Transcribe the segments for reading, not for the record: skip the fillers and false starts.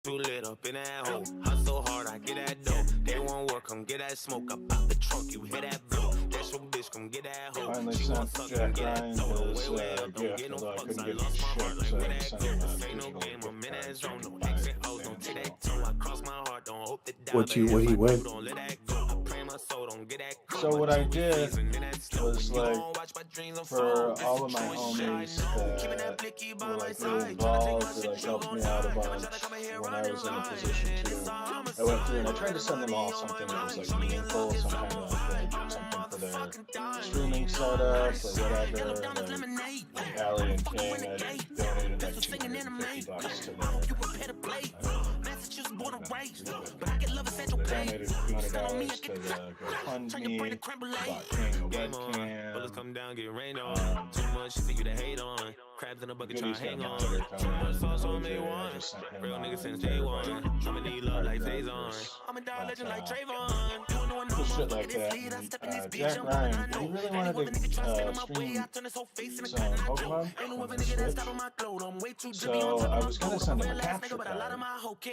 Too lit up in that hole. Hustle hard, I get that dough. They won't work, come get that smoke. I pop the trunk, you hear that blow. That's your bitch, come get that hoe. Finally She sent want suck, Jack get Ryan that dough. his Way up, don't gift, get no although I fucks. couldn't I get lost my shit, heart, like so where I that sent go. him a This ain't no digital game, I'm in gift that card so zone. he No can buy X it and O's, don't take baseball. that toe. I cross my heart, don't hope to die. What'd he But if I win? do, don't let that go. I pray my soul, don't get that go. So what I did Freezing in that snow. was You like, gon' watch my dreams for unfold. all of my homies that were like really involved, that like helped me out a bunch when I was in a position to, I went through and I tried to send them all something that was like meaningful, some kind of like something for their streaming setup or whatever. Like Allie and King, I donated like $250 to their, donated $200 to the GoFundMe, bought King a webcam. Bullets come down, get rained on. Too much for you to hate on. Crabs in a bucket, try to hang on. Too much sauce on me one. Real nigga since day one. I'ma need love like Zayzon. I'ma die legend like Trayvon. Just shit like that. Jack Ryan, he really wanted to stream some Pokemon on the Switch. So I was gonna send him a capture card,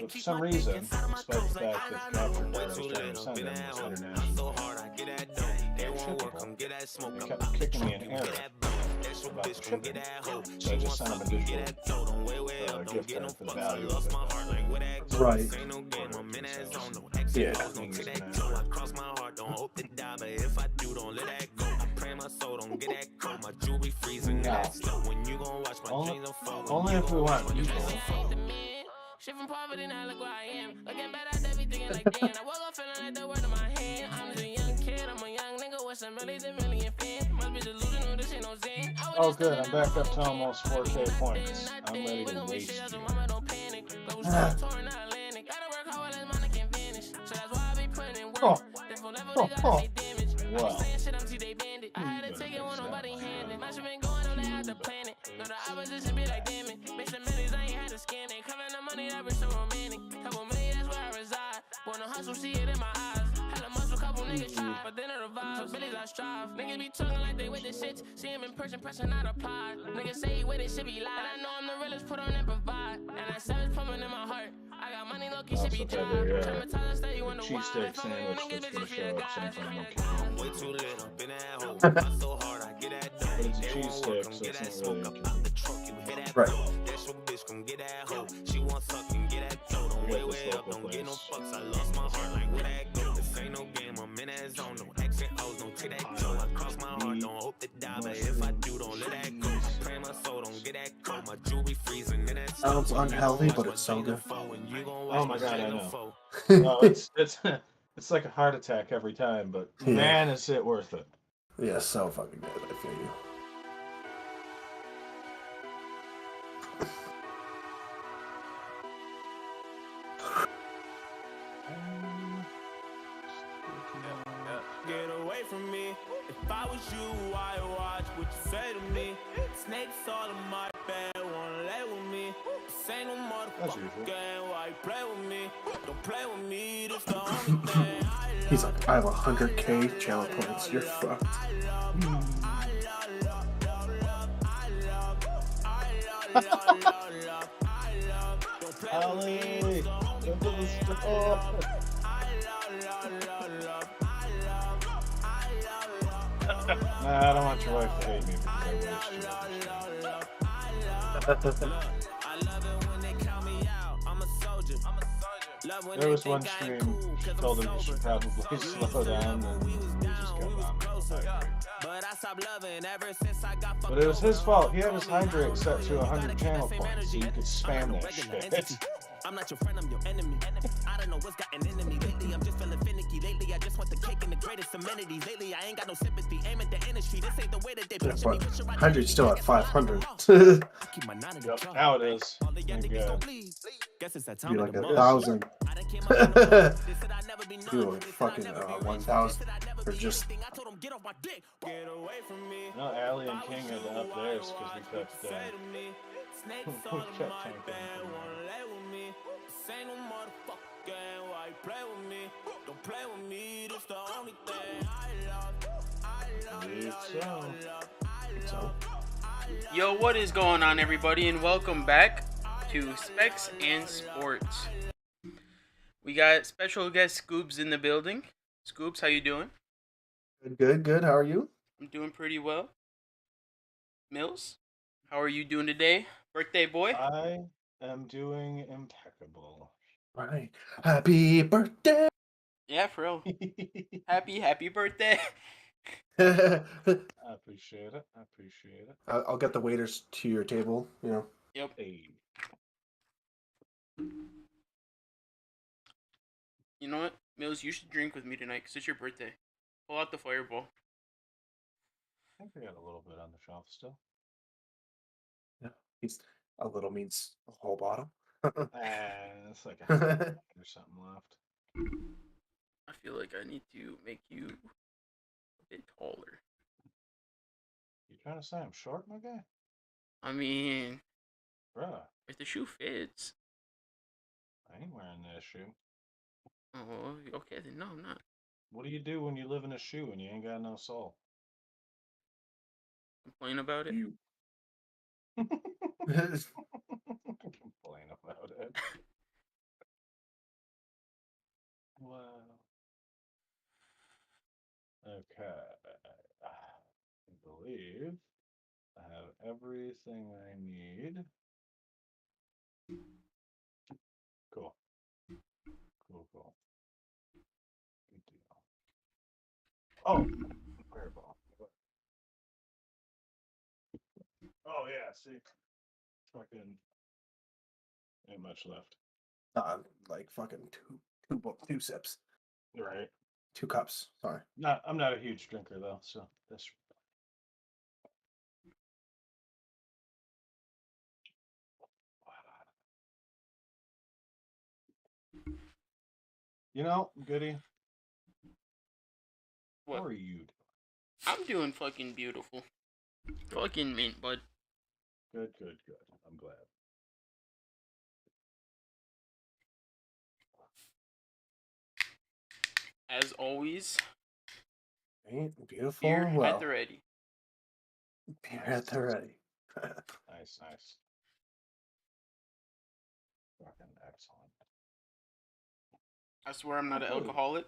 but for some reason, despite the fact that the capture card I was trying to send him was international, shippable, he kept kicking me in error about the shipping. So I just sent him a digital gift card for the value of it. Right. Yeah. Only if we want people. Shit from poverty, now look where I am. Looking back at everything like damn. I woke up feeling like the word in my hand. I'm just a young kid, I'm a young nigga with some millions and million fans. Must be delusional, this ain't no zen. Oh good, I'm back up to almost 4K points. I'm ready to waste you. Oh. Wow. I had to take it when nobody handed. My shit been going on, they had to plan it. No, the opposition be like, damn it. Make some millions, I ain't had to scan it. Covering the money, that was so romantic. Couple million, that's where I reside. Wanna hustle, see it in my eyes. Had a muscle, couple niggas try, but then it revives. Billies, I strive. Niggas be talking like they with the shit. See him in person, pressing not apply. Niggas say he with it, shit be lied. I know I'm the realest, put on and provide. And that savage pumping in my heart. I got money, low key, shit be dry. Traumatized, stay you in the wild. Cheesesteak sandwich that's gonna show up sometime, okay. Way too lit up in that hole. So hard, I get that dough. But it's a They won't cheesesteak, work, so come get it's that not smoke really up out the trunk, you hear that Right. blow. That's your bitch, come get that hoe. She want suck and get that dough. Don't We got way this up, local don't get no place. fucks. I lost my heart, like where that go? This ain't no game, I'm in that zone. No X and O's, don't take that toe. I cross my heart, don't hope to die, but if I do, don't let that go. I pray my soul, don't get that cold. My jewelry freezing in that Sounds unhealthy, but it's so good. Oh my god, I know. No, it's like a heart attack every time, but Yeah. man, is it worth it. Yeah, so fucking good. I feel you. Get away from me. If I was you, I watch what you say to me. Snakes all in my bed, wanna lay with me. This ain't no motherfucking game, why you play with me? Don't play with me, this the only thing I love. He's like, I have 100K channel points. You're fucked. Ali, look at this stuff. Nah, I don't want your wife to hate me because I waste you. There was one stream, she told him he should probably slow down, and he just kept on. But it was his fault. He had his hydrate set to 100 channel points, so you could spam that shit. I'm not your friend, I'm your enemy. I don't know what's gotten into me lately. I'm just feeling finicky lately. I just want the cake and the greatest amenities lately. I ain't got no sympathy. Aim at the industry. This ain't the way that they Yeah, picture me. but 100 still at 500. Yep, now it is. Thank God. Be like 1,000. Do like fucking 1,000 or just. No, Allie and King are the up theirs because we kept tanking. So. Yo, what is going on, everybody, and welcome back to Specs and Sports. We got special guest Scoobz in the building. Scoobz, how you doing? Good, good. How are you? I'm doing pretty well. Mills, how are you doing today? Birthday boy? I am doing impeccable. Right. Happy birthday. Yeah, for real. I Happy birthday. I'll appreciate it. I appreciate it. I'll get the waiters to your table. You know. Yep. Hey, You know what? Mills, you should drink with me tonight because it's your birthday. Pull out the fireball. I think I got a little bit on the shelf still. Yeah. He's a little means a whole bottle. It's like a there's something left. I feel like I need to make you a bit taller. You trying to say I'm short, my guy? I mean, Bruh, if the shoe fits. I ain't wearing this shoe. Oh, okay then. No, I'm not. What do you do when you live in a shoe and you ain't got no soul? Complain about it. You. Complain about it. Wow. Okay. I believe I have everything I need. Cool. Cool. Good deal. Oh, fireball. Oh yeah, see. Fucking ain't much left. Like fucking two sips, Right. 2 cups. Sorry. I'm not a huge drinker though, so that's Goody. What? How are you doing? I'm doing fucking beautiful. Fucking mint, bud. Good. I'm glad. As always, Right? Beautiful. beer Well, at the ready. beer at the ready. Nice. Fucking excellent. I swear I'm not an Oh. alcoholic.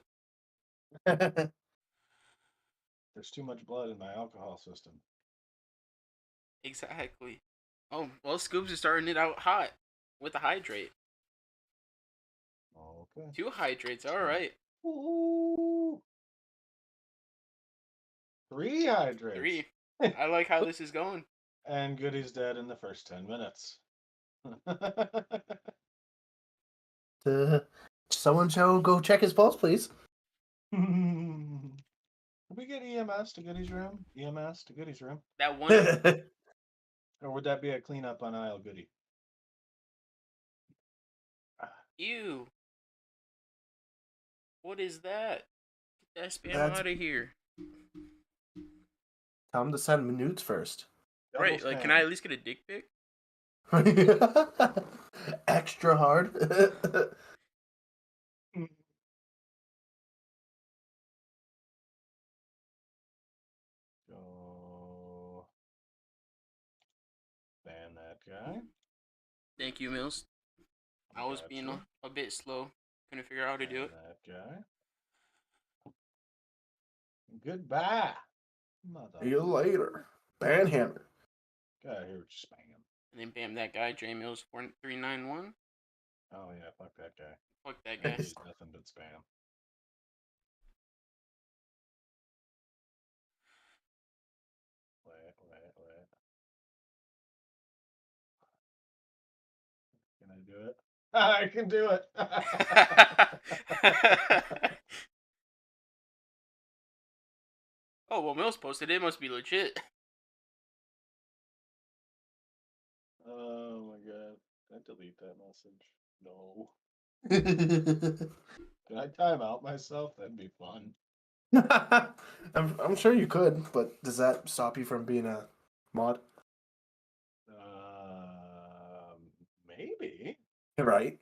There's too much blood in my alcohol system. Exactly. Oh, well, Scoobz is starting it out hot with a hydrate. Okay. 2 hydrates, alright. Ooh. 3 hydrates. 3. I like how this is going. And Goody's dead in the first 10 minutes. Someone shall go check his pulse, please. Can we get EMS to Goody's room? EMS to Goody's room? That one. Or would that be a cleanup on aisle Goody? Ew. What is that? Get that spam That's- out of here. Tell him to send minutes first. Right, like, can I at least get a dick pic? Extra hard. Go ban that guy. Thank you, Mills. I was being a bit slow. Couldn't figure out how to do it. That guy. Goodbye. Mother. See you later. Banhammer. Get out of here with your spam. And then bam, that guy, J Mills 4391. Oh yeah, fuck that guy. Fuck that guy. He's nothing but spam. Wait. Can I do it? I can do it. Oh, well, Mills posted it. It must be legit. Oh my god. Can I delete that message? No. Can I time out myself? That'd be fun. I'm sure you could, but does that stop you from being a mod? Maybe. Right.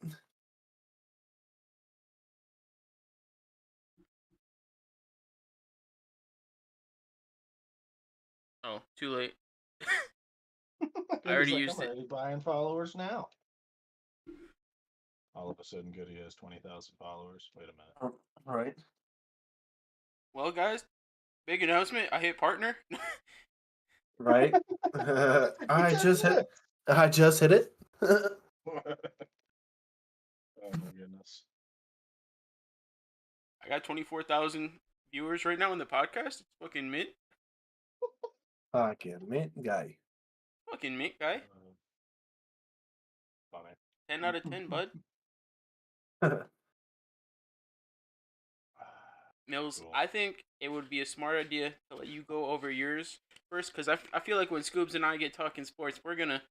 Oh, too late. I already like, used I'm it. already buying followers now. all of a sudden Goody has 20,000 followers. Wait a minute. All right. Well, guys, big announcement. I hit partner. Right. I just hit. I just hit it. Oh my goodness. I got 24,000 viewers right now on the podcast. It's fucking mint. Fucking mint guy. Fucking mint, guy. Funny. 10 out of 10, bud. Mills, Cool. I think it would be a smart idea to let you go over yours first, because I feel like when Scoobz and I get talking sports, we're gonna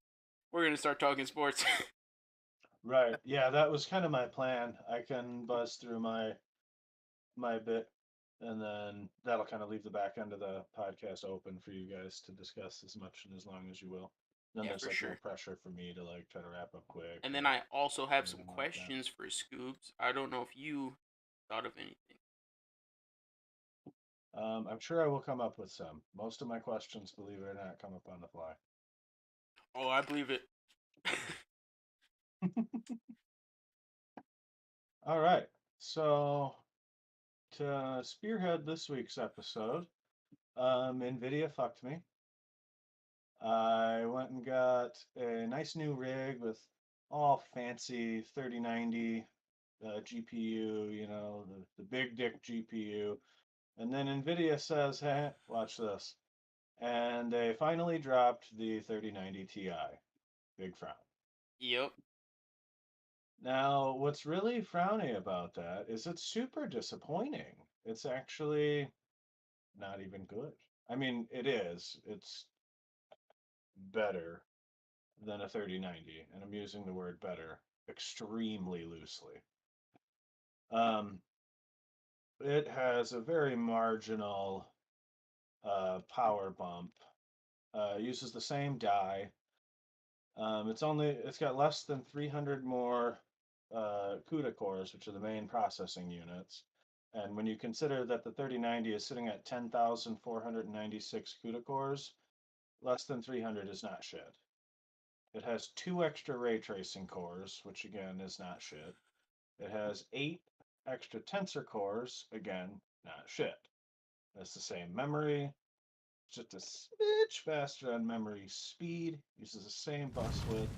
start talking sports. Right. Yeah, that was kind of my plan. I can buzz through my bit, and then that'll kind of leave the back end of the podcast open for you guys to discuss as much and as long as you will. Then Yeah, there's for like no sure. pressure for me to like try to wrap up quick. And then I also have some anything like that. questions for Scoobz. I don't know if you thought of anything. I'm sure I will come up with some. Most of my questions, believe it or not, come up on the fly. Oh, I believe it. All right. So to spearhead this week's episode, NVIDIA fucked me. I went and got a nice new rig with all fancy 3090 GPU, you know, the big dick GPU. And then NVIDIA says, hey, watch this. And they finally dropped the 3090 Ti. Big frown. Yep. Now, what's really frowny about that is it's super disappointing. It's actually not even good. I mean, it is. It's better than a 3090, and I'm using the word better extremely loosely. It has a very marginal power bump. Uses the same die. It's got less than 300 more CUDA cores, which are the main processing units. And when you consider that the 3090 is sitting at 10,496 CUDA cores, less than 300 is not shit. It has 2 extra ray tracing cores, which again is not shit. It has 8 extra tensor cores, again, not shit. It's the same memory, just a smidge faster on memory speed, uses the same bus width,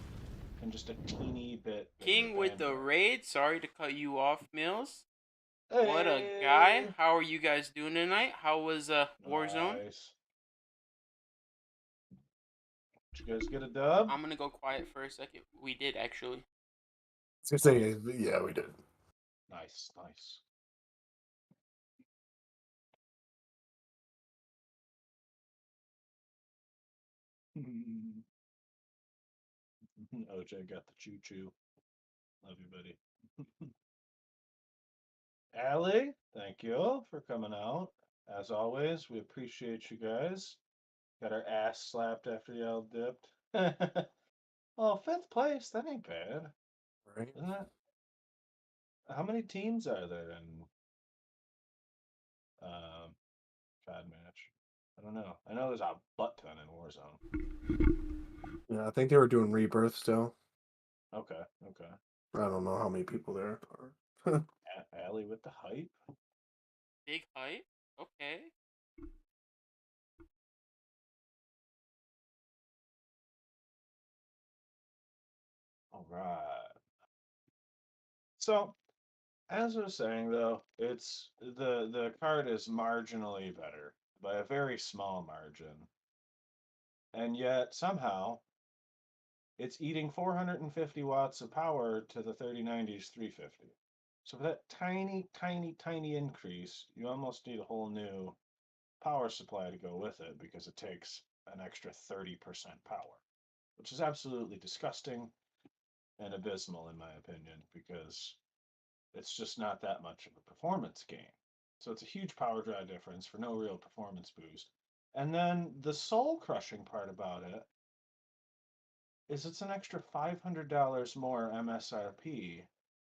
and just a teeny bit bigger King with the bandwidth. raid. Sorry to cut you off, Mills. Hey! What a guy. How are you guys doing tonight? How was Warzone? Nice. Did you guys get a dub? I'm gonna go quiet for a second. We did actually. I was gonna say, yeah, we did. Nice, nice. OJ got the choo choo. Love you, buddy. Allie, thank you for coming out. As always, we appreciate you guys. Got our ass slapped after y'all dipped. Well, 5th place, that ain't bad, Right. isn't it? How many teams are there in COD match? I don't know. I know there's a butt ton in Warzone. Yeah, I think they were doing Rebirth still. Okay, okay. I don't know how many people there are. Allie with the hype. Big hype. Okay. All right. So, as I was saying though, it's the card is marginally better by a very small margin. And yet somehow it's eating 450 watts of power to the 3090's 350. So for that tiny, tiny, tiny increase, you almost need a whole new power supply to go with it because it takes an extra 30% power, which is absolutely disgusting and abysmal in my opinion because it's just not that much of a performance gain. So it's a huge power draw difference for no real performance boost. And then the soul crushing part about it is it's an extra $500 more MSRP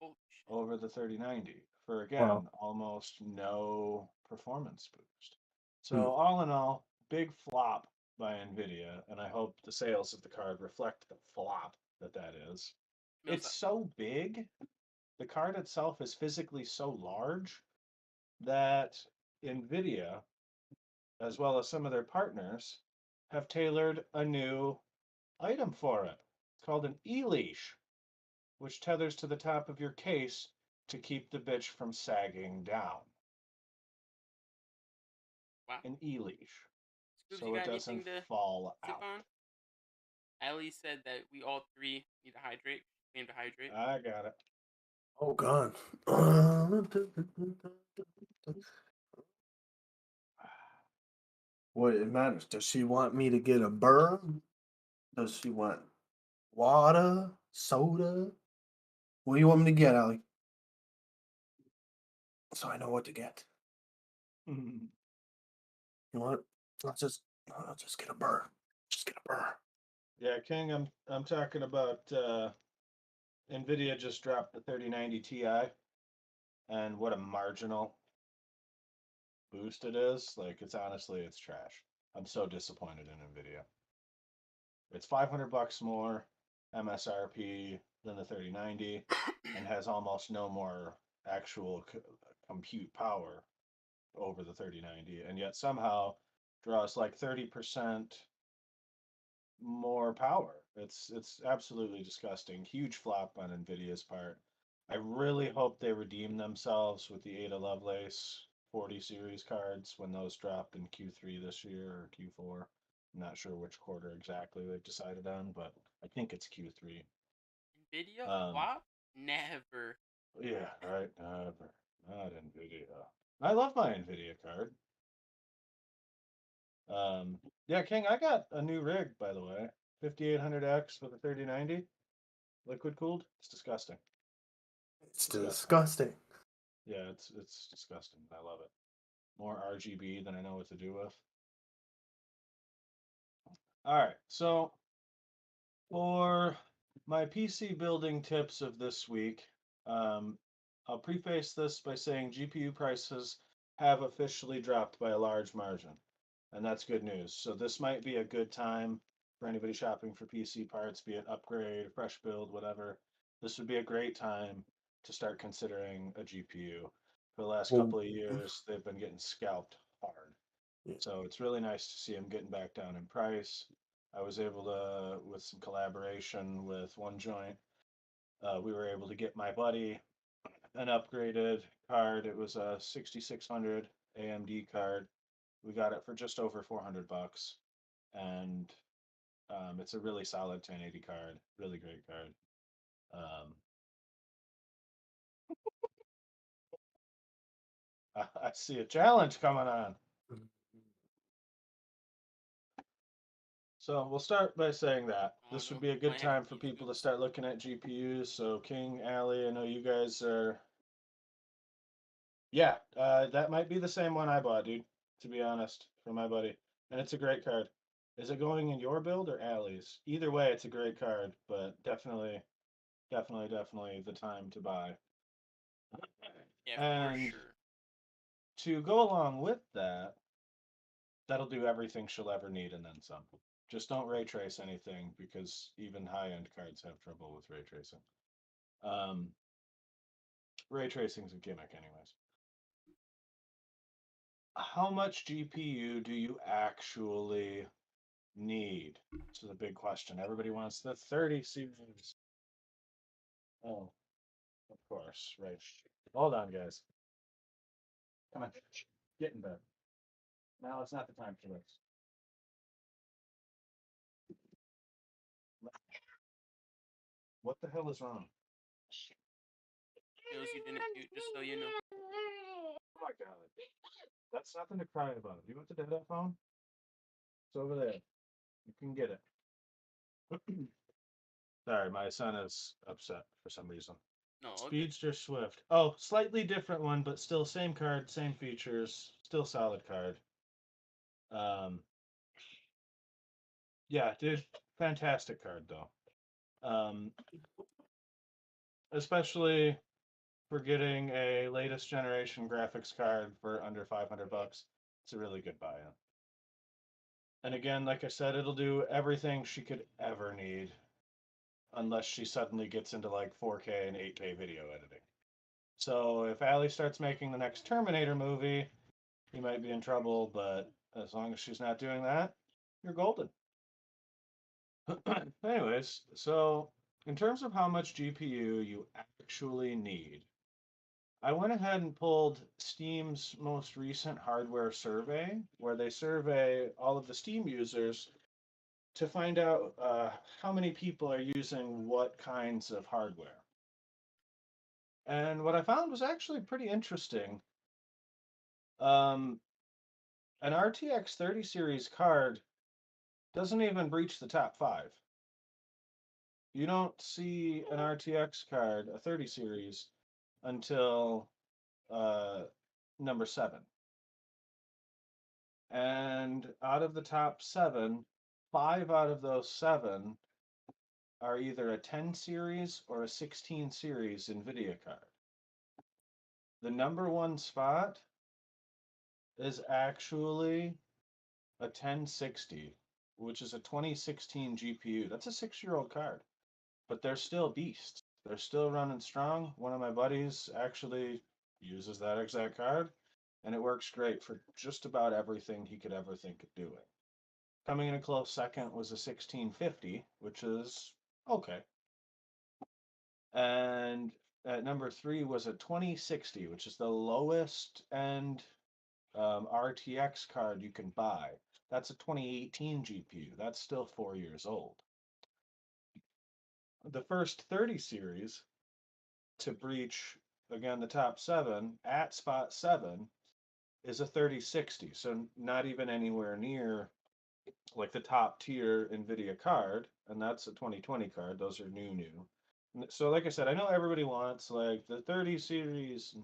Oh, over the 3090 for again Wow. almost no performance boost. So Hmm. all in all, big flop by Nvidia, and I hope the sales of the card reflect the flop that is. Mills, It's so big the card itself is physically so large that NVIDIA, as well as some of their partners, have tailored a new item for it. It's called an e-leash, which tethers to the top of your case to keep the bitch from sagging down. Wow. An e-leash. Scoobz, you So it got anything doesn't to fall sip out. on? Allie said that we all three need to hydrate. We need to hydrate. I got it. Oh God. What it matters? Does she want me to get a burr? Does she want water, soda? What do you want me to get, Ali? So I know what to get. You know what? I'll just get a burr. Just get a burr. Yeah, King, I'm talking about NVIDIA just dropped the 3090 Ti, and what a marginal boost it is. Like, it's honestly, it's trash. I'm so disappointed in NVIDIA. It's $500 more MSRP than the 3090 and has almost no more actual compute power over the 3090, and yet somehow draws like 30% more power. It's absolutely disgusting. Huge flop on Nvidia's part. I really hope they redeem themselves with the Ada Lovelace 40 series cards when those drop in Q3 this year or Q4. I'm not sure which quarter exactly they've decided on, but I think it's Q3. Nvidia Um, flop? Never. yeah, right. Never. Not Nvidia. I love my Nvidia card. Yeah, King, I got a new rig, by the way. 5800X with a 3090. Liquid cooled. It's disgusting. It's Disgusting. disgusting. Yeah, it's disgusting. I love it. More RGB than I know what to do with. All right, so for my PC building tips of this week, um, I'll preface this by saying GPU prices have officially dropped by a large margin, and that's good news. So this might be a good time for anybody shopping for PC parts, be it upgrade, fresh build, whatever. This would be a great time to start considering a GPU. For the last Well, couple of years, they've been getting scalped hard. yeah. So it's really nice to see them getting back down in price. I was able to, with some collaboration with one joint, we were able to get my buddy an upgraded card. It was a 6600 AMD card. We got it for just over $400, and it's a really solid 1080 card. Really great card. Um, I see a challenge coming on. So we'll start by saying that Oh this no, would be a good might have to time for beat people to Scoobz. start looking at GPUs. So King, Alley, I know you guys are. Yeah, that might be the same one I bought, dude. To be honest, for my buddy, and it's a great card. Is it going in your build or Alley's? Either way, it's a great card, but definitely the time to buy. Yeah, for And sure. to go along with that, that'll do everything she'll ever need and then some. Just don't ray trace anything because even high end cards have trouble with ray tracing. Um, ray tracing's a gimmick, anyways. How much GPU do you actually need? So the big question. Everybody wants the 30 series. Oh, of course, right. Hold on, guys. Come on, get in bed. Now it's not the time for this. What the hell is wrong? Feels you didn't mute, just so you know. Oh my god. That's nothing to cry about. You want the data phone? It's over there. You can get it. Sorry, my son is upset for some reason. No, okay. Speedster Swift. Oh, slightly different one, but still same card, same features, still solid card. Um, yeah, dude, fantastic card though. Um, especially for getting a latest generation graphics card for under $500. It's a really good buy-in. And again, like I said, it'll do everything she could ever need. unless she suddenly gets into like 4K and 8K video editing. So if Allie starts making the next Terminator movie, you might be in trouble, but as long as she's not doing that, you're golden. Anyways, so in terms of how much GPU you actually need, I went ahead and pulled Steam's most recent hardware survey, where they survey all of the Steam users to find out how many people are using what kinds of hardware. And what I found was actually pretty interesting. Um, an RTX 30 series card doesn't even breach the top 5. You don't see an RTX card, a 30 series, until number 7. And out of the top 7, 5 out of those 7 are either a 10 series or a 16 series NVIDIA card. The number 1 spot is actually a 1060, which is a 2016 GPU. That's a 6-year-old card, but they're still beasts. They're still running strong. One of my buddies actually uses that exact card, and it works great for just about everything he could ever think of doing. Coming in a close second was a 1650, which is okay. And at number 3 was a 2060, which is the lowest end RTX card you can buy. That's a 2018 GPU. That's still 4 years old. The first 30 series to breach, again, the top 7 at spot 7 is a 3060. So not even anywhere near like the top tier NVIDIA card. And that's a 2020 card. Those are new. So like I said, I know everybody wants like the 30 series and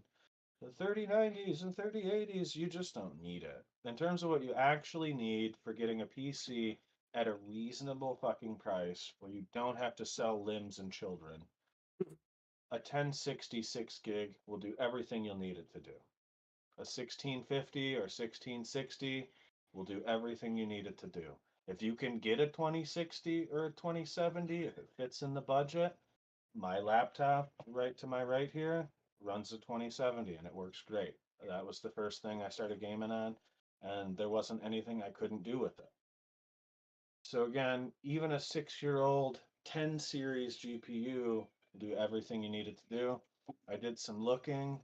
the 3090s and 3080s. You just don't need it. In terms of what you actually need for getting a PC at a reasonable fucking price where you don't have to sell limbs and children, a 1066 gig will do everything you'll need it to do. A 1650 or 1660 will do everything you need it to do. If you can get a 2060 or a 2070, if it fits in the budget, my laptop right to my right here runs a 2070 and it works great. That was the first thing I started gaming on, and there wasn't anything I couldn't do with it. So again, even a 6-year-old 10 series GPU will do everything you need it to do. I did some looking.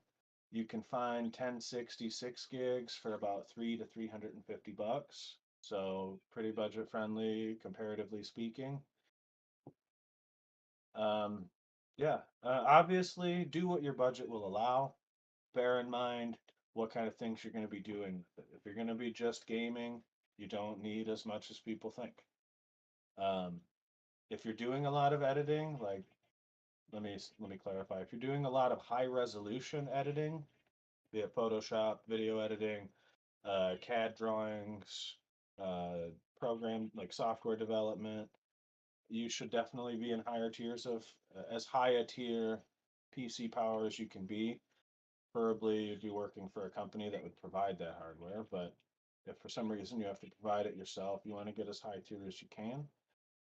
You can find 1066 gigs for about $300 to $350. So pretty budget friendly, comparatively speaking. Yeah, obviously do what your budget will allow. Bear in mind what kind of things you're going to be doing with it. If you're going to be just gaming, you don't need as much as people think. If you're doing a lot of editing, like let me clarify. If you're doing a lot of high resolution editing, be it Photoshop, video editing, CAD drawings, program like software development, you should definitely be in higher tiers of as high a tier PC power as you can be. Preferably, you'd be working for a company that would provide that hardware. But if for some reason you have to provide it yourself, you want to get as high tier as you can.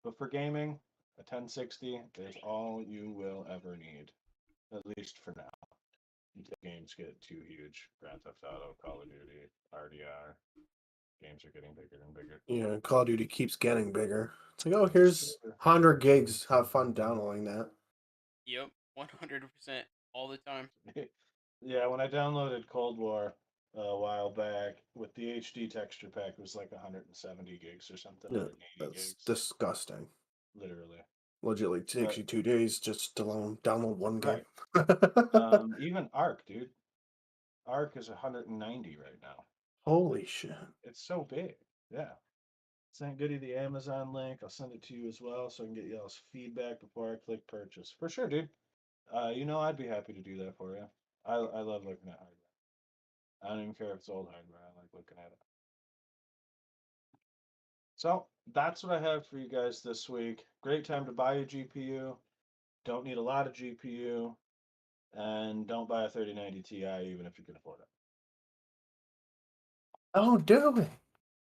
But for gaming, a 1060 is all you will ever need, at least for now. Until games get too huge. Grand Theft Auto, Call of Duty, RDR. Games are getting bigger and bigger. Yeah, Call of Duty keeps getting bigger. It's like, oh, here's 100 gigs. Have fun downloading that. Yep, 100% all the time. Yeah, when I downloaded Cold War a while back with the HD texture pack, it was like 170 gigs or something, Yeah, 180 that's gigs. disgusting. Literally. Legitimately takes you 2 days just to download one game. Right. Even Arc, dude. Arc is 190 right now. Holy shit. It's so big. Yeah. Send Goody the Amazon link. I'll send it to you as well so I can get y'all's feedback before I click purchase. For sure, dude. I'd be happy to do that for you. I love looking at hardware. I don't even care if it's old hardware. I like looking at it. So that's what I have for you guys this week. Great time to buy a GPU. Don't need a lot of GPU. And don't buy a 3090 Ti even if you can afford it. Oh, do it.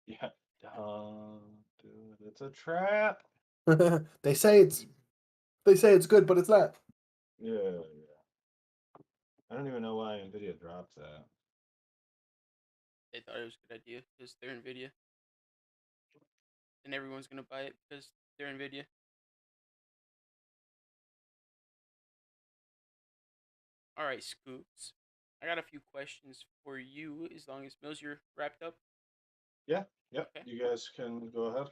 Yeah. Don't do it. It's a trap. They say it's They say it's good, but it's not. Yeah, yeah. I don't even know why Nvidia dropped that. They thought it was a good idea because they're Nvidia, and everyone's gonna buy it because they're Nvidia. All right, Scoops. I got a few questions for you. As long as Mills, you're wrapped up. Yeah, yep. Okay. You guys can go ahead.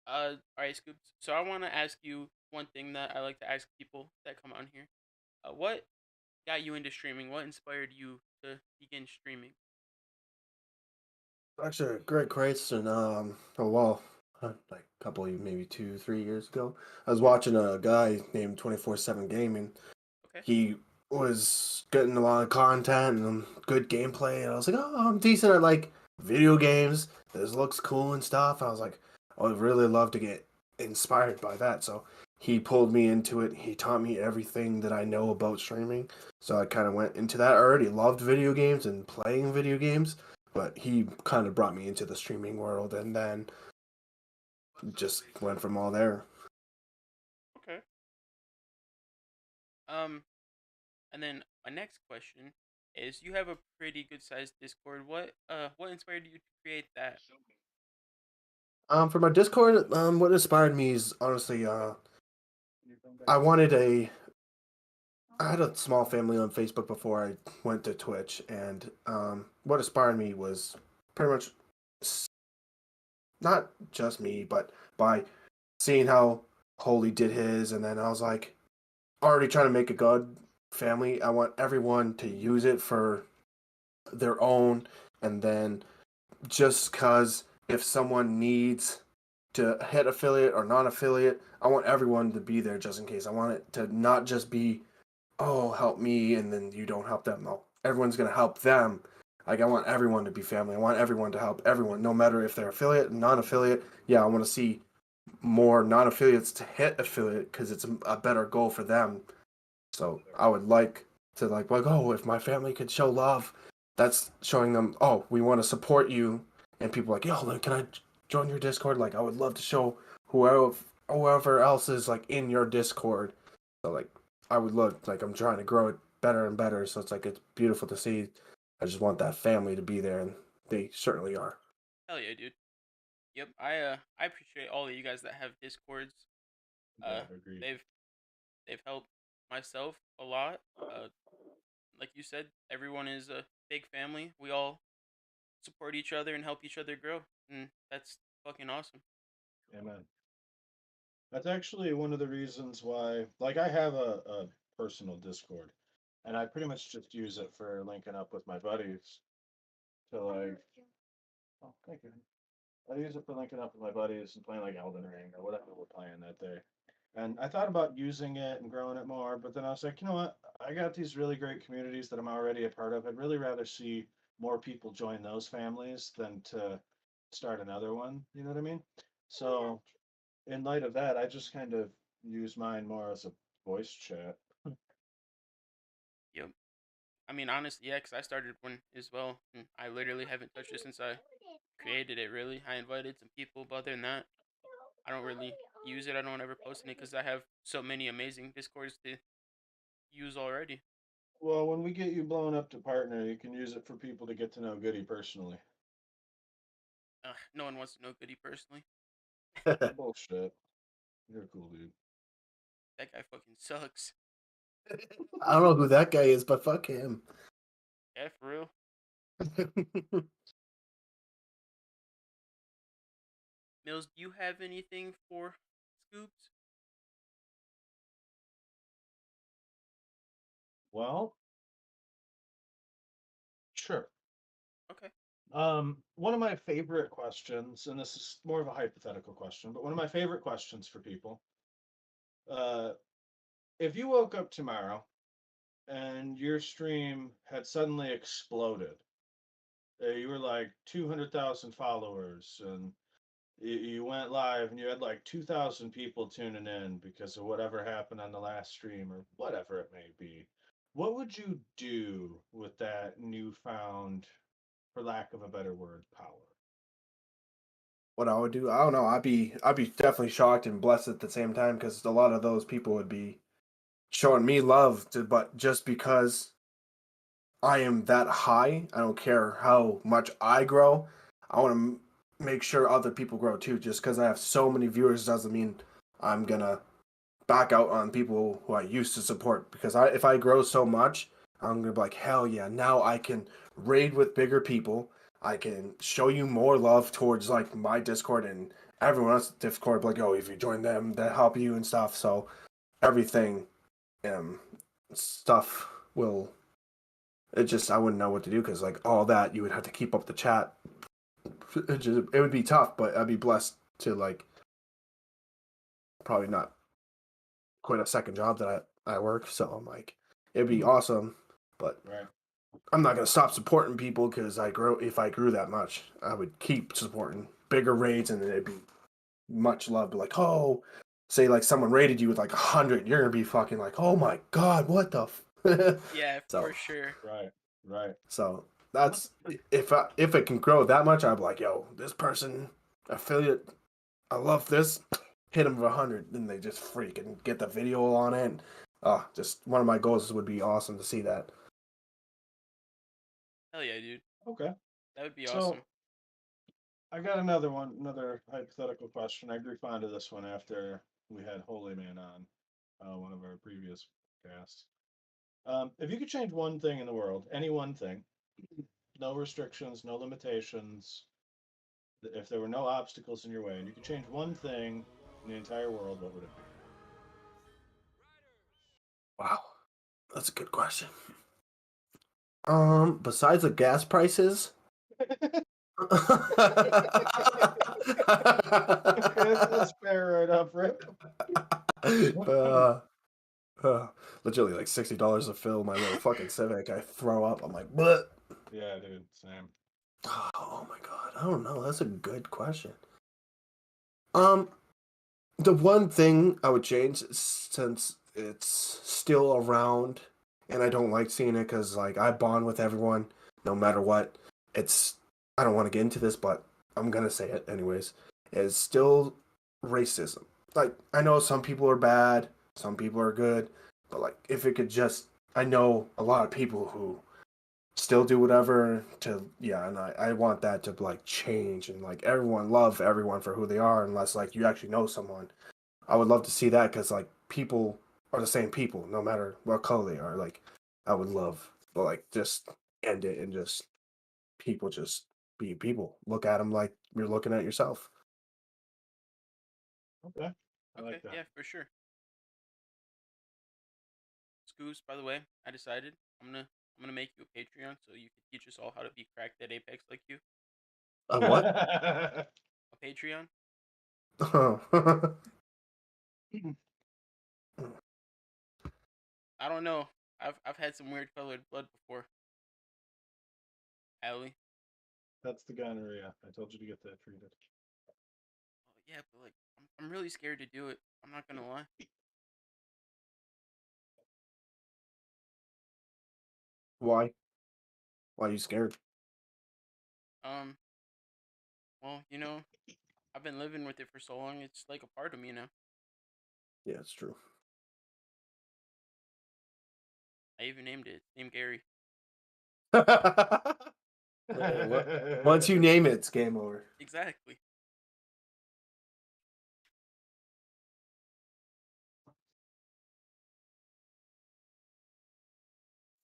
All right, Scoops. So I want to ask you one thing that I like to ask people that come on here. What got you into streaming? What inspired you to begin streaming? Actually, a great question. Oh well, like a couple, maybe 2, 3 years ago, I was watching a guy named 24/7 Gaming. Okay. He was getting a lot of content and good gameplay, and I was like, oh, I'm decent at like video games. This looks cool and stuff. I was like, I would really love to get inspired by that. So he pulled me into it. He taught me everything that I know about streaming. So I kind of went into that. I already loved video games and playing video games, but he kind of brought me into the streaming world, and then just went from all there. Okay. Um, and then my next question is: you have a pretty good sized Discord. What inspired you to create that? For my Discord, what inspired me is honestly, I wanted a I had a small family on Facebook before I went to Twitch, and what inspired me was pretty much not just me, but by seeing how Holy did his, and then I was like, already trying to make a good family. I want everyone to use it for their own, and then just because if someone needs to hit affiliate or non affiliate, I want everyone to be there just in case. I want it to not just be oh, help me, and then you don't help them. No, everyone's gonna help them. Like I want everyone to be family. I want everyone to help everyone, no matter if they're affiliate, non-affiliate. Yeah, I want to see more non-affiliates to hit affiliate because it's a better goal for them. So I would like to like oh, if my family could show love, that's showing them oh, we want to support you. And people like yo, can I join your Discord? Like I would love to show whoever else is like in your Discord. So like I would love like I'm trying to grow it better and better. So it's like it's beautiful to see. I just want that family to be there, and they certainly are. Hell yeah, dude. Yep. I appreciate all of you guys that have Discords. Yeah, Uh, agreed. they've helped myself a lot. Like you said, everyone is a big family. We all support each other and help each other grow, and that's fucking awesome. Amen. That's actually one of the reasons why, like, I have a personal Discord, and I pretty much just use it for linking up with my buddies to like. Oh, thank you. I use it for linking up with my buddies and playing like Elden Ring or whatever we're playing that day. And I thought about using it and growing it more, but then I was like, you know what? I got these really great communities that I'm already a part of. I'd really rather see more people join those families than to start another one. You know what I mean? So, in light of that, I just kind of use mine more as a voice chat. Yep. I mean, honestly, yeah, because I started one as well, and I literally haven't touched it since I created it. Really, I invited some people, but other than that, I don't really use it. I don't ever post in it because I have so many amazing Discords to use already. Well, when we get you blown up to partner, you can use it for people to get to know Goody personally. No one wants to know Goody personally. Bullshit. You're a cool dude. That guy fucking sucks. I don't know who that guy is, but fuck him. Yeah, for real. Mills, do you have anything for Scoobz? Well, sure. Okay. One of my favorite questions, and this is more of a hypothetical question, but one of my favorite questions for people, uh, if you woke up tomorrow and your stream had suddenly exploded, you were like 200,000 followers, and you went live and you had like 2,000 people tuning in because of whatever happened on the last stream or whatever it may be. What would you do with that newfound, for lack of a better word, power? what I would do, I don't know. I'd be definitely shocked and blessed at the same time because a lot of those people would be showing me love, but just because I am that high, I don't care how much I grow. I want to make sure other people grow too. Just because I have so many viewers doesn't mean I'm gonna back out on people who I used to support. Because if I grow so much, I'm gonna be like, hell yeah! Now I can raid with bigger people. I can show you more love towards like my Discord and everyone else's Discord. Like, oh, if you join them, they help you and stuff. So everything, um, stuff will. It just I wouldn't know what to do because like all that you would have to keep up the chat. It would be tough, but I'd be blessed to like probably not quit a second job that I work. So I'm like, it'd be awesome, but Right. I'm not gonna stop supporting people because I grow. If I grew that much, I would keep supporting bigger raids, and then it'd be much love. But like, oh, say like someone raided you with like 100, you're gonna be fucking like, oh my god, what the. Yeah, So for sure. Right. Right. so that's if it can grow that much, I'd be like, yo, this person affiliate, I love this. Hit them with 100, then they just freak and get the video on it. Just one of my goals would be awesome to see that. Hell yeah, dude. Okay. That would be So awesome. I got another one, another hypothetical question. I grew fond of this one after we had Holy Man on one of our previous casts. If you could change one thing in the world, any one thing, no restrictions, no limitations, if there were no obstacles in your way, and you could change one thing in the entire world, what would it be? Wow, that's a good question. Besides the gas prices. Okay, that's fair right up, Rip. uh, Literally like $60 to fill my little fucking Civic. I throw up. I'm like, what? Yeah, dude, same. Oh my god, I don't know. That's a good question. Um, the one thing I would change since it's still around, and I don't like seeing it because like I bond with everyone no matter what. It's I don't want to get into this, but I'm gonna say it anyways. Is still racism. Like I know some people are bad, some people are good, but like if it could just, I know a lot of people who still do whatever to yeah, and I want that to like change and like everyone love everyone for who they are unless like you actually know someone. I would love to see that because like people are the same people no matter what color they are. Like I would love, but like just end it and just people just be people. Look at them like you're looking at yourself. Okay, I Okay, like that. yeah, for sure. Scoobz, by the way, I decided I'm gonna make you a Patreon so you can teach us all how to be cracked at Apex like you. A what? A Patreon? I don't know. I've had some weird colored blood before. Allie. That's the gonorrhea. I told you to get that treated. Oh yeah, but like I'm really scared to do it. I'm not gonna lie. Why? Why are you scared? Um, well, I've been living with it for so long. It's like a part of me now. Yeah, it's true. I even named it. It's named Gary. Once you name it, it's game over. Exactly.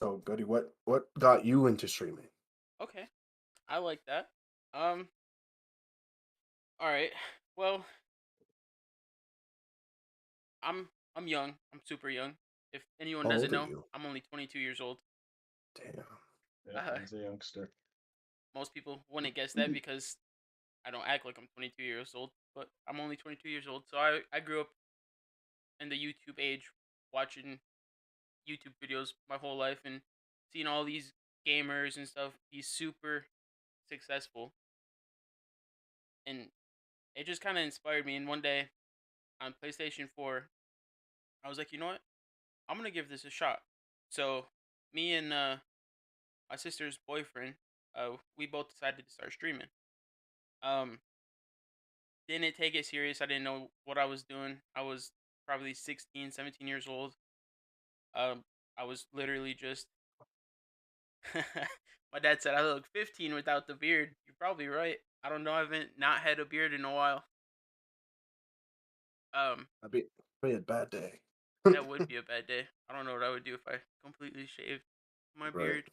So, Goody, what got you into streaming? Okay. I like that. Um. All right. Well, I'm young. I'm super young. If anyone How doesn't old are know, you? I'm only 22 years old. Damn. Yeah, Uh, he's a youngster. most people wouldn't guess that because I don't act like I'm 22 years old, but I'm only 22 years old. So I grew up in the YouTube age, watching YouTube videos my whole life and seeing all these gamers and stuff be super successful, and it just kind of inspired me. And one day on PlayStation 4, I was like, you know what? I'm gonna give this a shot. So me and my sister's boyfriend, we both decided to start streaming. Um, didn't take it serious. I didn't know what I was doing. I was probably 16, 17 years old. Um, I was literally just. My dad said I look 15 without the beard. You're probably right. I don't know. I haven't not had a beard in a while. Um, That'd be a bad day. that would be a bad day. I don't know what I would do if I completely shaved my Right. beard.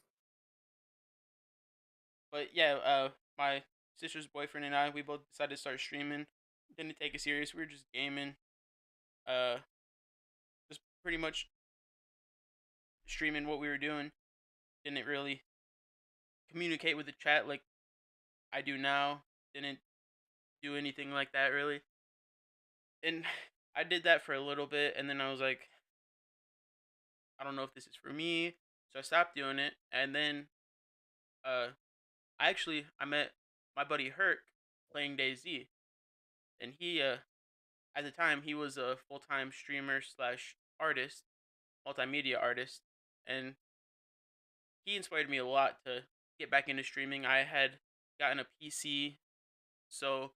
But yeah, my sister's boyfriend and I, we both decided to start streaming. Didn't take it serious. We were just gaming. Uh, just pretty much streaming what we were doing. Didn't really communicate with the chat like I do now. Didn't do anything like that really. And I did that for a little bit, and then I was like, I don't know if this is for me, so I stopped doing it. And then, uh, I met my buddy Herc playing DayZ, and he, at the time, he was a full time streamer slash artist, multimedia artist, and he inspired me a lot to get back into streaming. I had gotten a PC, so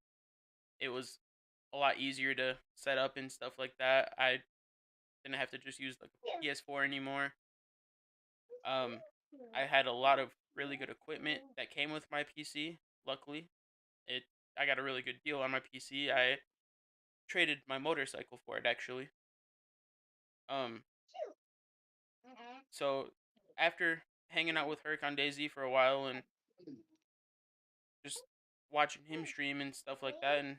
it was a lot easier to set up and stuff like that. I didn't have to just use like a PS4 anymore. Um, I had a lot of really good equipment that came with my PC. Luckily, it I got a really good deal on my PC. I traded my motorcycle for it actually. Um, so after hanging out with Herc on DayZ for a while and just watching him stream and stuff like that and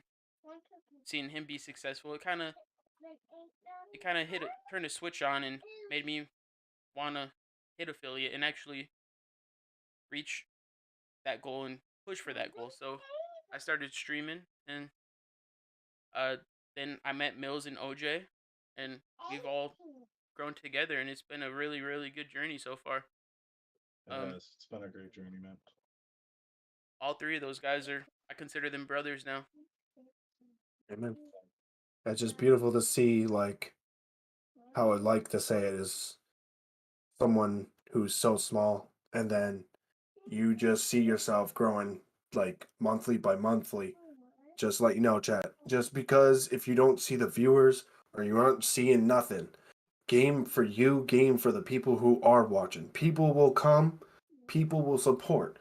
seeing him be successful, it kind of turned a switch on and made me want to hit affiliate and actually reach that goal and push for that goal. So I started streaming, and uh, then I met Mills and OJ, and we've all grown together, and it's been a really, really good journey so far. It Um, has. It's been a great journey, man. all three of those guys I consider them brothers now. Amen. It's just beautiful to see, like, how I'd like to say it is someone who's so small, and then you just see yourself growing, like, monthly by monthly. Just let you know, chat. Just because if you don't see the viewers or you aren't seeing nothing, game for you, game for the people who are watching. People will come, people will support,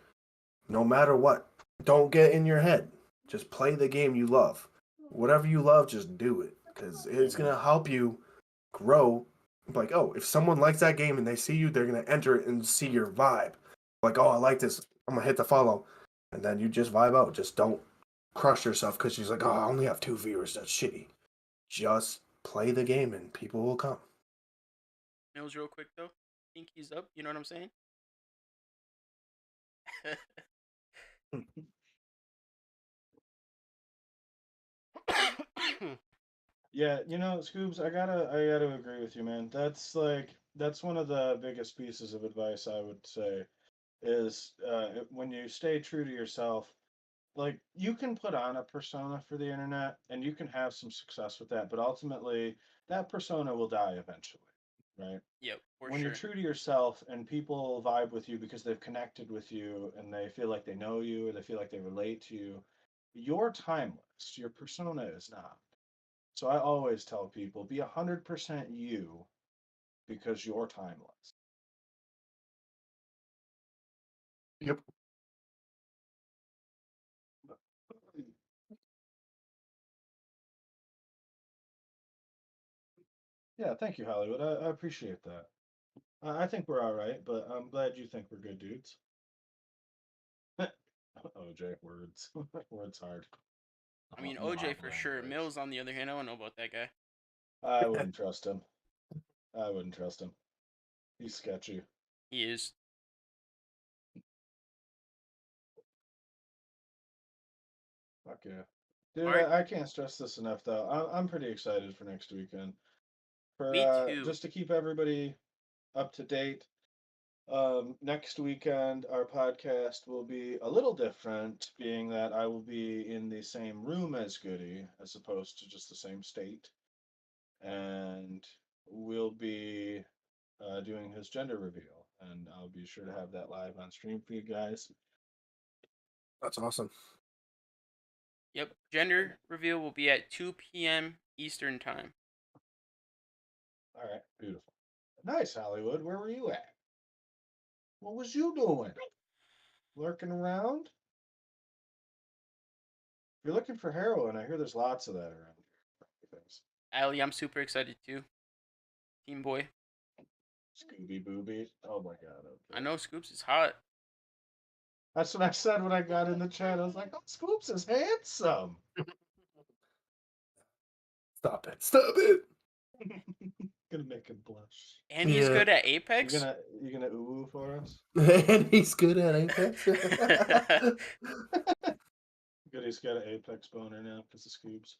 no matter what. Don't get in your head. Just play the game you love. Whatever you love, just do it. Because it's going to help you grow. Like, oh, if someone likes that game and they see you, they're going to enter it and see your vibe. Like, oh, I like this. I'm going to hit the follow. And then you just vibe out. Just don't crush yourself because she's like, oh, I only have 2 viewers. That's shitty. Just play the game and people will come. Mills, real quick though, pinkies up. You know what I'm saying? Yeah, Scoobs, I gotta agree with you, man. That's one of the biggest pieces of advice I would say is when you stay true to yourself, like you can put on a persona for the internet and you can have some success with that, but ultimately that persona will die eventually, right? Yep, for When you're sure. true to yourself and people vibe with you because they've connected with you and they feel like they know you or they feel like they relate to you, you're timeless. Your persona is not. So I always tell people be 100% you because you're timeless. Yep. Yeah, thank you, Hollywood. I appreciate that. I think we're all right, but I'm glad you think we're good dudes. OJ, words. Words hard. I mean, Mob OJ for sure. language. Mills, on the other hand, I don't know about that guy. I wouldn't trust him. I wouldn't trust him. He's sketchy. He is. Fuck yeah. Dude, Mark, I can't stress this enough, though. I'm pretty excited for next weekend. For me too. just to keep everybody up to date, next weekend, our podcast will be a little different, being that I will be in the same room as Goody, as opposed to just the same state. And we'll be doing his gender reveal. And I'll be sure to have that live on stream for you guys. That's awesome. Yep. Gender reveal will be at 2 p.m. Eastern time. All right, beautiful. Nice, Hollywood. Where were you at? What was you doing? Lurking around? If you're looking for heroin, I hear there's lots of that around here. Ali, I'm super excited too. Team boy. Scooby Booby. Oh my god. I Okay. know Scoobz is hot. That's what I said when I got in the chat. I was like, oh, Scoops is handsome. Stop it. Stop it. Gonna make him blush. And he's Yeah. good at You Apex. gonna you gonna ooh for us? And he's good at Apex. Good, he's got an Apex boner now because of Scoobs.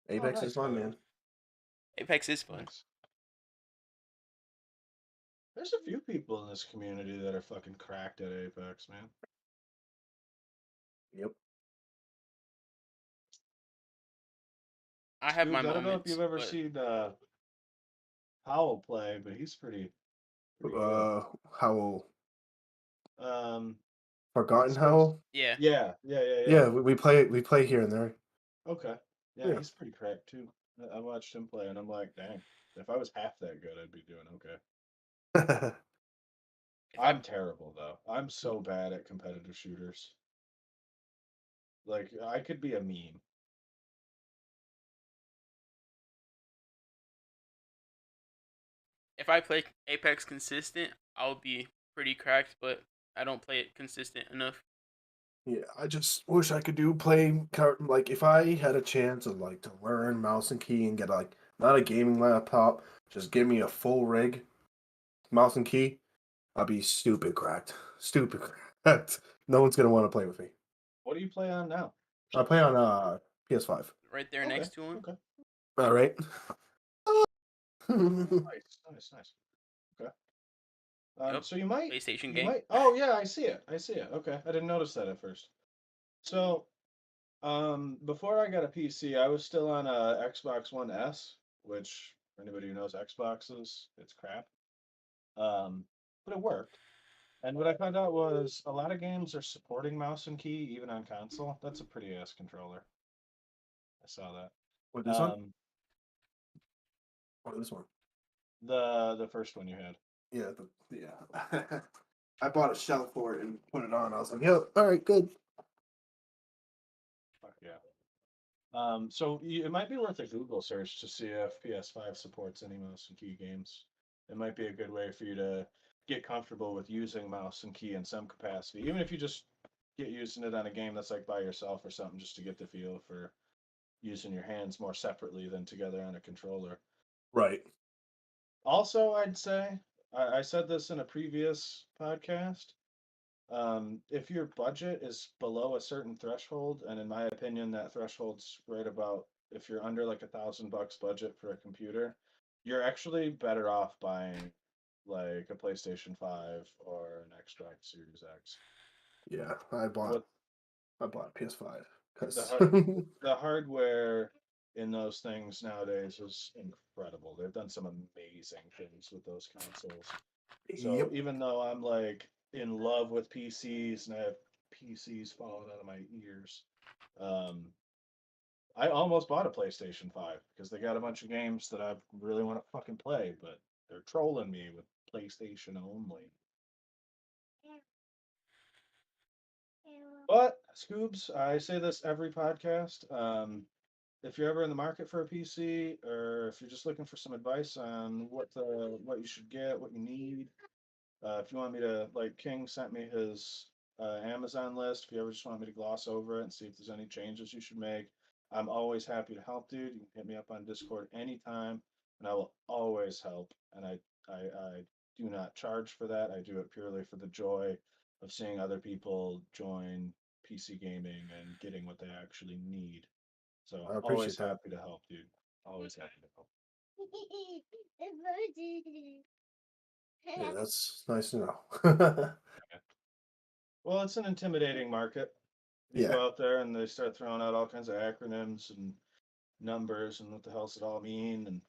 Apex is Nice, fun, Hollywood. man. Apex is fun. Nice. There's a few people in this community that are fucking cracked at Apex, man. Yep. I have my Scoobs, I don't know if moments, you've ever but seen Howell play, but he's pretty good. Howl. Um, Forgotten Scoobs. Howl? yeah. Yeah, we play here and there. Okay. Yeah, Yeah. he's pretty cracked too. I watched him play, and I'm like, dang, if I was half that good, I'd be doing okay. If I I'm terrible though. I'm so bad at competitive shooters. Like I could be a meme. if I play Apex consistent, I'll be pretty cracked, but I don't play it consistent enough. Yeah, I just wish I could like if I had a chance of like to learn mouse and key and get like not a gaming laptop, just give me a full rig, mouse and key, I'd be stupid cracked. Stupid cracked. No one's gonna want to play with me. What do you play on now? I play on PS5. Right there Okay. next to him. Okay. All right. Nice. Okay. Yep. So you might, PlayStation you gang. might. Oh yeah, I see it. I see it. Okay, I didn't notice that at first. So, before I got a PC, I was still on a Xbox One S, which for anybody who knows Xboxes, it's crap. But it worked. And what I found out was a lot of games are supporting mouse and key even on console. That's a pretty ass controller. I saw What that. this one? Or this one? The first one you had. Yeah, yeah. I bought a shell for it and put it on. I was like, yep, all right, good. Fuck yeah. So it might be worth a Google search to see if PS5 supports any mouse and key games. It might be a good way for you to get comfortable with using mouse and key in some capacity, even if you just get using it on a game that's like by yourself or something, just to get the feel for using your hands more separately than together on a controller. Right. Also, I'd say I said this in a previous podcast. If your budget is below a certain threshold, and in my opinion, that threshold's right about if you're under like $1,000 budget for a computer, you're actually better off buying like a PlayStation 5 or an Xbox Series X. Yeah, I bought What a PS5 the because the hardware in those things nowadays is incredible. They've done some amazing things with those consoles. So yep. even though I'm like in love with PCs and I have PCs falling out of my ears, um, I almost bought a PlayStation 5 because they got a bunch of games that I really want to fucking play, but they're trolling me with PlayStation only. But Scoobs, I say this every podcast. If you're ever in the market for a PC, or if you're just looking for some advice on what you should get, what you need, if you want me to, like King sent me his Amazon list, if you ever just want me to gloss over it and see if there's any changes you should make, I'm always happy to help, dude. You can hit me up on Discord anytime, and I will always help. And I do not charge for that. I do it purely for the joy of seeing other people join PC gaming and getting what they actually need. So I always appreciate that. happy to help, dude. Always happy to help. Yeah, that's nice to know. Well, it's an intimidating market. You Yeah, go out there and they start throwing out all kinds of acronyms and numbers and what the hell's it all mean. And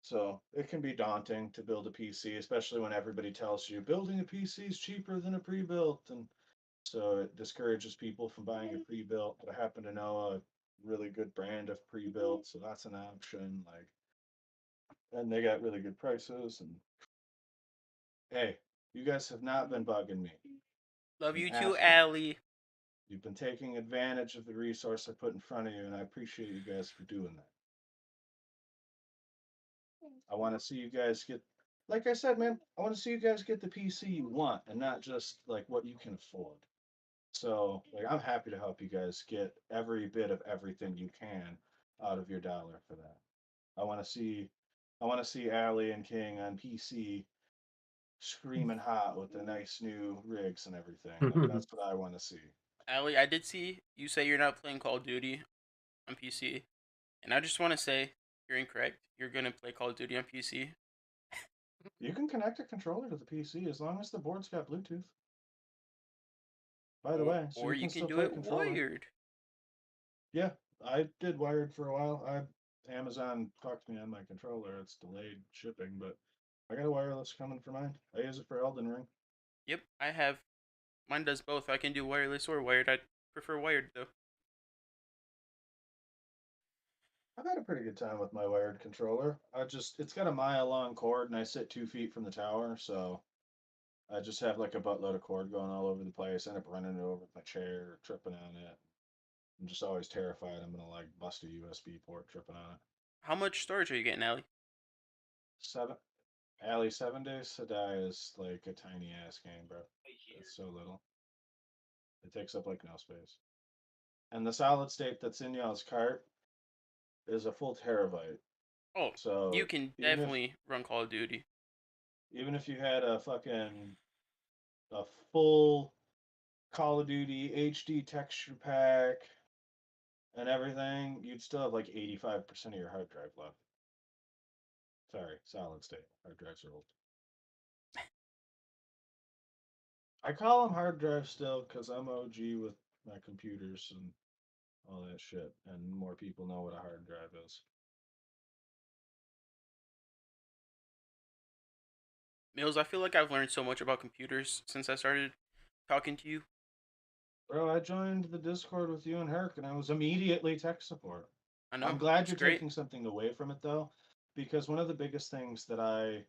so it can be daunting to build a PC, especially when everybody tells you building a PC is cheaper than a pre-built. And so it discourages people from buying a pre-built. But I happen to know a really good brand of pre-built, so that's an option. Like, and they got really good prices. And hey, you guys have not been bugging me. Love Been you too, asking. Allie. You've been taking advantage of the resource I put in front of you, and I appreciate you guys for doing that. I want to see you guys get, like I said, man, I want to see you guys get the PC you want and not just like what you can afford. So, like, I'm happy to help you guys get every bit of everything you can out of your dollar for that. I want to see, I want to see Allie and King on PC screaming hot with the nice new rigs and everything. Like, that's what I want to see. Allie, I did see you say you're not playing Call of Duty on PC, and I just want to say you're incorrect. You're gonna play Call of Duty on PC. You can connect a controller to the PC as long as the board's got Bluetooth. By the way, so Or you you can can still do play it controller. wired. Yeah, I did wired for a while. Amazon talked to me on my controller. It's delayed shipping, but I got a wireless coming for mine. I use it for Elden Ring. Yep, I have. Mine does both. I can do wireless or wired. I prefer wired though. I've had a pretty good time with my wired controller. It's got a mile long cord and I sit 2 feet from the tower, so I just have like a buttload of cord going all over the place. I end up running it over with my chair, tripping on it. I'm just always terrified I'm gonna like bust a USB port tripping on it. How much storage are you getting, Allie? Seven, Alley 7 Days to Die is like a tiny ass game, bro. It's so little. It takes up like no space. And the solid state that's in y'all's cart is a full terabyte. Oh, you So can even if definitely run Call of Duty. even if you had a full Call of Duty HD texture pack and everything, you'd still have like 85% of your hard drive left. Sorry, solid state. Hard drives are old. I call them hard drives still because I'm OG with my computers and all that shit, and more people know what a hard drive is. Mills, I feel like I've learned so much about computers since I started talking to you. Bro, I joined the Discord with you and Herc, and I was immediately tech support. I I'm know glad it's you're great. taking something away from it though, because one of the biggest things that I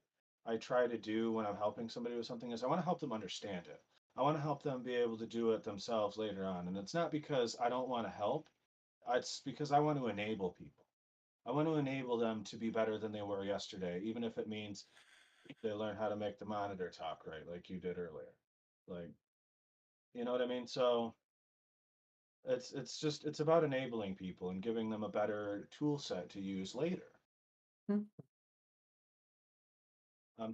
try to do when I'm helping somebody with something is I want to help them understand it. I want to help them be able to do it themselves later on, and it's not because I don't want to help. It's because I want to enable people. I want to enable them to be better than they were yesterday, even if it means they learn how to make the monitor talk right, like you did earlier. Like, you know what I mean? So it's about enabling people and giving them a better tool set to use later. I'm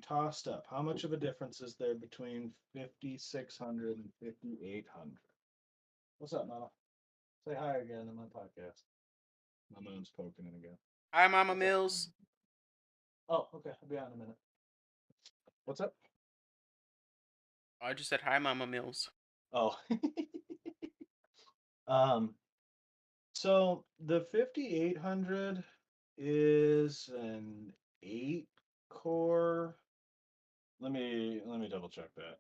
tossed up. How much of a difference is there between 5,600 and 5,800? What's up, Mama? Say hi again on my podcast. My mom's poking it again. Hi, Mama What's up? Mills. Oh, okay. I'll be out in a minute. What's up? I just said hi, Mama Mills. Oh. um. So the 5,800 is an 8 core. Let me double check that.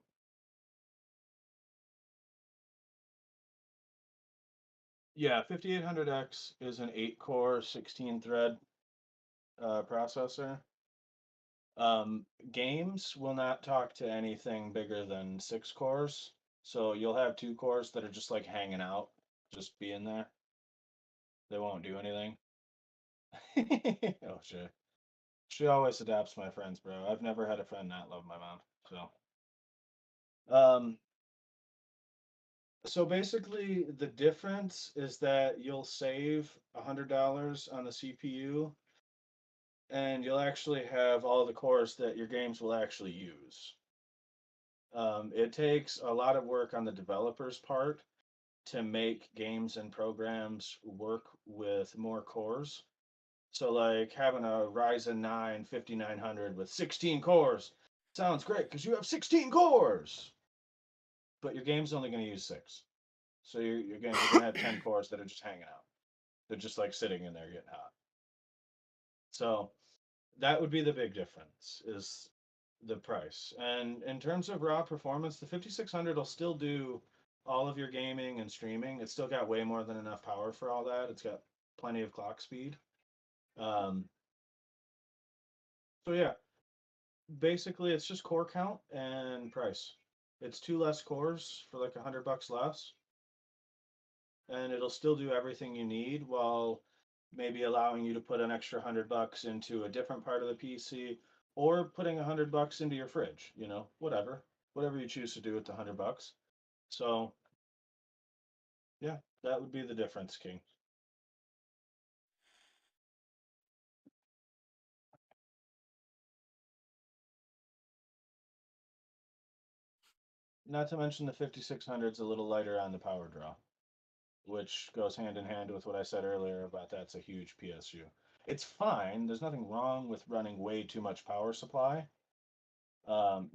Yeah, 5800X is an 8 core, 16 thread processor. Games will not talk to anything bigger than 6 cores. So you'll have 2 cores that are just like hanging out, just being there. They won't do anything. Oh shit. She always adapts my friends, bro. I've never had a friend not love my mom. Um, so basically the difference is that you'll save $100 on the CPU and you'll actually have all the cores that your games will actually use. It takes a lot of work on the developer's part to make games and programs work with more cores. So, like having a Ryzen 9 5900 with 16 cores sounds great because you have 16 cores, but your game's only going to use 6. So, you're going to have 10 cores that are just hanging out. They're just like sitting in there getting hot. So, that would be the big difference is the price. And in terms of raw performance, the 5600 will still do all of your gaming and streaming. It's still got way more than enough power for all that. It's got plenty of clock speed. Um, so yeah, basically it's just core count and price. It's two less cores for like $100 less, and it'll still do everything you need while maybe allowing you to put an extra $100 into a different part of the PC or putting $100 into your fridge. Whatever you choose to do with the $100. So yeah, that would be the difference, King. Not to mention the 5600 is a little lighter on the power draw, which goes hand in hand with what I said earlier about that's a huge PSU. It's fine. There's nothing wrong with running way too much power supply. Um,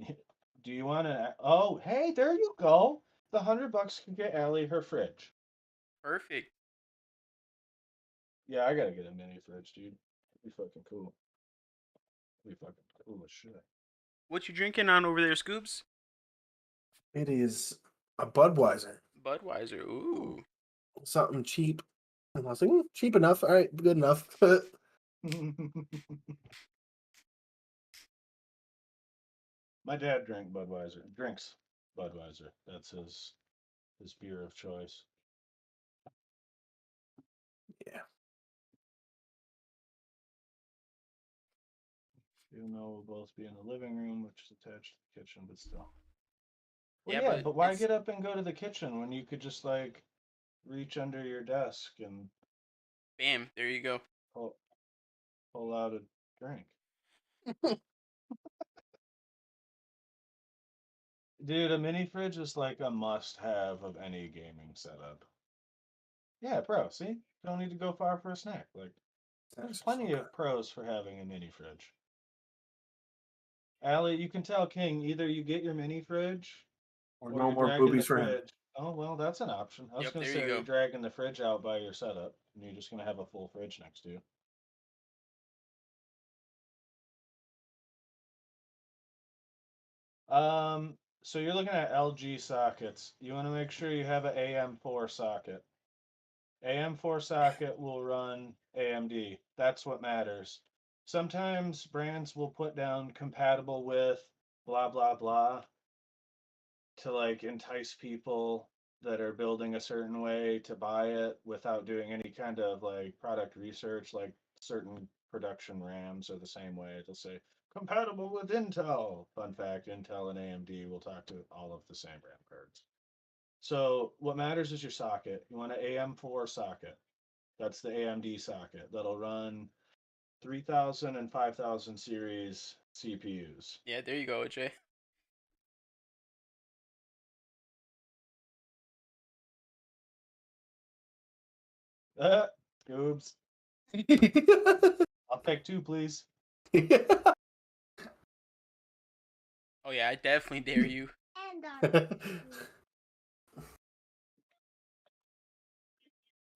do you want to? Oh, hey, there you go. The $100 can get Allie her fridge. Perfect. Yeah, I gotta get a mini fridge, dude. It'd be fucking cool. It'd be fucking cool as shit. What you drinking on over there, Scoobz? It is a Budweiser, Budweiser. Ooh. something cheap. And I was like, cheap enough. All right, good enough. My dad drinks Budweiser. That's his beer of choice. Yeah. Even though we'll both be in the living room, which is attached to the kitchen, but still. Well, Yeah, yeah, but but why it's get up and go to the kitchen when you could just like reach under your desk and bam. There you go. pull, pull out a drink? Dude, a mini fridge is like a must have of any gaming setup. Yeah, bro, see? You don't need to go far for a snack. Like, there's That's so plenty good. of pros for having a mini fridge. Allie, you can tell King either you get your mini fridge Or or no you're more dragging the boobies for him. fridge. Oh, well, that's an option. I was Yep, going to there say, you are you go. dragging the fridge out by your setup and you're just going to have a full fridge next to you? So you're looking at LG sockets. You want to make sure you have an AM4 socket. AM4 socket will run AMD. That's what matters. Sometimes brands will put down compatible with blah blah blah to like entice people that are building a certain way to buy it without doing any kind of like product research. Like certain production RAMs are the same way. It'll say compatible with Intel. Fun fact, Intel and AMD will talk to all of the same RAM cards. So what matters is your socket. You want an AM4 socket. That's the AMD socket that'll run 3000 and 5000 series CPUs. Yeah, there you go, Jay. Scoobz. I'll take two, please. Oh yeah, I definitely dare you.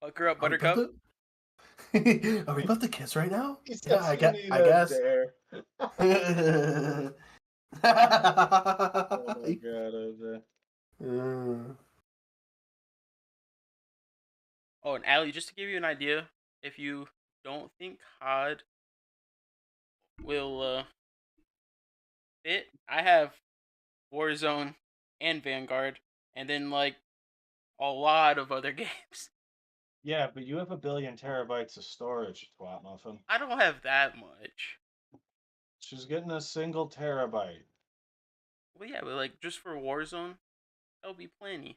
Hook her up, Are we about Buttercup. to? Are we about to kiss right now? He Yeah, says you need I a guess. dare. Oh my god, OJ. Oh, and Allie, just to give you an idea, if you don't think COD will fit, I have Warzone and Vanguard, and then like a lot of other games. Yeah, but you have a billion terabytes of storage, you twat muffin. I don't have that much. She's getting a single terabyte. Well, yeah, but like just for Warzone, that'll be plenty.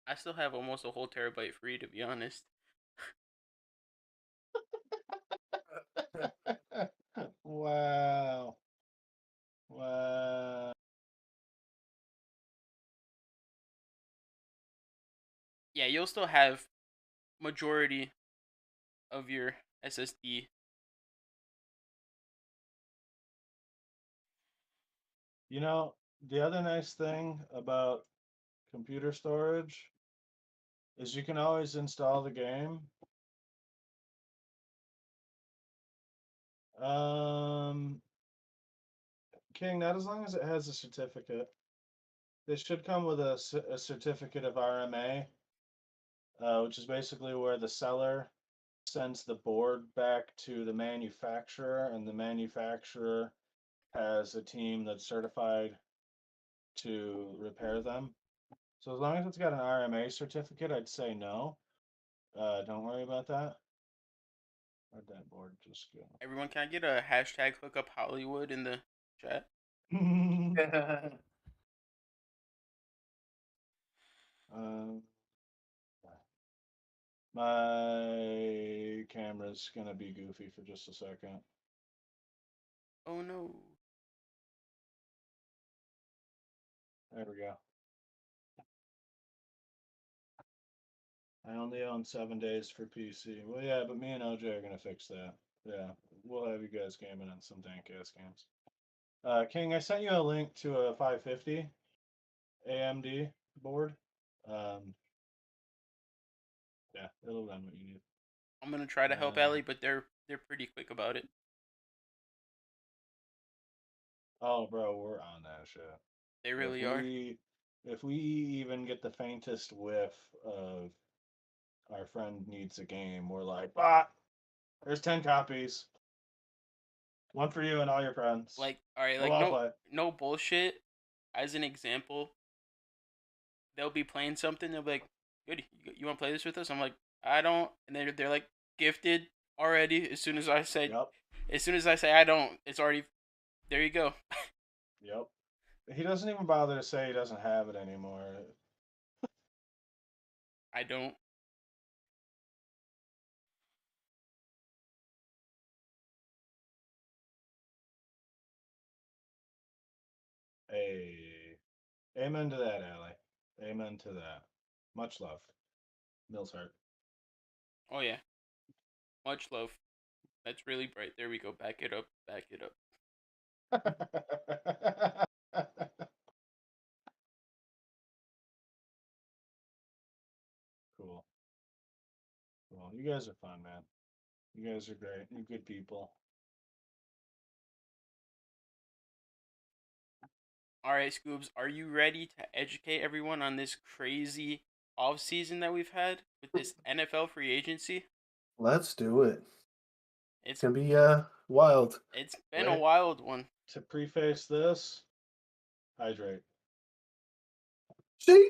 I still have almost a whole terabyte free, to be honest. Wow. Wow. Yeah, you'll still have majority of your SSD. You know, the other nice thing about computer storage is you can always install the game. King, not as long as it has a certificate. They should come with a certificate of RMA, which is basically where the seller sends the board back to the manufacturer, and the manufacturer has a team that's certified to repair them. So as long as it's got an RMA certificate, I'd say no. Don't worry about that. Where'd that board just go? Everyone, can I get a hashtag hookup Hollywood in the chat? My camera's gonna be goofy for just a second. Oh no. There we go. I only own 7 days for PC. Well, yeah, but me and OJ are gonna fix that. Yeah, we'll have you guys gaming on some dank ass games. King, I sent you a link to a 550 AMD board. Yeah, it'll run what you need. I'm gonna try to help Ellie, but they're pretty quick about it. Oh, bro, we're on that shit. They really are. If we even get the faintest whiff of our friend needs a game, we're like, there's 10 copies. One for you and all your friends. Like, all right, We'll like all play. no bullshit. As an example, they'll be playing something. They'll be like, "Good, you want to play this with us?" I'm like, "I don't," and they're like, "Gifted already." As soon as I say, I don't, it's already there. You go. Yep. He doesn't even bother to say he doesn't have it anymore. I don't. Hey, amen to that, Allie. Amen to that. Much love. Mill's heart. Oh yeah. Much love. That's really bright. There we go. Back it up. Back it up. Cool. Well, you guys are fun, man. You guys are great. You're good people. All right, Scoobz, are you ready to educate everyone on this crazy off season that we've had with this NFL free agency? Let's do it. It's gonna be wild. It's been a wild one. To preface this, hydrate. Sheesh.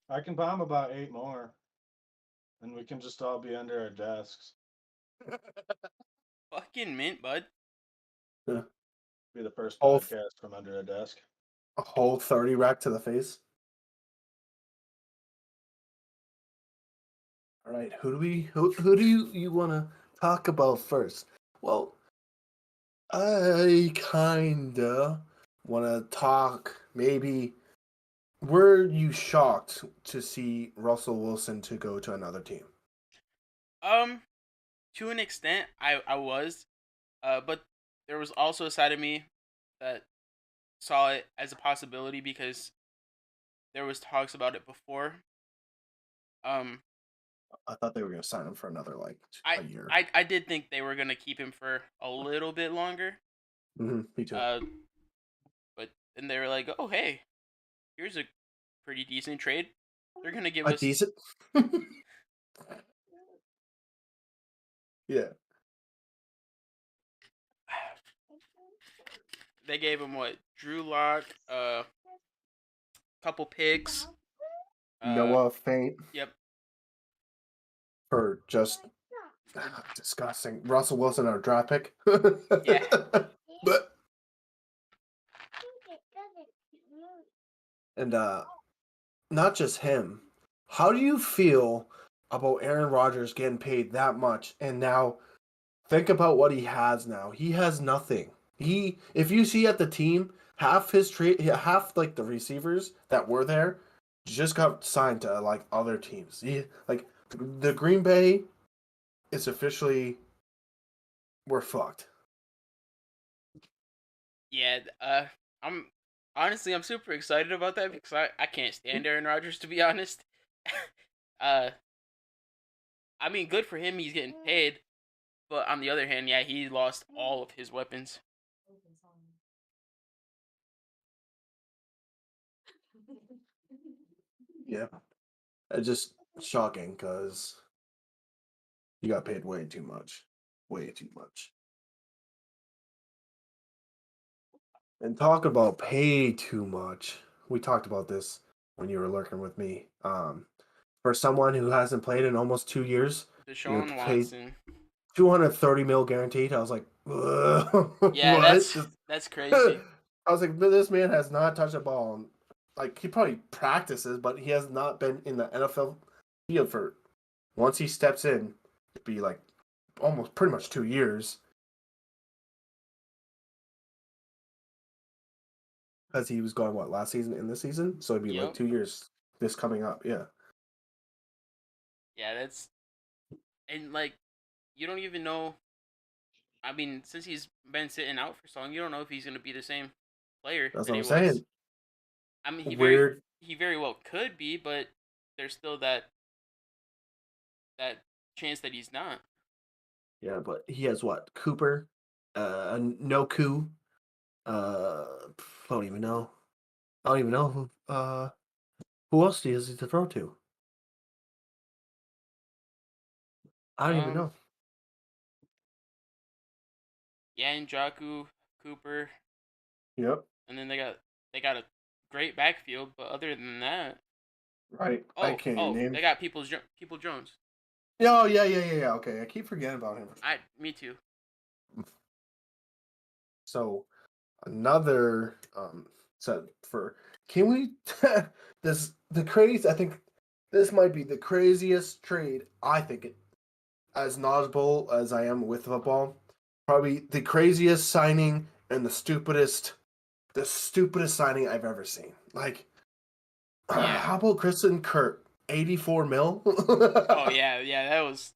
I can bomb about 8 more, and we can just all be under our desks. Fucking mint, bud. Yeah. Be the first podcast from under a desk. A whole 30 rack to the face. All right, who do you want to talk about first? Well, I kinda want to talk. Maybe were you shocked to see Russell Wilson to go to another team? To an extent, I was, but there was also a side of me that saw it as a possibility because there was talks about it before. I thought they were going to sign him for another a year. I did think they were going to keep him for a little bit longer. Me too. But then they were like, "Oh, hey, here's a pretty decent trade. They're going to give us decent." Yeah. They gave him what? Drew Lock, couple picks. Noah Fant. Yep. For just disgusting. Russell Wilson, our draft pick. Yeah. But and not just him. How do you feel about Aaron Rodgers getting paid that much, and now think about what he has now? He has nothing. If you see at the team, half the receivers that were there just got signed to other teams. The Green Bay is officially, we're fucked. Yeah, I'm Honestly, I'm super excited about that because I can't stand Aaron Rodgers, to be honest. uh, I mean, good for him. He's getting paid. But on the other hand, yeah, he lost all of his weapons. Yeah, it's just shocking because he got paid way too much, way too much. And talk about pay too much. We talked about this when you were lurking with me. For someone who hasn't played in almost 2 years, you Deshaun paid Watson. 230 mil guaranteed. I was like, Yeah, what? that's crazy. I was like, this man has not touched a ball. Like he probably practices, but he has not been in the NFL field for. Once he steps in, it'd be like almost pretty much 2 years. Because he was going what last season in this season, so it'd be like Yep. 2 years this coming up. Yeah, Yeah, that's and like you don't even know. I mean, since he's been sitting out for so long, you don't know if he's gonna be the same player that's that what he I'm was. saying. I mean, Weird. he very well could be, but there's still that chance that he's not. Yeah, but he has what Cooper, no coup. I don't even know. I don't even know who else has he to throw to. I don't even Um, know. yeah, Njoku, Cooper, Yep. and then they got a great backfield, but other than that, Right. I can't even name. they got People Jones. Oh yeah. Okay, I keep forgetting about him. Me too. So another set for can we this the crazy I think this might be the craziest trade I think it as knowledgeable as I am with football. Probably the craziest signing and the stupidest signing I've ever seen. Like Yeah. how about Kristen Kurt? 84 mil? Oh yeah. That was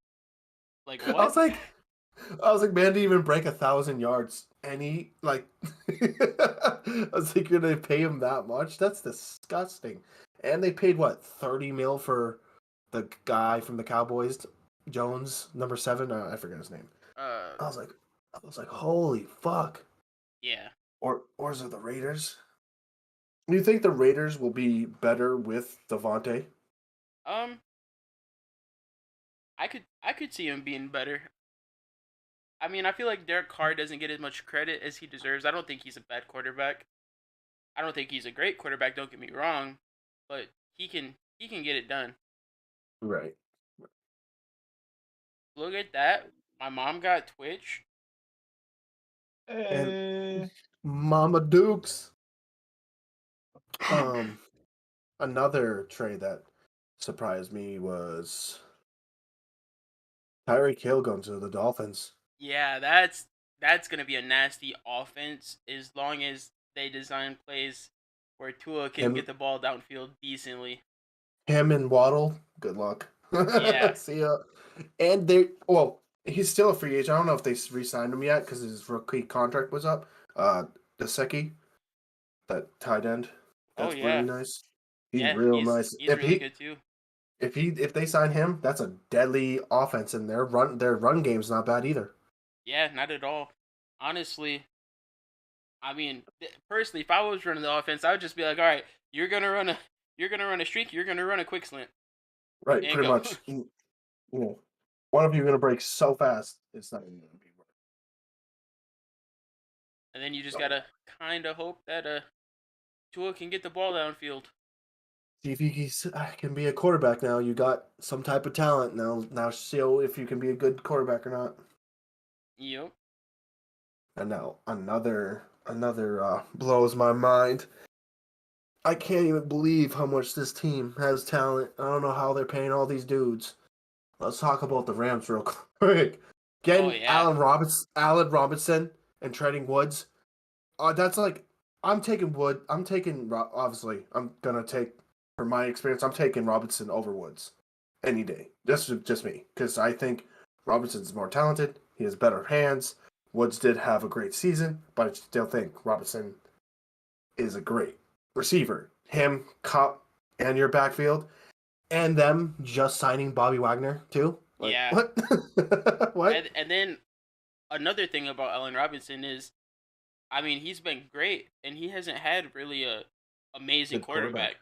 like I what? was like, man, didn't even break 1,000 yards. And he like, I was like, you're gonna pay him that much? That's disgusting. And they paid what 30 mil for the guy from the Cowboys, Jones, number 7. I forget his name. Uh, I was like, holy fuck. yeah. Or is it the Raiders? Do you think the Raiders will be better with Devontae? Um, I could see him being better. I mean, I feel like Derek Carr doesn't get as much credit as he deserves. I don't think he's a bad quarterback. I don't think he's a great quarterback. Don't get me wrong, but he can get it done. Right. Look at that. My mom got Twitch. And Eh, Mama Dukes. Um, Another trade that surprised me was Tyreek Hill going to the Dolphins. Yeah, that's gonna be a nasty offense as long as they design plays where Tua can Him, get the ball downfield decently. him and Waddle. Good luck. Yeah. See ya. And he's still a free agent. I don't know if they re-signed him yet because his rookie contract was up. Deseki, that tight end, Oh that's really yeah. nice. He's Yeah, real nice. he's really good too. If they sign him, that's a deadly offense, and their run game's not bad either. Yeah, not at all. Honestly, I mean, personally, if I was running the offense, I would just be like, all right, you're gonna run a streak, you're gonna run a quick slant, Right, and pretty go. much. One of you gonna break so fast, it's not even gonna be worth. And then you just So, gotta kind of hope that Tua can get the ball downfield. see if can be a quarterback now. You got some type of talent now. Now show if you can be a good quarterback or not. Yep. And now another blows my mind. I can't even believe how much this team has talent. I don't know how they're paying all these dudes. Let's talk about the Rams real quick. Oh Getting yeah. Allen Robinson, and trading Woods. That's like I'm taking Wood. Obviously, I'm gonna take from my experience. I'm taking Robinson over Woods any day. That's just me because I think Robinson's more talented. He has better hands. Woods did have a great season, but I still think Robinson is a great receiver. Him, Cup, and your backfield, and them just signing Bobby Wagner too. Like, Yeah. what? What? And then another thing about Allen Robinson is, I mean, he's been great, and he hasn't had really a amazing Good quarterback.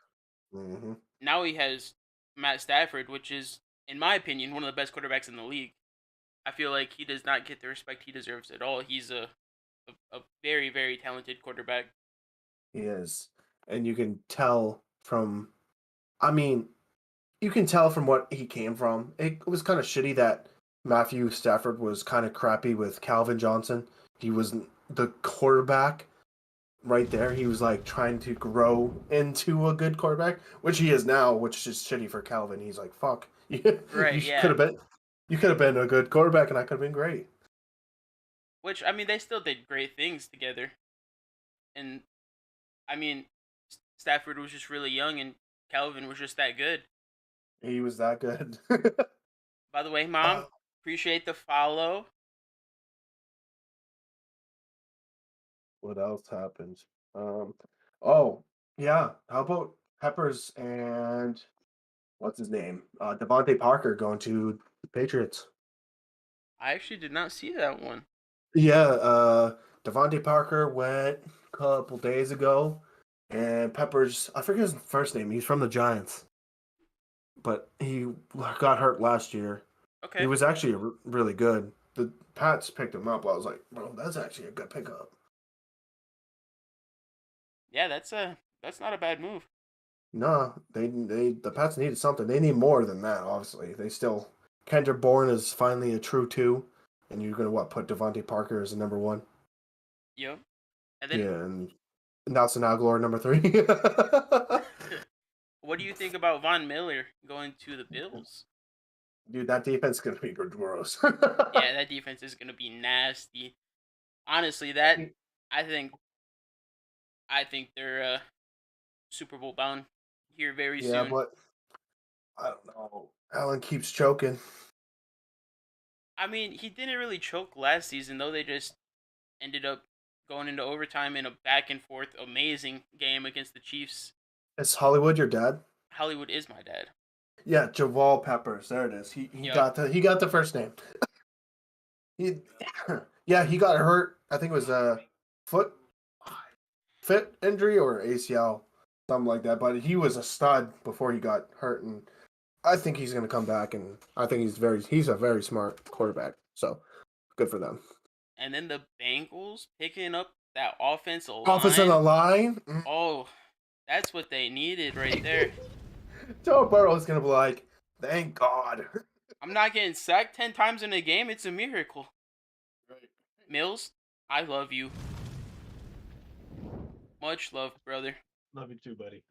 quarterback. Mm-hmm. Now he has Matt Stafford, which is, in my opinion, one of the best quarterbacks in the league. I feel like he does not get the respect he deserves at all. He's a very, very talented quarterback. He is, and you can tell from. I mean, you can tell from what he came from. It was kind of shitty that Matthew Stafford was kind of crappy with Calvin Johnson. He was the quarterback right there. He was like trying to grow into a good quarterback, which he is now, which is shitty for Calvin. He's like, fuck. Right, You yeah. could have been a good quarterback and I could have been great. Which, I mean, they still did great things together. And, I mean, Stafford was just really young, and Calvin was just that good. He was that good. By the way, Mom, appreciate the follow. What else happened? Oh, yeah. How about Peppers and what's his name? Devontae Parker going to the Patriots. I actually did not see that one. Yeah, Devontae Parker went a couple days ago, and Peppers, I forget his first name. He's from the Giants, but he got hurt last year. Okay. He was actually really good. The Pats picked him up. I was like, bro, that's actually a good pickup. Yeah, that's not a bad move. No, the Pats needed something. They need more than that. Obviously, they still Kendrick Bourne is finally a true 2, and you're gonna put Devontae Parker as a number 1. Yep. And then, Yeah, and Nelson Aguilar number 3. what do you think about Von Miller going to the Bills? Dude, that defense is gonna be gross. Yeah, that defense is gonna be nasty. Honestly, that I think they're Super Bowl bound here very Yeah, soon. but I don't know. Allen keeps choking. I mean, he didn't really choke last season though. They just ended up going into overtime in a back and forth amazing game against the Chiefs. Is Hollywood your dad? Hollywood is my dad. Yeah, Javal Peppers. There it is. He Yep. got the first name. Yeah, he got hurt. I think it was a foot injury or ACL, something like that. But he was a stud before he got hurt, and I think he's going to come back. And I think he's a very smart quarterback. So good for them. And then the Bengals picking up that offensive line. Offensive line. Oh, that's what they needed right there. Joe Burrow's going to be like, thank God. I'm not getting sacked 10 times in a game. It's a miracle. Right. Mills, I love you. Much love, brother. Love you too, buddy.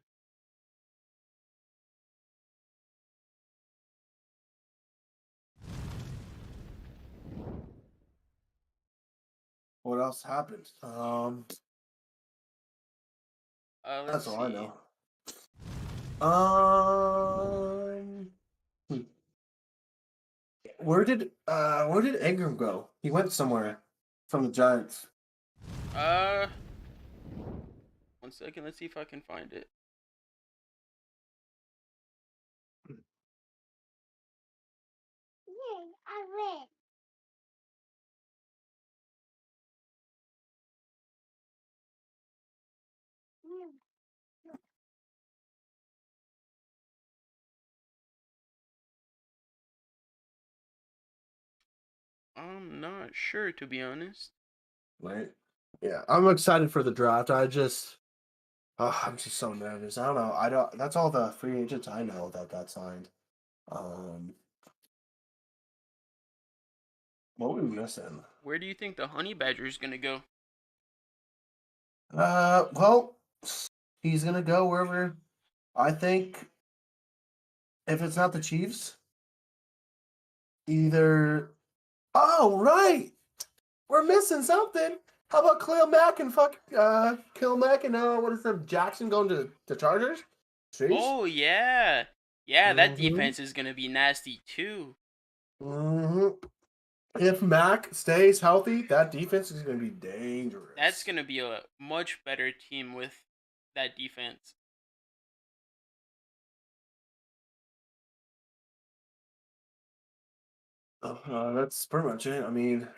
What else happened? That's all I know. Where did Ingram go? He went somewhere from the Giants. 1 second. Let's see if I can find it. I'm not sure, to be honest. Right. Yeah, I'm excited for the draft. I'm just so nervous. I don't know. That's all the free agents I know that got signed. What were we missing? Where do you think the Honey Badger is gonna go? Well, he's gonna go wherever. I think if it's not the Chiefs, either. Oh right, we're missing something. How about Khalil Mack and Khalil Mack and what is it? Jackson going to the Chargers? Jeez. Oh yeah, that defense is gonna be nasty too. If Mack stays healthy, that defense is gonna be dangerous. That's gonna be a much better team with that defense. That's pretty much it. I mean,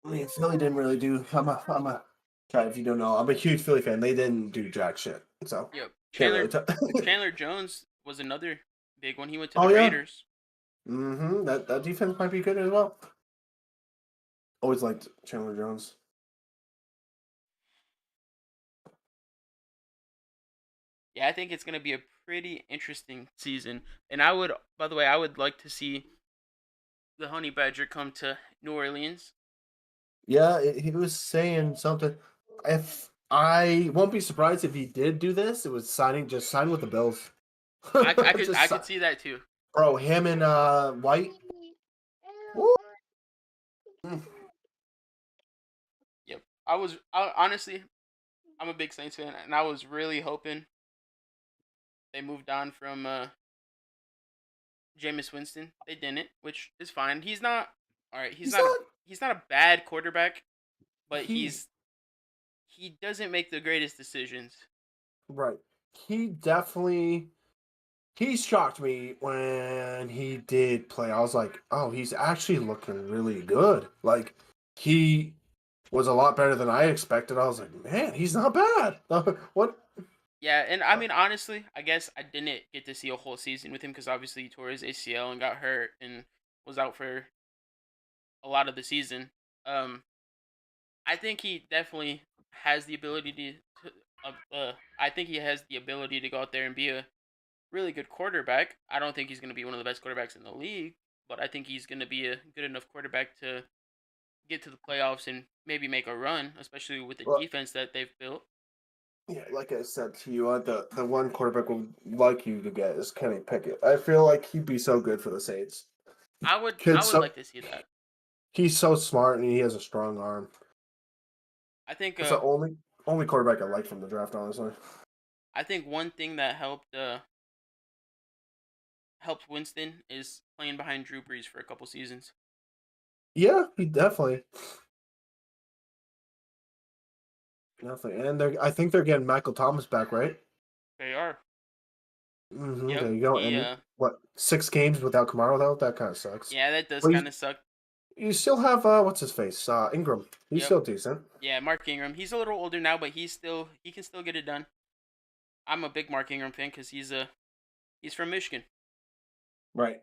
Philly didn't really do. I'm a. God, if you don't know, I'm a huge Philly fan. They didn't do jack shit, so Yep. can't really. Chandler Jones was another big one. He went to Oh the yeah. Raiders. Mm-hmm. That defense might be good as well. Always liked Chandler Jones. Yeah, I think it's gonna be a pretty interesting season. And I would, by the way, I would like to see the Honey Badger come to New Orleans. Yeah, he was saying something. If I won't be surprised if he did do this, it was just sign with the Bills. I Just could see that too. bro, him and White. Woo. Mm. Yep. Honestly, I'm a big Saints fan, and I was really hoping they moved on from Jameis Winston. They didn't, which is fine. He's not all right. He's not. He's not a bad quarterback, but He's he doesn't make the greatest decisions. right. He definitely. He shocked me when he did play. I was like, oh, he's actually looking really good. Like, he was a lot better than I expected. I was like, man, he's not bad. What? Yeah, and I mean honestly, I guess I didn't get to see a whole season with him because obviously he tore his ACL and got hurt and was out for a lot of the season. Um, I think he definitely has the ability I think he has the ability to go out there and be a really good quarterback. I don't think he's going to be one of the best quarterbacks in the league, but I think he's going to be a good enough quarterback to get to the playoffs and maybe make a run, especially with the Well, defense that they've built. yeah, like I said to you, the one quarterback would like you to get is Kenny Pickett. I feel like he'd be so good for the Saints. I would like to see that. He's so smart and he has a strong arm. I think That's the only quarterback I like from the draft, honestly. I think one thing that helped Winston is playing behind Drew Brees for a couple seasons. Yeah, he definitely. Definitely. And I think they're getting Michael Thomas back, right? They are. Mm-hmm. Yep. There you go. He, And what, 6 games without Kamara though? That kind of sucks. yeah, that does But kind of suck. you still have what's his face? Ingram. He's Yep. still decent. Yeah, Mark Ingram. He's a little older now, but he can still get it done. I'm a big Mark Ingram fan because he's from Michigan. Right.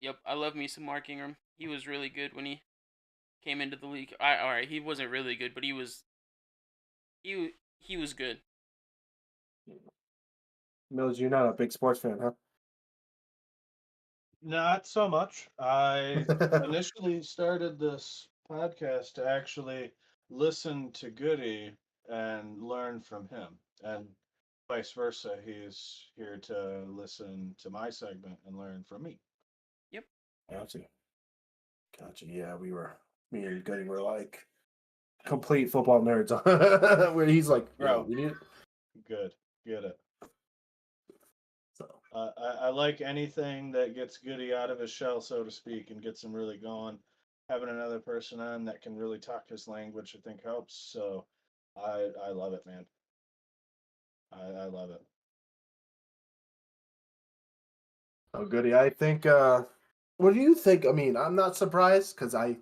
Yep, I love me some Mark Ingram. He was really good when he came into the league. All right, he wasn't really good, but he was good. Mills, you're not a big sports fan, huh? Not so much. I initially started this podcast to actually listen to Goody and learn from him, and vice versa. He's here to listen to my segment and learn from me. Yep. Gotcha. Yeah, me and Goody were like complete football nerds. Where he's like, Bro. we need it. Good. Get it. So. I like anything that gets Goody out of his shell, so to speak, and gets him really going. Having another person on that can really talk his language, I think, helps. So I love it, man. I love it. Oh, Goody. I think. What do you think? I mean, I'm not surprised because I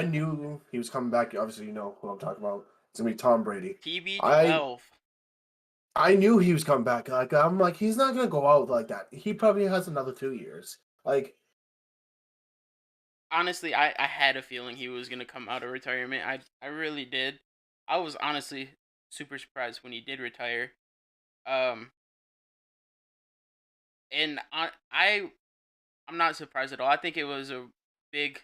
knew he was coming back. Obviously, you know who I'm talking about. It's gonna be Tom Brady. TB12. I knew he was coming back. Like I'm like, he's not gonna go out like that. He probably has another 2 years. Like, Honestly, I had a feeling he was gonna come out of retirement. I really did. I was honestly super surprised when he did retire. Um, and I'm not surprised at all. I think it was a big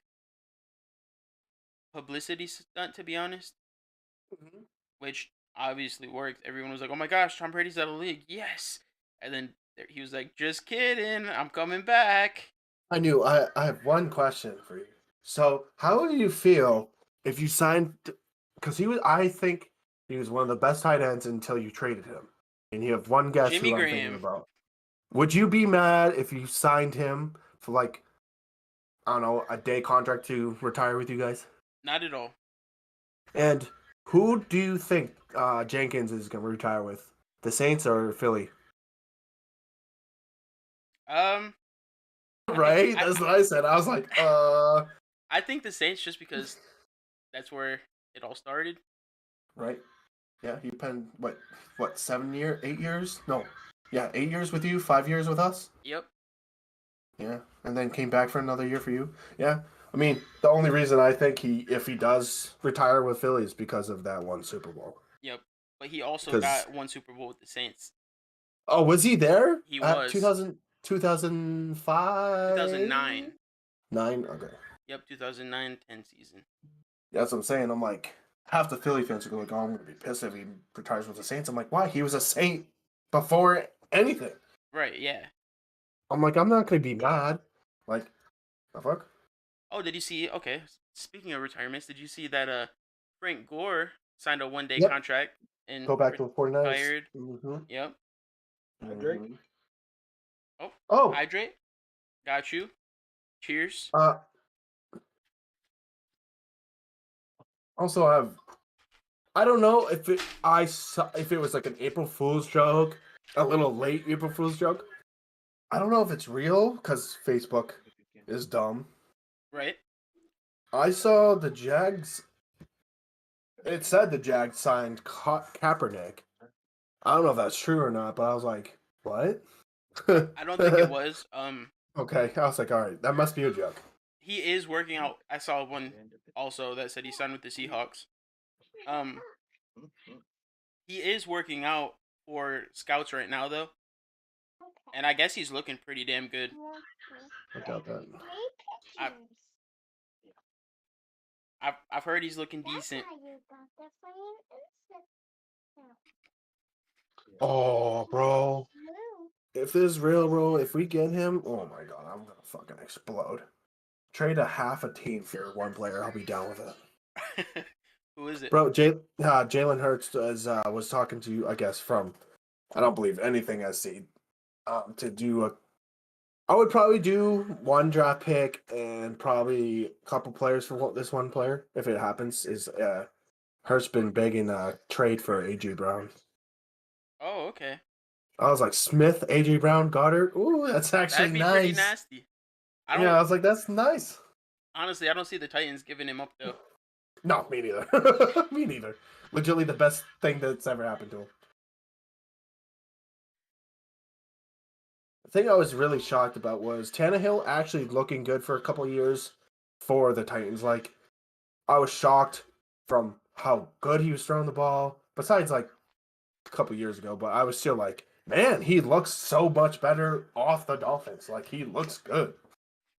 publicity stunt, to be honest, which obviously worked. Everyone was like, "Oh my gosh, Tom Brady's out of the league!" Yes, and then he was like, "Just kidding, I'm coming back." I knew. I have one question for you. So, how would you feel if you signed? Because he was. I think he was one of the best tight ends until you traded him. And you have one guess Jimmy who I'm Graham. thinking about. Would you be mad if you signed him for like I don't know, a day contract to retire with you guys? Not at all. And who do you think Jenkins is going to retire with? The Saints or Philly? Um, Right? That's what I said. I was like, I think the Saints just because that's where it all started. Right? Yeah, he penned, what, 8 years? No. Yeah, 8 years with you, 5 years with us? Yep. Yeah, and then came back for another year for you. Yeah, I mean, the only reason I think if he does retire with Philly is because of that one Super Bowl. Yep. But he also 'Cause- got one Super Bowl with the Saints. Oh, was he there? He At was. 2005? 2009. 9? Okay. Yep, 2009-10 season. That's what I'm saying. I'm like, half the Philly fans are like, oh, I'm going to be pissed if he retires with the Saints. I'm like, why? He was a Saint before anything. Right, yeah. I'm like, I'm not going to be mad. Like, the fuck? Oh, did you see? Okay, speaking of retirements, did you see that Frank Gore signed a one-day Yep. contract and Go back to the 49ers. retired? Mm-hmm. Yep. Drake? Oh. Hydrate. Got you. Cheers. Also, I don't know if it was like an April Fool's joke, a little late April Fool's joke. I don't know if it's real because Facebook is dumb. Right. I saw the Jags. It said the Jags signed Kaepernick. I don't know if that's true or not, but I was like, what? I don't think it was. Okay, I was like, all right, that must be a joke. He is working out. I saw one also that said he signed with the Seahawks. He is working out for scouts right now though, and I guess he's looking pretty damn good. I got that. I've heard he's looking decent. Oh, bro. If this is real, bro, if we get him, oh my god, I'm gonna fucking explode. Trade a half a team for one player, I'll be down with it. Who is it? Bro, Jalen Hurts was talking to you, I guess, from, I don't believe anything SC, to do I would probably do one draft pick and probably a couple players for this one player, if it happens, is Hurts been begging trade for A.J. Brown. Oh, okay. I was like, Smith, A.J. Brown, Goddard. Ooh, that's actually That'd be nice. pretty nasty. I was like, that's nice. Honestly, I don't see the Titans giving him up though. No, me neither. Me neither. Legitimately the best thing that's ever happened to him. The thing I was really shocked about was Tannehill actually looking good for a couple of years for the Titans. Like, I was shocked from how good he was throwing the ball, besides like a couple of years ago, but I was still like, man, he looks so much better off the Dolphins. Like, he looks good.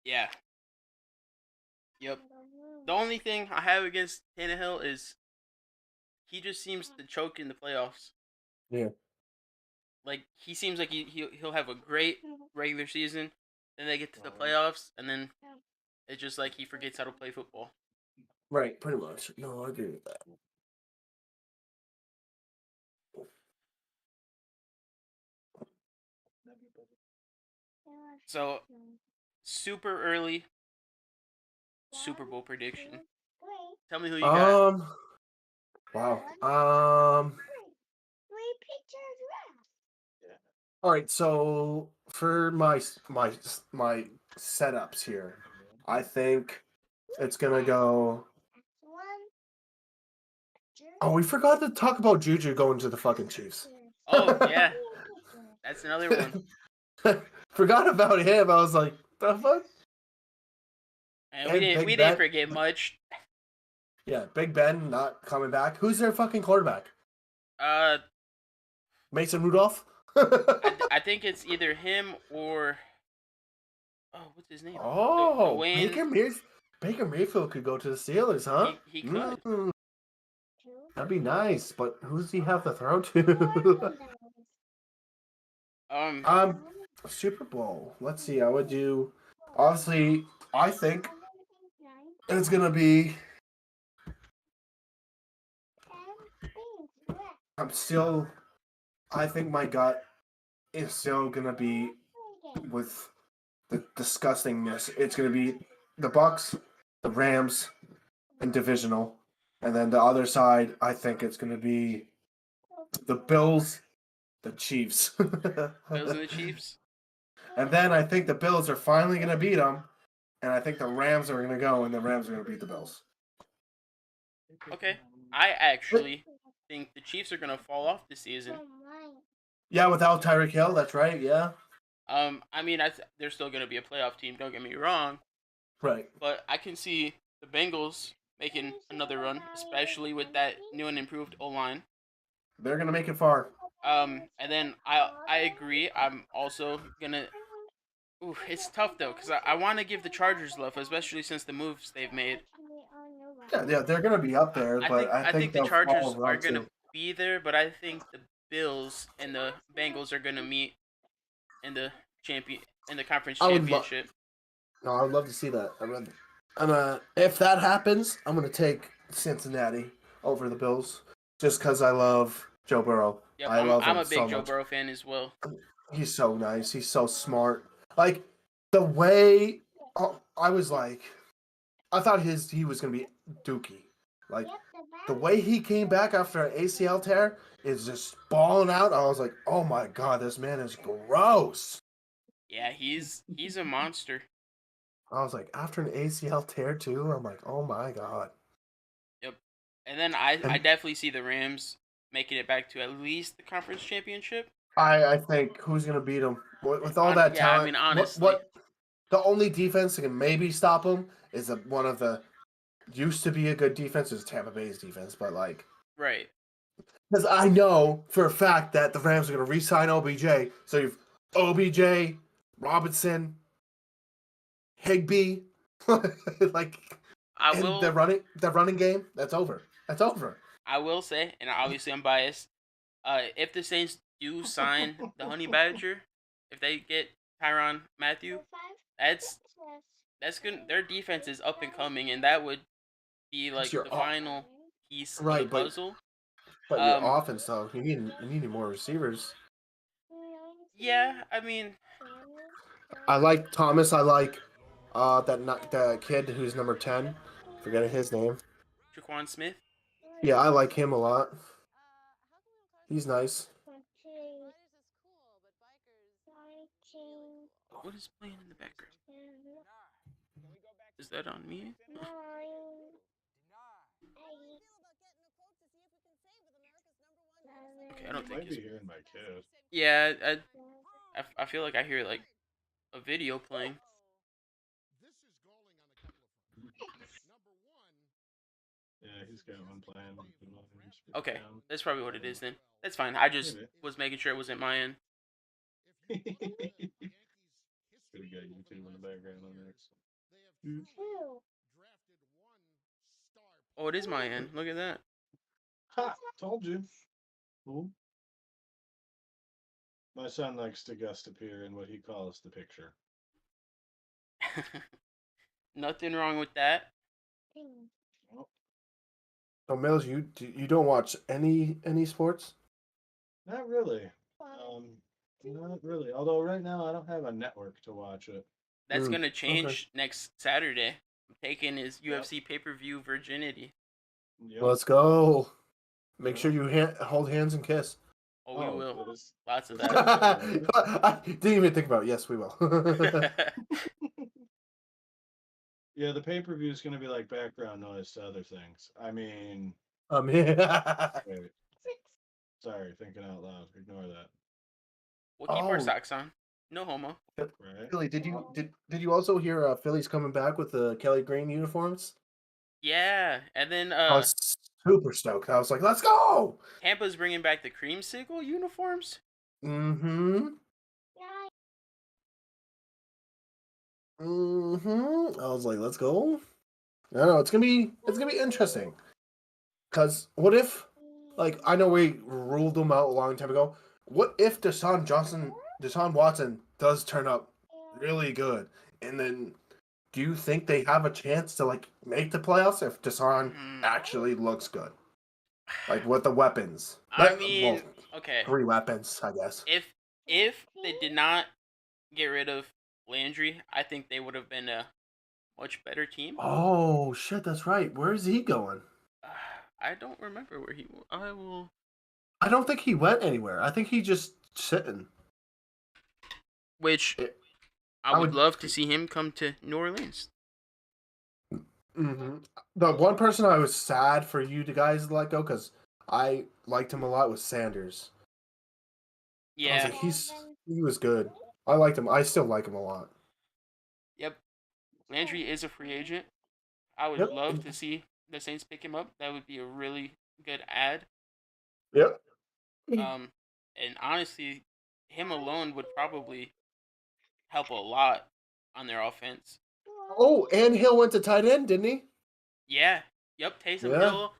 Yeah. Yep. The only thing I have against Tannehill is he just seems to choke in the playoffs. Yeah. Like, he seems like he'll have a great regular season, then they get to the playoffs, and then it's just like he forgets how to play football. Right, pretty much. No, I agree with that. So, super early Super Bowl prediction. Tell me who you got. Wow. All right, so for my setups here, I think it's gonna go. Oh, we forgot to talk about Juju going to the fucking Chiefs. Oh yeah, that's another one. Forgot about him. I was like, the fuck. And we didn't forget much. Yeah, Big Ben not coming back. Who's their fucking quarterback? Mason Rudolph. I think it's either him or what's his name? Oh, Dwayne. Baker Mayfield could go to the Steelers, huh? He could. That'd be nice, but who does he have to throw to? Super Bowl. Let's see. I would do. Obviously, I think it's gonna be. I think my gut is still gonna be with the disgustingness. It's gonna be the Bucks, the Rams, and divisional, and then the other side, I think it's going to be the Bills, the Chiefs. Bills and the Chiefs. And then I think the Bills are finally going to beat them, and I think the Rams are going to go, and the Rams are going to beat the Bills. Okay. I actually think the Chiefs are going to fall off this season. Yeah, without Tyreek Hill, that's right, yeah. I mean, they're still going to be a playoff team, don't get me wrong. Right. But I can see the Bengals making another run, especially with that new and improved O-line. They're going to make it far. And then I agree. I'm also going to... Ooh, it's tough, though, because I want to give the Chargers love, especially since the moves they've made. Yeah, they're going to be up there, but I think the they'll Chargers fall are around going to too. be there, but I think the Bills and the Bengals are going to meet in the conference championship. No, I would love to see that. If that happens, I'm going to take Cincinnati over the Bills just because I love Joe Burrow. Yep, I'm a big Joe Burrow fan as well. He's so nice. He's so smart. Like the way I was like, I thought he was going to be dookie. Like the way he came back after an ACL tear is just balling out. I was like, oh my god, this man is gross. Yeah, he's a monster. I was like, after an ACL tear too, I'm like, oh my god. Yep. And then I definitely see the Rams making it back to at least the conference championship. I think who's gonna beat them with all that talent? I mean, honestly, what the only defense that can maybe stop them is one of the used to be a good defense is Tampa Bay's defense, but like right. Because I know for a fact that the Rams are gonna re-sign OBJ, so you've OBJ, Robinson, Higbee, like the running game. That's over. That's over. I will say, and obviously I'm biased. If the Saints do sign the Honey Badger, if they get Tyrann Mathieu, that's good. Their defense is up and coming, and that would be like the final piece of the puzzle. But your offense, though, you need more receivers. Yeah, I mean, I like Thomas. I like that kid who's number 10. Forgetting his name. Jaquan Smith. Yeah, I like him a lot. He's nice. What is playing in the background? Is that on me? Okay, I don't think he's hearing my kid. Yeah, I feel like I hear like a video playing. Yeah, he's got one playing. Okay, that's probably what it is then. That's fine. I just was making sure it wasn't my end. We got YouTube in the background on there. Oh, it is my end. Look at that. Ha! Told you. Cool. My son likes to guest appear in what he calls the picture. Nothing wrong with that. So Mills, you don't watch any sports? Not really. Not really. Although right now I don't have a network to watch it. That's gonna change next Saturday. I'm taking his UFC pay-per-view virginity. Yep. Let's go. Make sure you hold hands and kiss. Oh, we will. Lots of that. I didn't even think about it. Yes, we will. Yeah, the pay-per-view is going to be like background noise to other things. I mean... Wait. Sorry, thinking out loud. Ignore that. We'll keep our socks on. No homo. Right? Philly, did you also hear Philly's coming back with the Kelly Green uniforms? Yeah, and then I was super stoked. I was like, let's go! Tampa's bringing back the creamsicle uniforms? Mm-hmm. I was like, let's go. I don't know, it's gonna be interesting. Cause what if, like, I know we ruled them out a long time ago. What if Deshaun Watson does turn up really good, and then do you think they have a chance to like make the playoffs if Deshaun actually looks good, like with the weapons? I mean, okay, 3 weapons, I guess. If they did not get rid of Landry, I think they would have been a much better team. Oh shit, that's right. Where's he going? I don't remember where he. I will. I don't think he went anywhere. I think he just sitting. Which It, I I would would. love to see him come to New Orleans. Mm-hmm. The one person I was sad for you to guys to let go because I liked him a lot was Sanders. I was Yeah. like, he was good. I liked him. I still like him a lot. Yep. Landry is a free agent. I would Yep. love to see the Saints pick him up. That would be a really good ad. Yep. And honestly, him alone would probably help a lot on their offense. Oh, and Hill went to tight end, didn't he? Yeah. Yep. Taysom Yeah. Hill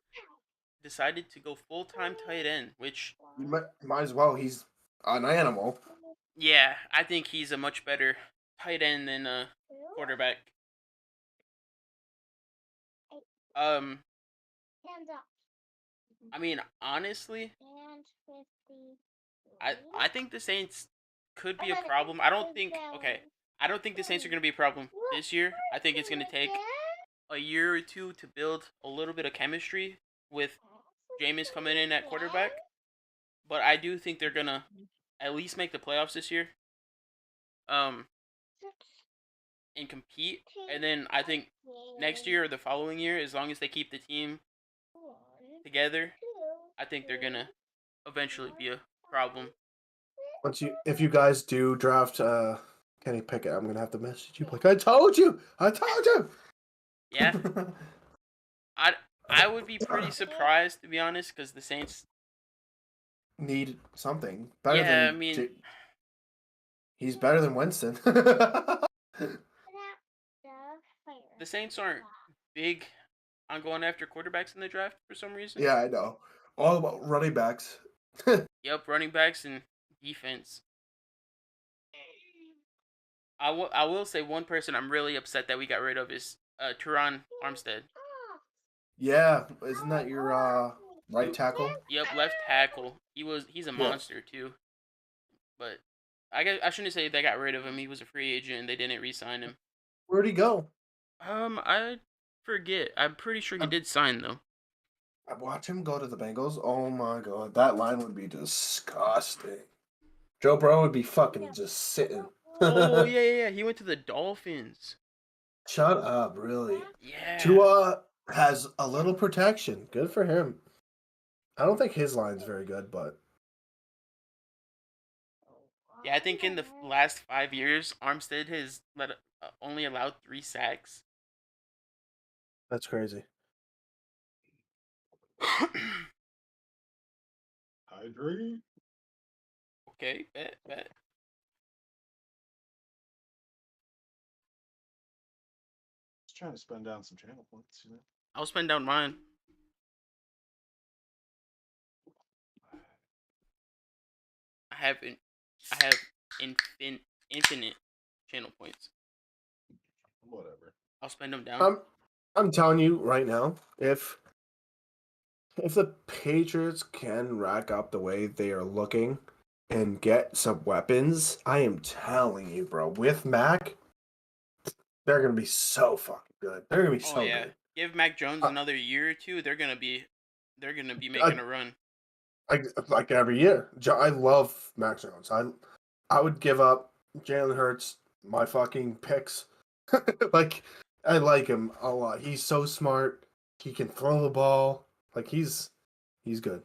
decided to go full time tight end, which You might as well. He's an animal. yeah, I think he's a much better tight end than a quarterback. Um, I mean, honestly, I think the Saints could be a problem. I don't think the Saints are going to be a problem this year. I think it's going to take a year or two to build a little bit of chemistry with Jameis coming in at quarterback. But I do think they're going to at least make the playoffs this year. And compete. And then I think next year or the following year, as long as they keep the team together, I think they're going to eventually be a problem. If you guys do draft Kenny Pickett, I'm gonna have to message you like I told you. Yeah. I would be pretty surprised, to be honest, because the Saints need something better yeah, than. I mean, he's better than Winston. The Saints aren't big on going after quarterbacks in the draft for some reason. Yeah, I know. All about running backs. Yep, running backs and defense. I will say one person I'm really upset that we got rid of is Teron Armstead. Yeah, isn't that your right tackle? Yep, left tackle. He's a monster too. But I shouldn't say they got rid of him. He was a free agent and they didn't re-sign him. Where'd he go? I forget. I'm pretty sure he did sign though. I watch him go to the Bengals. Oh my god, that line would be disgusting. Joe Burrow would be fucking just sitting. Oh yeah. He went to the Dolphins. Shut up, really? Yeah. Tua has a little protection. Good for him. I don't think his line's very good, but yeah, I think in the last 5 years, Armstead has only allowed 3 sacks. that's crazy. Hydrate. Okay, bet. Just trying to spend down some channel points, you know. I'll spend down mine. I have infinite channel points. Whatever. I'll spend them down. I'm telling you right now, if the Patriots can rack up the way they are looking and get some weapons, I am telling you, bro, with Mac, they're gonna be so fucking good. They're gonna be so good. Give Mac Jones another year or two, they're gonna be making a run. Like every year. I love Mac Jones. I would give up Jalen Hurts, my fucking picks. Like I like him a lot. He's so smart. He can throw the ball. Like he's good.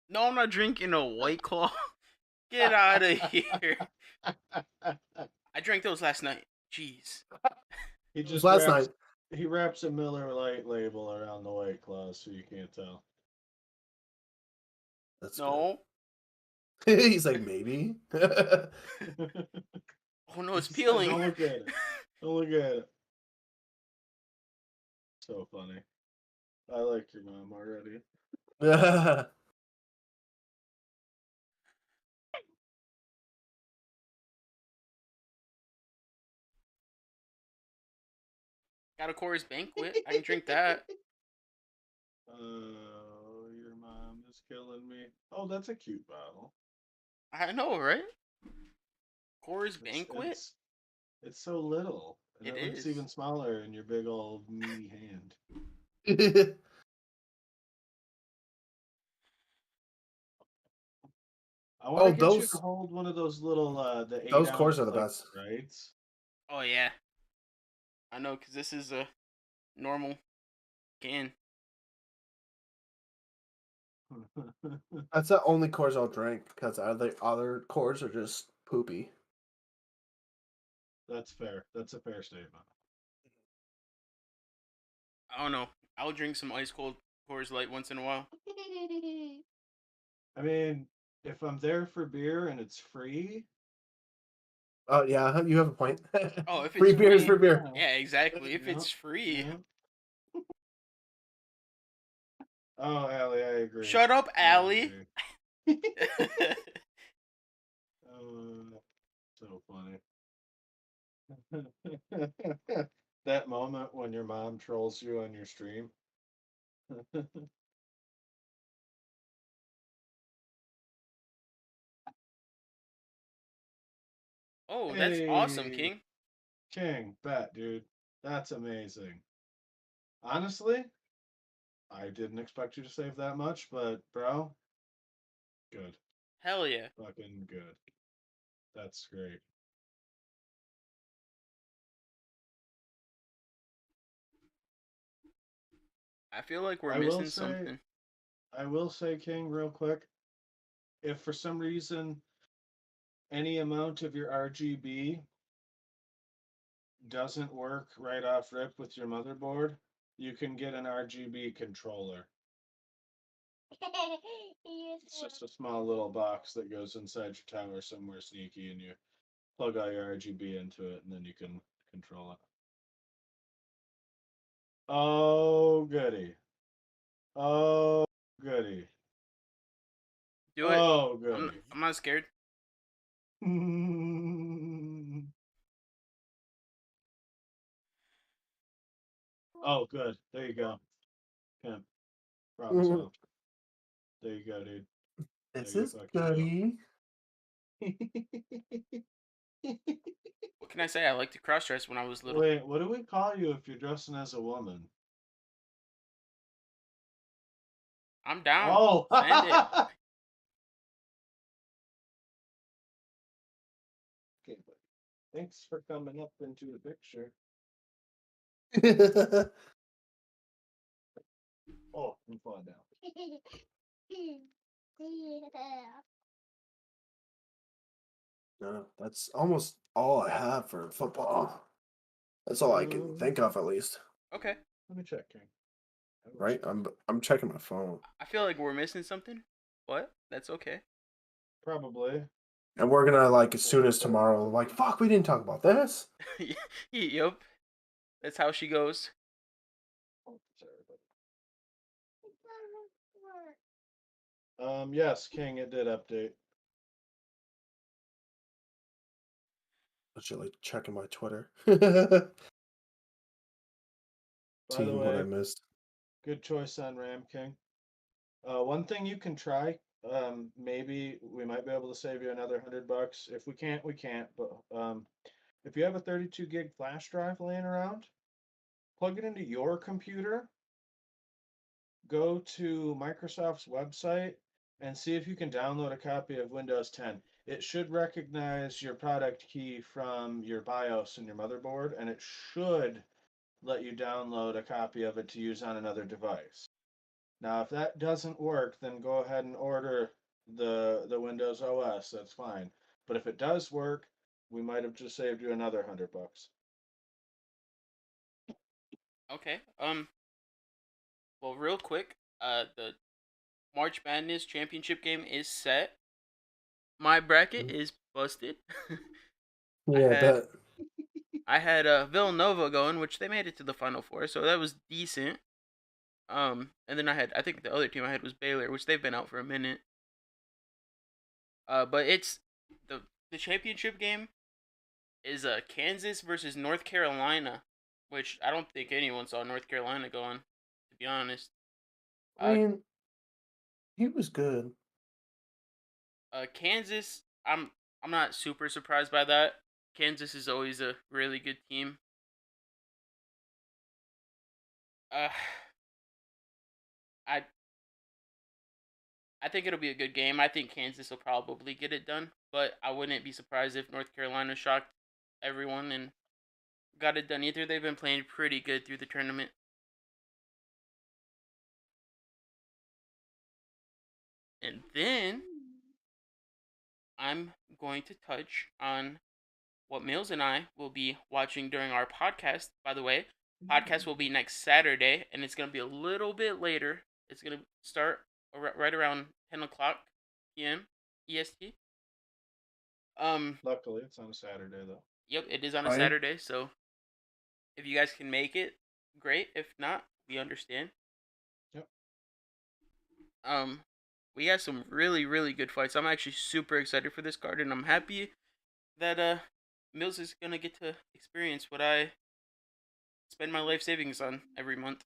No, I'm not drinking a White Claw. Get out of here. I drank those last night. Jeez. He just last night. He wraps a Miller Lite label around the White Claw so you can't tell. That's no. He's like, maybe. Oh no, it's peeling. Don't look at it. Don't look at it. So funny. I like your mom already. Got a Coors Banquet. I can drink that. Your mom is killing me. Oh, that's a cute bottle. I know, right? Coors Banquet? It's so little. And It it looks is. even smaller in your big old meaty hand. I want Oh, to get you to those hold one of those little the those 8 ounce cores are the like best. Sprites. Oh yeah, I know, cause this is a normal can. That's the only cores I'll drink because the other cores are just poopy. That's fair. That's a fair statement. I don't know. I'll drink some ice cold Coors Light once in a while. I mean, if I'm there for beer and it's free, Oh yeah, you have a point. Oh, if Free it's beer is free, free beer. yeah, exactly. If yeah, it's free, yeah. Oh, Allie, I agree. shut up, I Allie. agree. Oh, so funny. That moment when your mom trolls you on your stream. Oh, that's awesome, Hey, King. King, bet, dude. That's amazing. Honestly, I didn't expect you to save that much, but bro, good. Hell yeah. Fucking good. That's great. I feel like we're I will missing say, something. King, real quick, if for some reason any amount of your RGB doesn't work right off rip with your motherboard, you can get an RGB controller. It's just a small little box that goes inside your tower somewhere sneaky, and you plug all your RGB into it, and then you can control it. Oh, goody. Oh, goody. Do it. Oh, I'm goody. I'm not scared. Oh, good. There you go. Pimp. Problem solved. There you go, dude. There This you is fucking go. goody. What can I say? I liked to cross dress when I was little. Wait, what do we call you if you're dressing as a woman? I'm down. Oh, Send it. okay, buddy. Thanks for coming up into the picture. Oh, I'm falling down. No, that's almost all I have for football. That's all I can think of, at least. Okay. Let me check, King. Right? I'm checking my phone, I feel like we're missing something. What? That's okay. Probably. and we're gonna like as soon as tomorrow. Like, fuck, we didn't talk about this. Yup. That's how she goes. Oh, sorry, buddy. Yes, King, it did update. Actually, checking my Twitter, By the seeing what I way, missed. good choice on Ram King. One thing you can try, maybe we might be able to save you another $100. If we can't, we can't. But if you have a 32 gig flash drive laying around, plug it into your computer, go to Microsoft's website, and see if you can download a copy of Windows 10. It should recognize your product key from your BIOS and your motherboard, and it should let you download a copy of it to use on another device. Now, if that doesn't work, then go ahead and order the Windows OS. That's fine. But if it does work, we might have just saved you another $100. Okay. Well, real quick. The March Madness championship game is set. My bracket is busted. I Yeah, had that. I had Villanova going, which they made it to the Final Four, so that was decent. And then I think the other team I had was Baylor, which they've been out for a minute. But it's the championship game is Kansas versus North Carolina, which I don't think anyone saw North Carolina going, to be honest. I mean, he was good. Kansas, I'm not super surprised by that. Kansas is always a really good team. Uh, I I think it'll be a good game. I think Kansas will probably get it done, but I wouldn't be surprised if North Carolina shocked everyone and got it done either. They've been playing pretty good through the tournament. And then I'm going to touch on what Mills and I will be watching during our podcast. By the way, podcast will be next Saturday, and it's going to be a little bit later. It's going to start right around 10 o'clock p.m. EST. Luckily, it's on a Saturday though. Yep, it is on a Oh, yeah? Saturday, so if you guys can make it, great. If not, we understand. Yep. Um, we got some really, really good fights. I'm actually super excited for this card, and I'm happy that Mills is gonna get to experience what I spend my life savings on every month.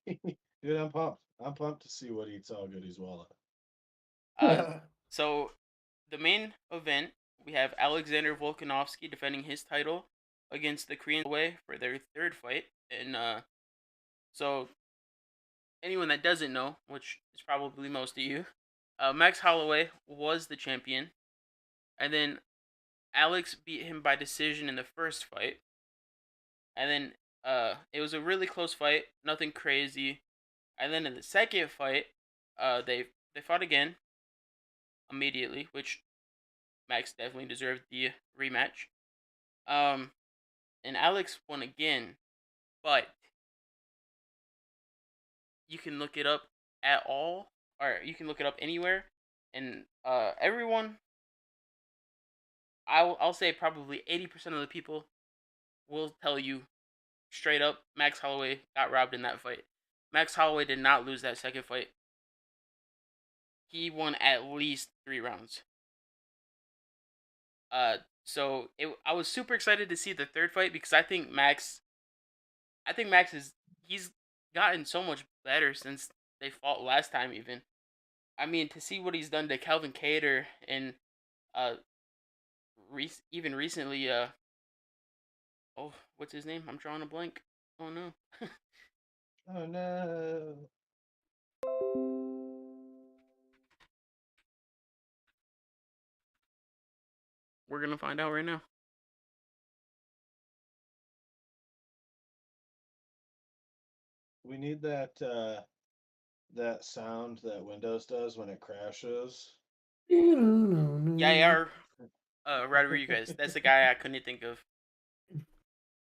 Dude, I'm pumped. I'm pumped to see what eats all Goody's wallet. So the main event, we have Alexander Volkanovski defending his title against the Korean Way for their third fight, and so anyone that doesn't know, which is probably most of you, Max Holloway was the champion, and then Alex beat him by decision in the first fight, and then it was a really close fight, nothing crazy, and then in the second fight, they fought again immediately, which Max definitely deserved the rematch. And Alex won again, but you can look it up at all, or you can look it up anywhere, and everyone, I'll say probably 80% of the people will tell you straight up, Max Holloway got robbed in that fight. Max Holloway did not lose that second fight. He won at least 3 rounds. So I was super excited to see the third fight because I think Max he's gotten so much better since they fought last time even. I mean, to see what he's done to Calvin Kattar and uh even recently oh, what's his name? I'm drawing a blank. Oh no. Oh no. We're going to find out right now. We need that that sound that Windows does when it crashes. Yair Rodriguez. That's the guy I couldn't think of.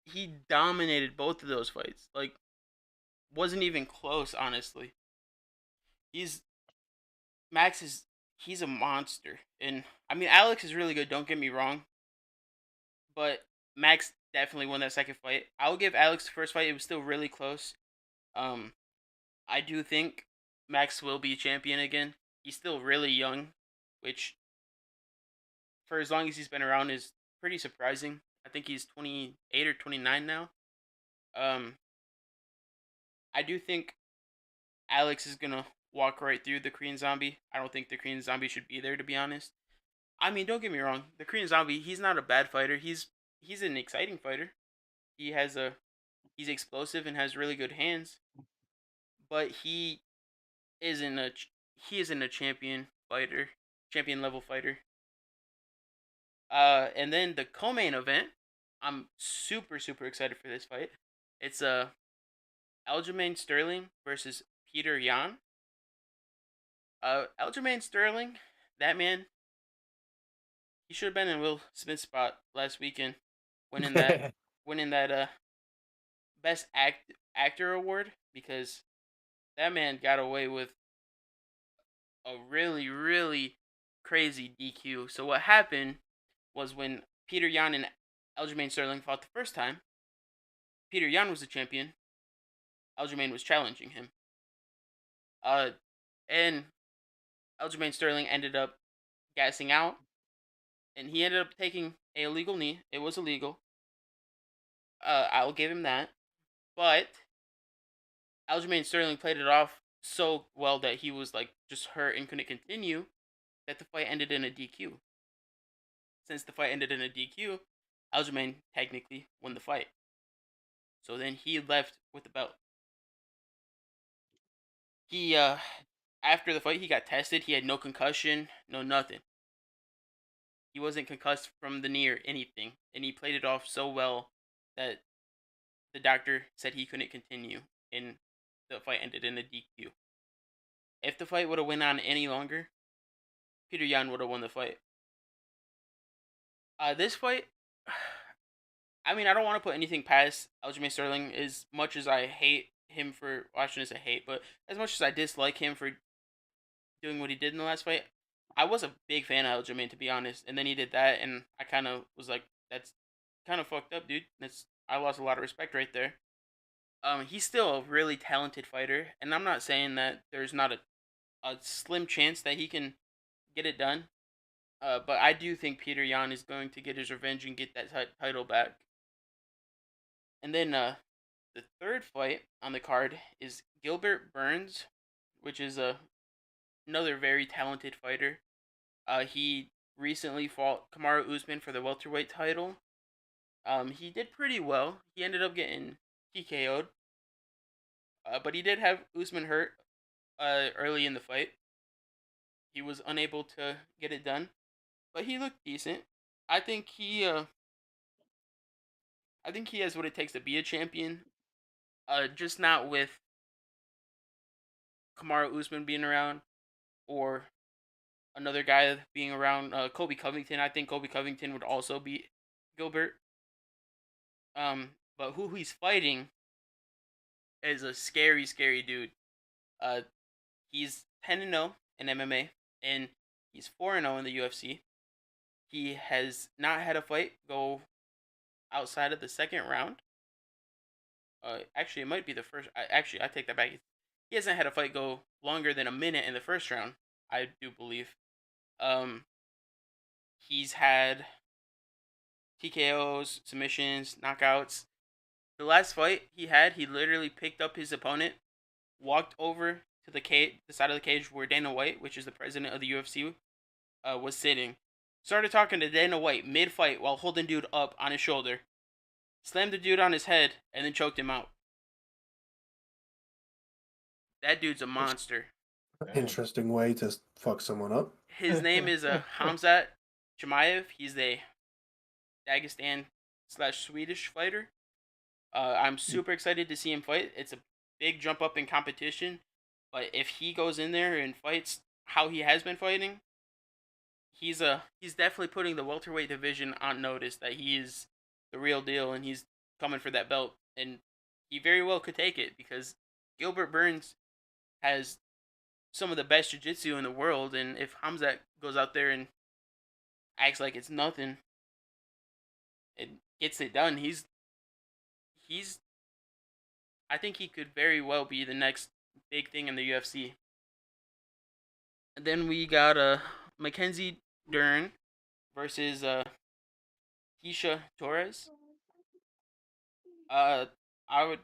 He dominated both of those fights. Like, wasn't even close, honestly. He's Max is he's a monster. And I mean Alex is really good, don't get me wrong. But Max definitely won that second fight. I'll give Alex the first fight, it was still really close. Um I do think Max will be champion again. He's still really young, which for as long as he's been around is pretty surprising. I think he's 28 or 29 now. Um I do think Alex is gonna walk right through the Korean Zombie. I don't think the Korean Zombie should be there, to be honest. I mean, don't get me wrong. The Korean Zombie, he's not a bad fighter. He's an exciting fighter. He has a he's explosive and has really good hands. But isn't a he isn't a champion fighter, champion level fighter. And then the co-main event, I'm super excited for this fight. It's Aljamain Sterling versus Peter Yan. Aljamain Sterling, that man, he should have been in Will Smith's spot last weekend, winning that winning that best actor award because that man got away with a really crazy DQ. So what happened was when Peter Yan and Aljamain Sterling fought the first time, Peter Yan was the champion. Aljamain was challenging him. And Aljamain Sterling ended up gassing out, and he ended up taking a illegal knee. It was illegal. I'll give him that. But Aljamain Sterling played it off so well that he was like just hurt and couldn't continue that the fight ended in a DQ. Since the fight ended in a DQ, Aljamain technically won the fight. So then he left with the belt. He after the fight he got tested. He had no concussion, no nothing. He wasn't concussed from the knee or anything, and he played it off so well that the doctor said he couldn't continue, and the fight ended in a DQ. If the fight would have went on any longer, Peter Yan would have won the fight. This fight, I mean, I don't want to put anything past Aljamain Sterling as much as I hate him for watching this. I hate, but as much as I dislike him for doing what he did in the last fight, I was a big fan of Aljamain, to be honest. And then he did that, and I kind of was like, "That's kind of fucked up, dude." I lost a lot of respect right there. He's still a really talented fighter, and I'm not saying that there's not a slim chance that he can get it done. But I do think Peter Yan is going to get his revenge and get that title back. And then the third fight on the card is Gilbert Burns, which is another very talented fighter. He recently fought Kamaru Usman for the welterweight title. He did pretty well. He ended up getting TKO'd. But he did have Usman hurt early in the fight. He was unable to get it done, but he looked decent. I think he has what it takes to be a champion. Just not with Kamaru Usman being around or another guy being around. Kobe Covington. I think Kobe Covington would also beat Gilbert. But who he's fighting is a scary, scary dude. He's 10-0 in MMA, and he's 4-0 in the UFC. He has not had a fight go outside of the second round. Actually, it might be the first. I take that back. He hasn't had a fight go longer than a minute in the first round, I do believe. He's had TKOs, submissions, knockouts. The last fight he had, he literally picked up his opponent, walked over to the side of the cage where Dana White, which is the president of the UFC, was sitting. Started talking to Dana White mid-fight while holding dude up on his shoulder. Slammed the dude on his head and then choked him out. That dude's a monster. Interesting way to fuck someone up. His name is Hamzat Chimaev. He's a Dagestan/Swedish fighter. I'm super excited to see him fight. It's a big jump up in competition, but if he goes in there and fights how he has been fighting, he's definitely putting the welterweight division on notice that he is the real deal and he's coming for that belt, and he very well could take it because Gilbert Burns has some of the best jiu-jitsu in the world, and if Hamzat goes out there and acts like it's nothing and gets it done, I think he could very well be the next big thing in the UFC. And then we got Mackenzie Dern versus Keisha Torres. I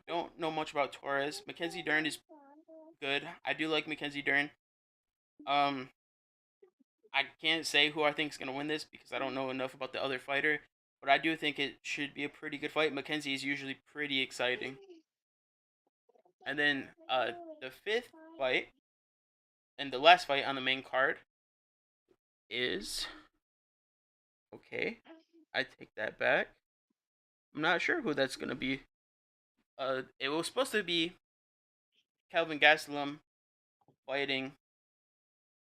don't know much about Torres. Mackenzie Dern is good. I do like Mackenzie Dern. I can't say who I think is gonna win this because I don't know enough about the other fighter, but I do think it should be a pretty good fight. Mackenzie is usually pretty exciting. And then the fifth fight and the last fight on the main card is okay. I take that back. I'm not sure who that's gonna be. It was supposed to be Kelvin Gastelum fighting.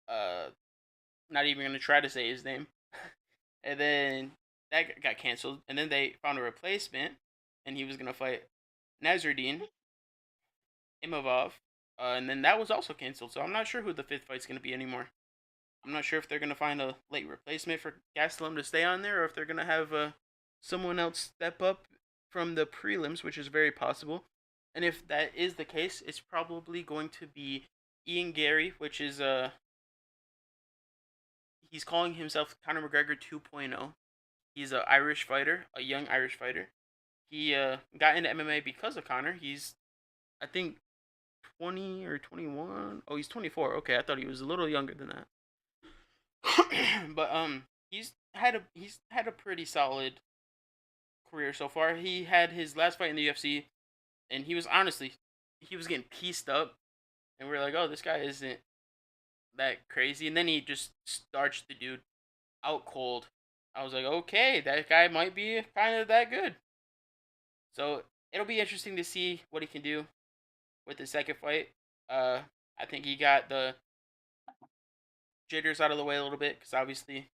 Not even gonna try to say his name. And then that got canceled. And then they found a replacement, and he was gonna fight Nasruddin Imavov. And then that was also canceled. So I'm not sure who the fifth fight's gonna be anymore. I'm not sure if they're gonna find a late replacement for Gastelum to stay on there, or if they're gonna have someone else step up from the prelims, which is very possible. And if that is the case, it's probably going to be Ian Gary, which is he's calling himself Conor McGregor 2.0. He's an Irish fighter, a young Irish fighter. He got into MMA because of Conor. He's, I think, 20 or 21. Oh, he's 24. Okay, I thought he was a little younger than that. But he's had a pretty solid career so far. He had his last fight in the UFC, and he was getting pieced up and we're like, oh, this guy isn't that crazy, and then he just starched the dude out cold. I was like, okay, that guy might be kind of that good. So it'll be interesting to see what he can do with the second fight. Uh, I think he got the jitters out of the way a little bit because obviously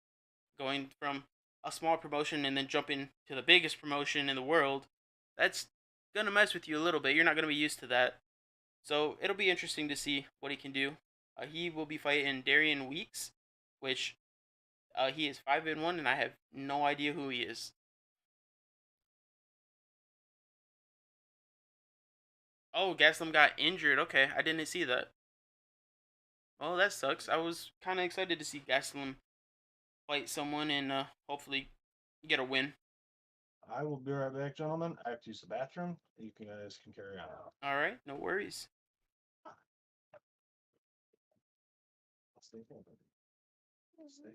going from a small promotion and then jumping to the biggest promotion in the world, that's gonna mess with you a little bit. You're not gonna be used to that. So it'll be interesting to see what he can do. He will be fighting Darian Weeks, which he is 5-1, and I have no idea who he is. Oh, Gaslam got injured. Okay, I didn't see that. Oh, that sucks. I was kind of excited to see Gaslam fight someone and hopefully get a win. I will be right back, gentlemen. I have to use the bathroom. You guys can carry on. All right, no worries. I'll stay here, buddy. I'll stay here.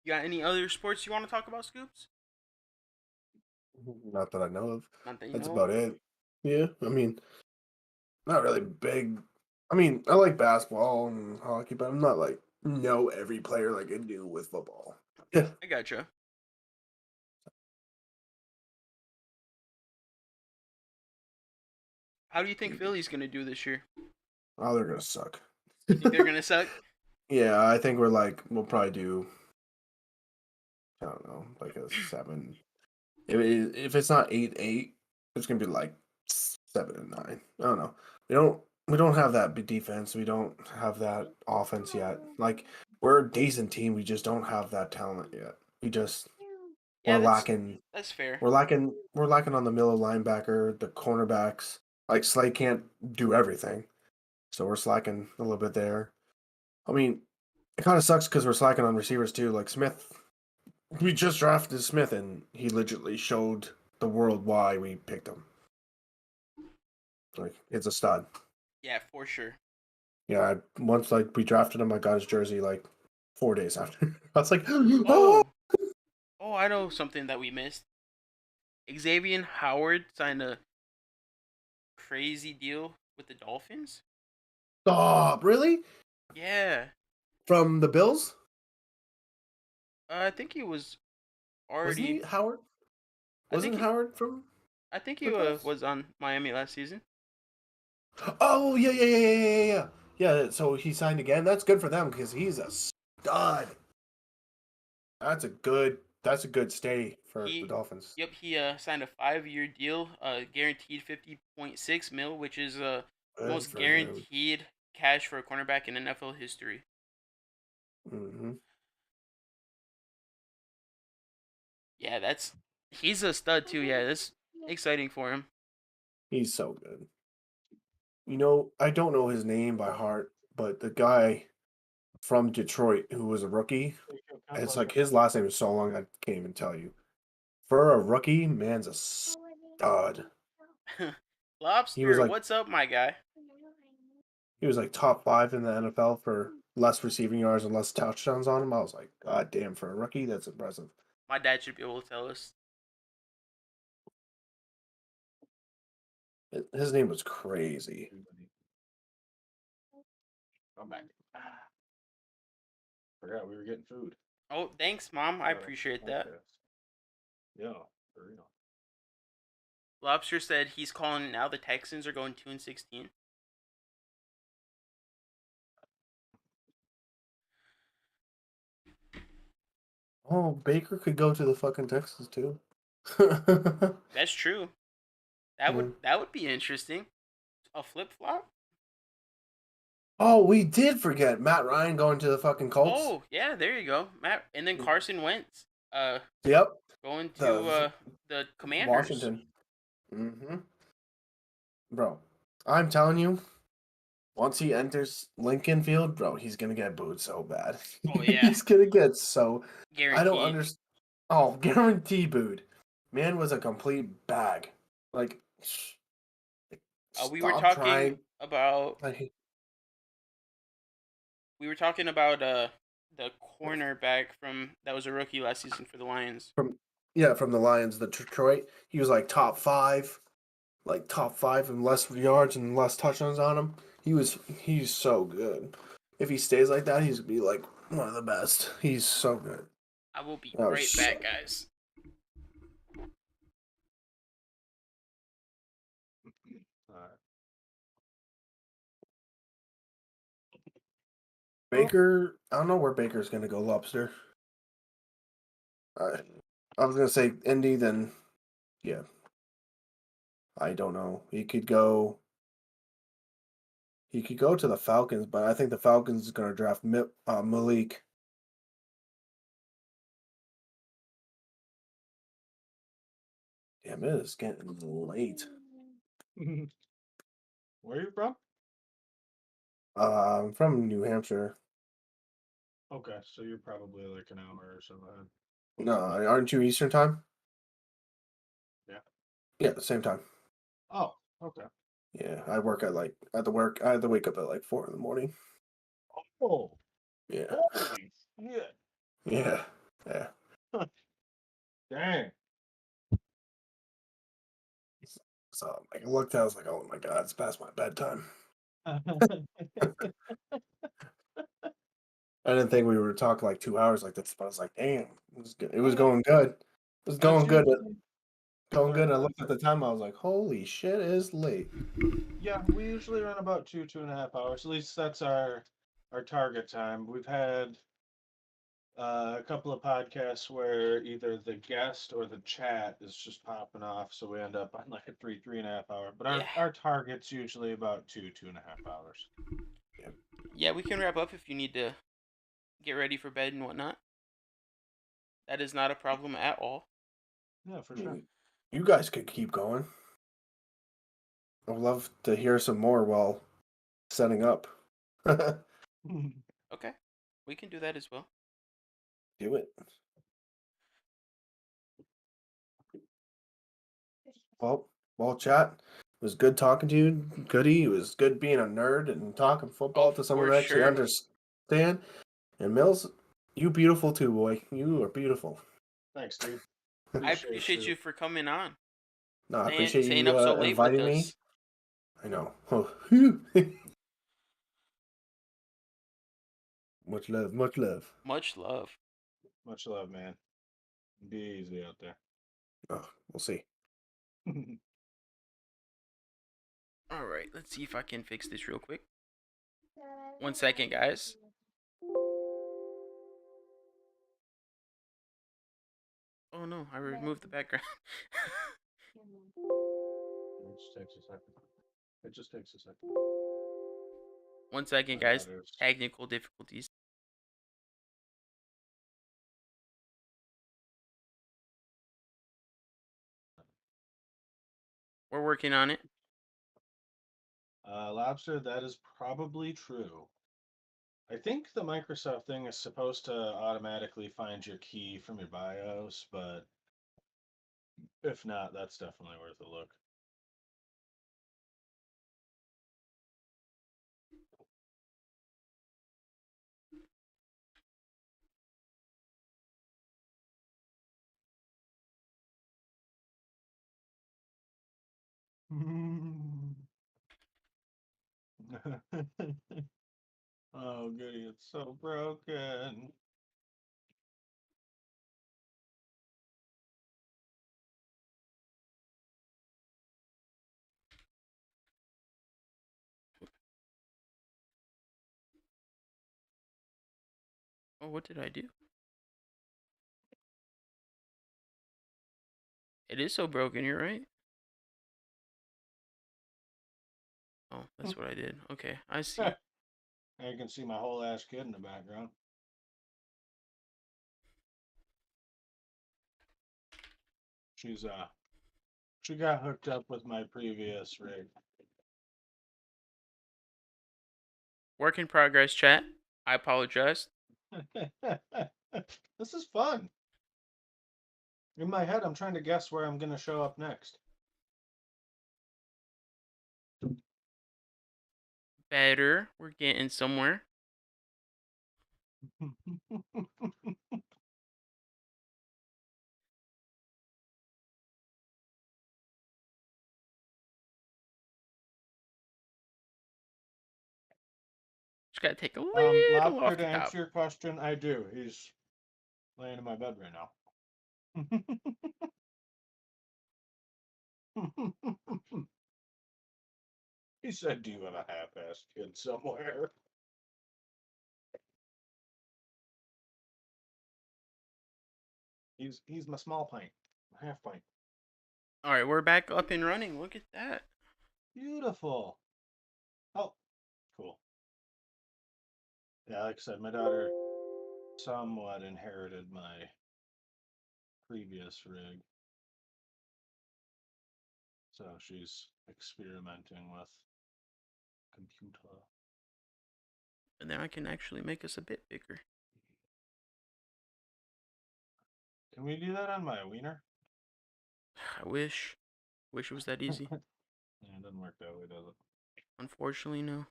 You got any other sports you want to talk about, Scoobz? Not that I know of. Not that you That's know. about it. Yeah, I mean, not really big. I mean, I like basketball and hockey, but I'm not like know every player like I do with football. Yeah. I gotcha. How do you think Philly's gonna do this year? Oh, they're gonna suck. You think they're gonna suck? Yeah, I think we'll probably do. I don't know, like a 7. If it's not 8-8, it's gonna be like 7-9. I don't know. We don't have that big defense. We don't have that offense yet. Like we're a decent team. We just don't have that talent yet. Yeah, We're lacking. that's fair. We're lacking on the middle linebacker, the cornerbacks. Like Slay can't do everything, so we're slacking a little bit there. I mean, it kind of sucks because we're slacking on receivers too. Like Smith, we just drafted Smith, and he literally showed the world why we picked him. Like it's a stud. Yeah, for sure. Yeah, once like we drafted him, I got his jersey like 4 days after. I was like, Oh, oh, I know something that we missed. Xavier Howard signed a crazy deal with the Dolphins. stop! Really? Yeah, From the Bills? I think he was Wasn't already. he Howard? I Wasn't think Howard from? I think he the Bills? was on Miami last season. Oh yeah. Yeah, so he signed again. That's good for them because he's a stud. That's a good stay for the Dolphins. Yep, he signed a 5-year deal, guaranteed 50.6 mil, which is Good most for him. guaranteed cash for a cornerback in NFL history. Mm-hmm. Yeah, he's a stud too. Yeah, that's exciting for him. He's so good. You know, I don't know his name by heart, but the guy from Detroit who was a rookie, it's like his last name is so long I can't even tell you. For a rookie, man's a stud. Lobster, like- what's up, my guy? He was like top 5 in the NFL for less receiving yards and less touchdowns on him. I was like, God damn, for a rookie, that's impressive. My dad should be able to tell us. His name was crazy. I'm back. Forgot we were getting food. Oh, thanks, Mom. I appreciate that. Yeah, for real. Lobster said he's calling now. The Texans are going 2-16. Oh, Baker could go to the fucking Texans too. That's true. That would be interesting. A flip flop. Oh, we did forget Matt Ryan going to the fucking Colts. Oh yeah, there you go, Matt. And then Carson Wentz. Yep. Going to the Commanders. Washington. Mm-hmm. Bro, I'm telling you, once he enters Lincoln Field, bro, he's gonna get booed so bad. Oh yeah. He's gonna get so. Guaranteed. I don't understand. Oh, guarantee booed. Man was a complete bag. Like. We were stop talking trying. about. Like, We were talking about the cornerback that was a rookie last season for the Lions. from the Lions, the Detroit. He was like top 5. like top 5 in less yards and less touchdowns on him. He's so good. If he stays like that, he's gonna be like one of the best. He's so good. I will be That was right back, guys. Alright. Baker. I don't know where Baker's gonna go. Lobster. I was gonna say Indy. Then yeah, I don't know. He could go. He could go to the Falcons, but I think the Falcons is gonna draft Malik. Damn, it is getting late. Where are you from? I'm from New Hampshire. Okay, so you're probably like an hour or so ahead. No, aren't you Eastern time? Yeah. Yeah, the same time. Oh, okay. Yeah, I work at like at the work. I have to wake up at like 4 in the morning. Oh, Yeah, holy shit. yeah, yeah. Dang. So like, I looked, I was like, oh my god, it's past my bedtime. I didn't think we were talking like 2 hours like this, but I was like, damn, it was good. It was going good. It was That's going good. usually Going our good. I time. looked at the time. I was like, holy shit, it's late. Yeah, we usually run about 2.5 hours. At least that's our target time. We've had a couple of podcasts where either the guest or the chat is just popping off, so we end up on like a 3.5 hour. But Yeah. our target's usually about 2.5 hours. Yeah, we can wrap up if you need to get ready for bed and whatnot. That is not a problem at all. Yeah, for I sure. mean, you guys could keep going. I'd love to hear some more while setting up. Do Okay, we can do that as well. it. Well, chat. It was good talking to you, Goody. It was good being a nerd and talking football Oh, to someone for that actually sure. understand. And Mills, you beautiful too, boy. You are beautiful. Thanks, dude. I appreciate you for coming on, No, I staying appreciate staying you up so late with inviting me. us. I know. Oh, phew. Much love, much love. Much love. Much love, man. Be easy out there. Oh, we'll see. All right, let's see if I can fix this real quick. 1 second, guys. Oh no, I removed the background. It just takes a second. It just takes a second. 1 second, My guys. daughter's Technical difficulties. We're working on it. Lobster, that is probably true. I think the Microsoft thing is supposed to automatically find your key from your BIOS, but if not, that's definitely worth a look. Oh, goody, it's so broken. Oh, what did I do? It is so broken, you're right. Oh, that's what I did. Okay, I see. Now you can see my whole ass kid in the background. She's she got hooked up with my previous rig. Work in progress, chat. I apologize. This is fun. In my head, I'm trying to guess where I'm gonna show up next. Better. We're getting somewhere. Just gotta take a little Lobster, off to the top. answer your question, I do. He's laying in my bed right now. He said, "Do you have a half-assed kid somewhere?" He's my small pint, my half pint. All right, we're back up and running. Look at that. Beautiful. Oh, cool. Yeah, like I said, my daughter somewhat inherited my previous rig, so she's experimenting with computer. And then I can actually make us a bit bigger. Can we do that on my wiener? I wish. Wish it was that easy. Yeah, it doesn't work that way, does it? Unfortunately, no.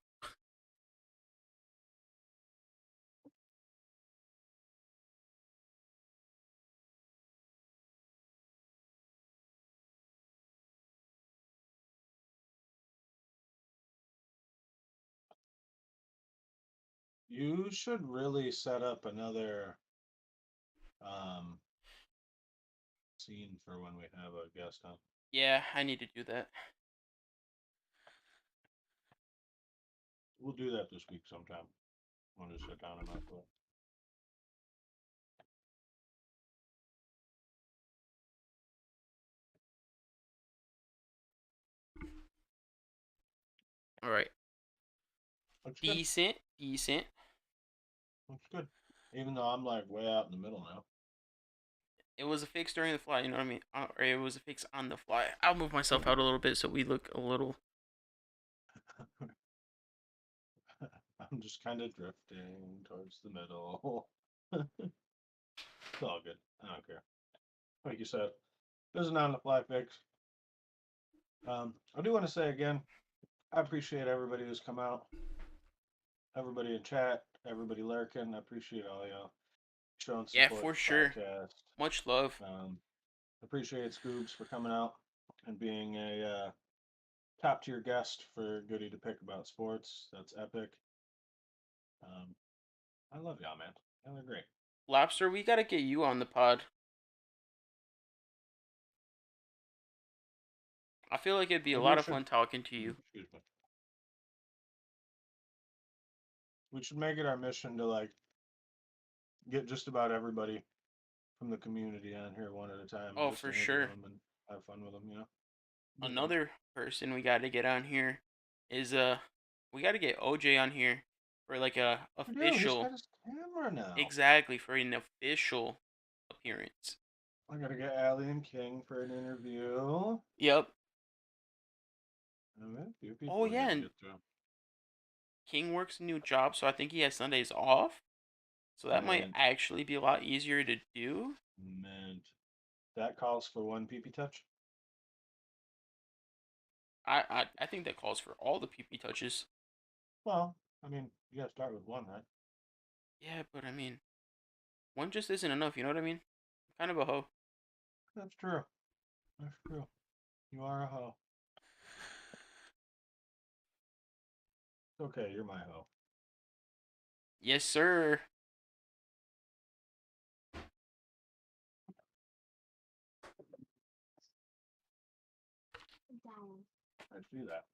You should really set up another um scene for when we have a guest on. Yeah, I need to do that. We'll do that this week sometime. We'll just sit down and not do it. All right. Looks good. Decent. Looks good. Even though I'm like way out in the middle now. It was a fix during the fly, you know what I mean? Or it was a fix on the fly. I'll move myself out a little bit so we look a little. I'm just kind of drifting towards the middle. It's all good. I don't care. Like you said, this is not on the fly fix. I do want to say again, I appreciate everybody who's come out, everybody in chat, everybody lurking. I appreciate all y'all showing Yeah, support for the sure. podcast. Much love. Appreciate Scoobz for coming out and being a top tier guest for Goody to pick about sports. That's epic. I love y'all, man. Y'all are great. Lobster, we gotta get you on the pod. I feel like it'd be a Maybe we lot of should. fun talking to you. Excuse me. We should make it our mission to like get just about everybody from the community on here one at a time and Oh, just for interview sure. them and have fun with them. You know. Be fun. Another person we gotta get on here is we gotta get OJ on here for like a Yeah, he's official. got his camera now. Exactly, for an official appearance. I gotta get Allie and King for an interview. Yep. A few people Oh we yeah, gotta and get through. King works a new job, so I think he has Sundays off. So that might And actually be a lot easier to do. man, that calls for one PP touch. I think that calls for all the PP touches. Well, I mean, you gotta start with one, right? Yeah, but I mean, one just isn't enough. You know what I mean? I'm kind of a hoe. That's true. That's true. You are a hoe. It's okay, you're my hoe. Yes, sir. I see that.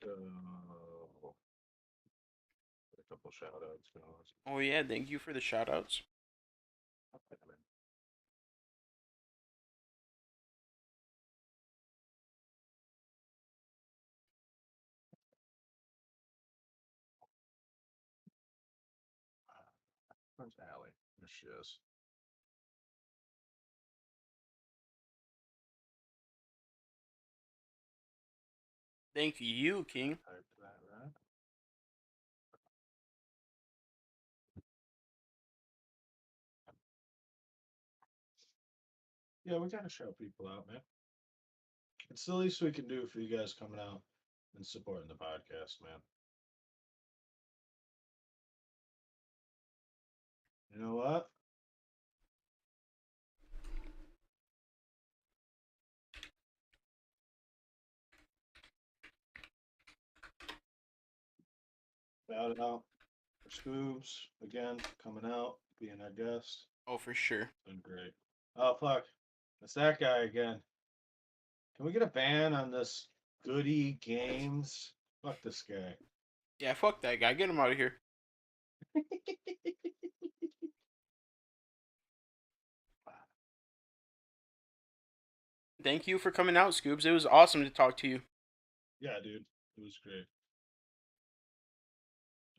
A couple shout outs. Oh yeah, thank you for the shout outs. Where's Allie? There she is. Thank you, King. Type that, right? Yeah, we gotta show people out, man. It's the least we can do for you guys coming out and supporting the podcast, man. You know what? Shout out for Scoobz again, coming out, being our guest. Oh, for sure. Been great. Oh fuck. It's that guy again. Can we get a ban on this Goody Games? Fuck this guy. Yeah, fuck that guy. Get him out of here. Thank you for coming out, Scoobz. It was awesome to talk to you. Yeah, dude. It was great.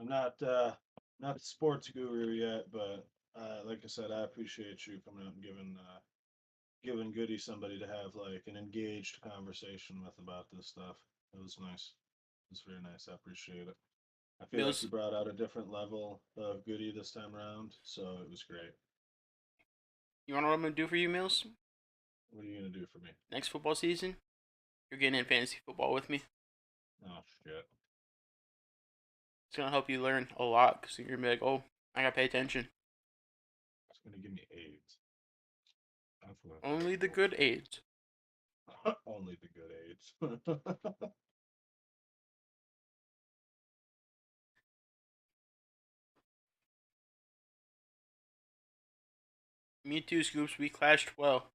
I'm not not the sports guru yet, but like I said, I appreciate you coming out and giving Goody somebody to have like an engaged conversation with about this stuff. It was nice. It was very nice. I appreciate it. I feel like Mills, you brought out a different level of Goody this time around, so it was great. you wanna know what I'm gonna do for you, Mills? What are you gonna do for me? Next football season, you're getting in fantasy football with me. Oh shit. It's gonna help you learn a lot because you're gonna be like, oh, I gotta pay attention. It's gonna give me AIDS. Only the good AIDS. Only the good AIDS. Me too, Scoops. We clashed well.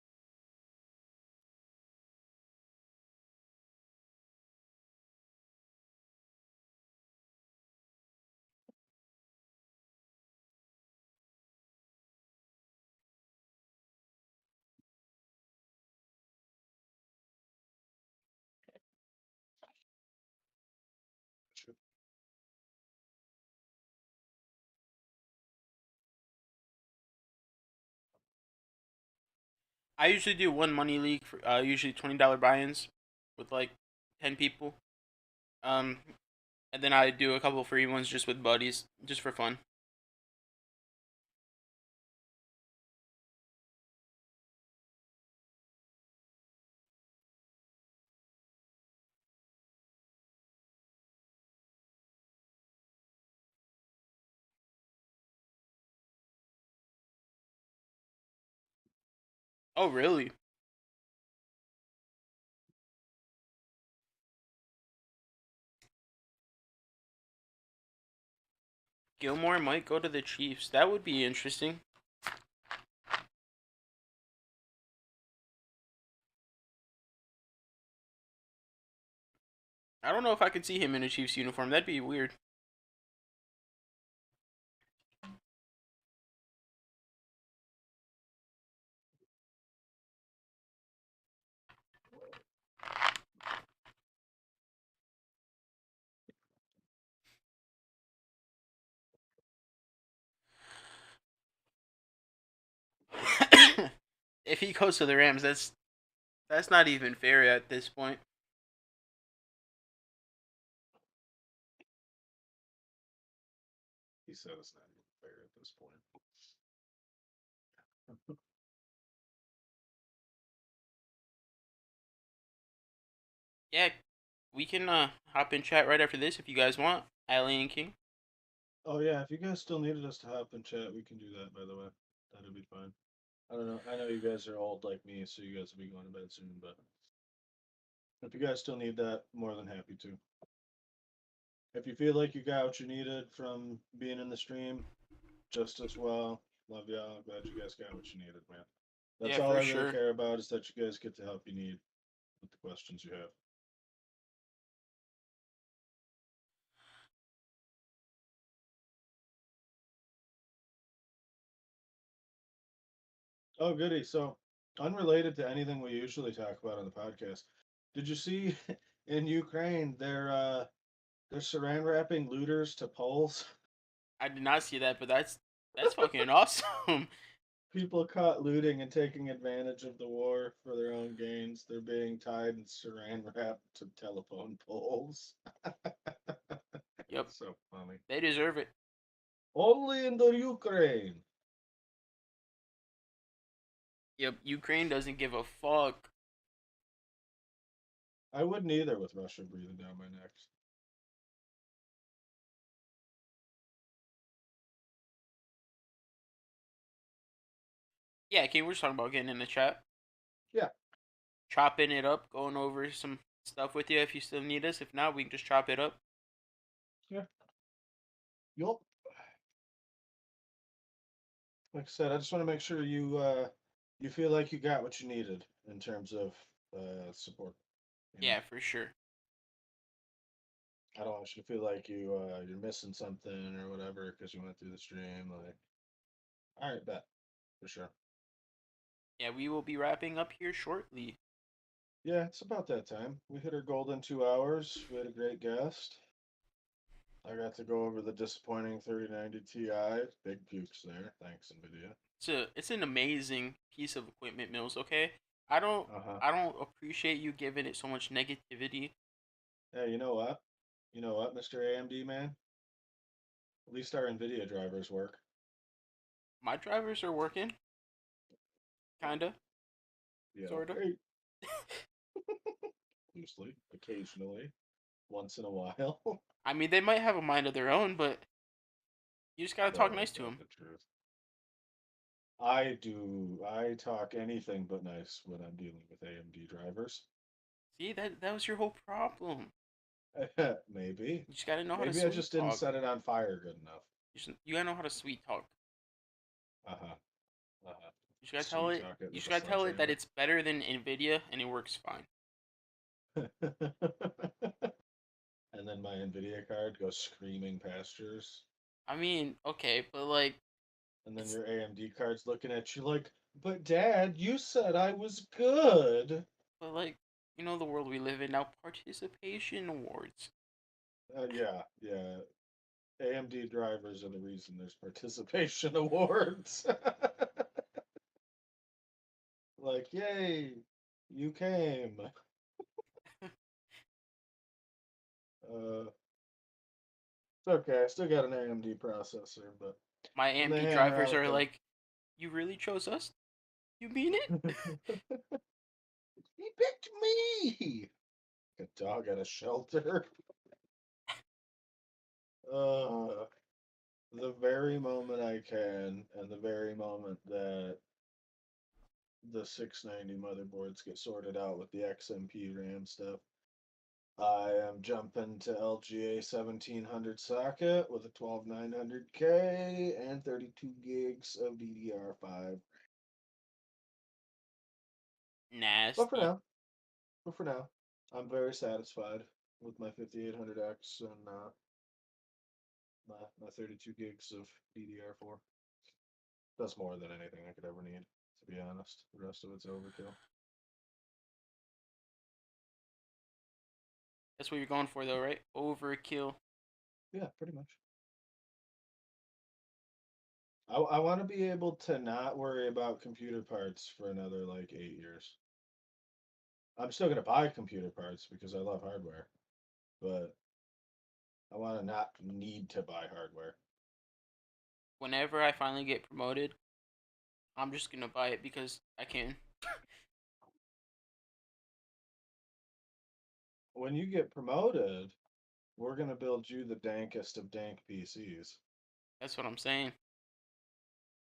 I usually do one money league for usually $20 buy-ins with like 10 people. Um, and then I do a couple free ones just with buddies, just for fun. Oh, really? Gilmore might go to the Chiefs. That would be interesting. I don't know if I could see him in a Chiefs uniform. That'd be weird. If he goes to the Rams, that's not even fair at this point. He said it's not even fair at this point. Yeah, we can hop in chat right after this if you guys want. Alien King. Oh yeah, if you guys still needed us to hop in chat, we can do that. By the way, that'd be fine. I don't know. I know you guys are old like me, so you guys will be going to bed soon. But if you guys still need that, more than happy to. If you feel like you got what you needed from being in the stream, just as well. Love y'all. Glad you guys got what you needed, man. That's Yeah, all for I really sure. care about is that you guys get the help you need with the questions you have. Oh, goody. So, unrelated to anything we usually talk about on the podcast, did you see in Ukraine they're saran wrapping looters to poles? I did not see that, but that's fucking awesome. People caught looting and taking advantage of the war for their own gains. They're being tied and saran wrapped to telephone poles. Yep. It's so funny. They deserve it. Only in the Ukraine. Yep. Ukraine doesn't give a fuck. I wouldn't either with Russia breathing down my neck. Yeah, King, we're just talking about getting in the chat. Yeah. Chopping it up, going over some stuff with you if you still need us. If not, we can just chop it up. Yeah. Yup. Like I said, I just want to make sure you feel like you got what you needed in terms of support. You know? Yeah, for sure. I don't want you to feel like you're missing something or whatever because you went through the stream. Like, all right, bet for sure. Yeah, we will be wrapping up here shortly. Yeah, it's about that time. We hit our golden 2 hours. We had a great guest. I got to go over the disappointing 3090 Ti. Big pukes there. Thanks, Nvidia. It's an amazing piece of equipment, Mills. Okay, I don't Uh-huh. I don't appreciate you giving it so much negativity. Hey, you know what? You know what, Mr. AMD man? At least our Nvidia drivers work. My drivers are working, kinda, Yeah. sorta. Hey. Loosely, occasionally, once in a while. I mean, they might have a mind of their own, but you just gotta talk No, nice that's to not them. the truth. I do. I talk anything but nice when I'm dealing with AMD drivers. See, that was your whole problem. Maybe. You just gotta know how to Maybe I sweet just didn't talk. set it on fire good enough. You gotta know how to sweet talk. Uh-huh. Uh-huh. You just gotta tell Sweet it. talk it You with just a gotta tell it that sledgehammer. it's better than Nvidia and it works fine. And then my Nvidia card goes screaming pastures. I mean, okay, but like, And then it's your AMD card's looking at you like, but Dad, you said I was good. but like, you know the world we live in now. Participation awards. Yeah, yeah. AMD drivers are the reason there's participation awards. Like, yay, you came. It's okay. I still got an AMD processor, but My when they AMD hammer drivers out are like, you really chose us? You mean it? he picked me. A dog at a shelter. Uh, the very moment I can, and the very moment that the 690 motherboards get sorted out with the XMP RAM stuff, I am jumping to LGA 1700 socket with a 12900K and 32 gigs of DDR5. But for Nasty. now, but for now, I'm very satisfied with my 5800X and my 32 gigs of DDR4. That's more than anything I could ever need, to be honest. The rest of it's overkill. That's what you're going for, though, right? Overkill. Yeah, pretty much. I want to be able to not worry about computer parts for another like 8 years. I'm still gonna buy computer parts because I love hardware, but I want to not need to buy hardware. Whenever I finally get promoted, I'm just gonna buy it because I can. When you get promoted, we're gonna build you the dankest of dank PCs. That's what I'm saying.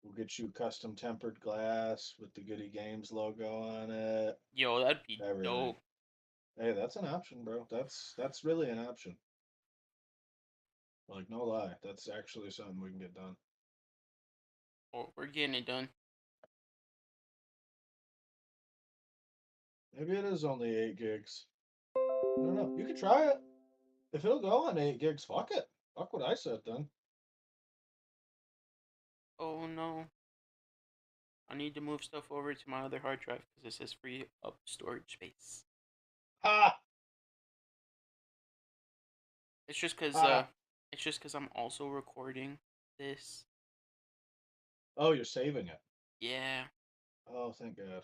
We'll get you custom tempered glass with the Goody Games logo on it. Yo, that'd be Everything. dope. Hey, that's an option, bro. That's really an option. Like no lie, that's actually something we can get done. Oh, we're getting it done. Maybe it is only 8 gigs. I don't know. You could try it. If it'll go on 8 gigs, fuck it. Fuck what I said then. Oh no. I need to move stuff over to my other hard drive because it says free up storage space. Ha! It's just because Ha! it's just because I'm also recording this. Oh, you're saving it. Yeah. Oh, thank God.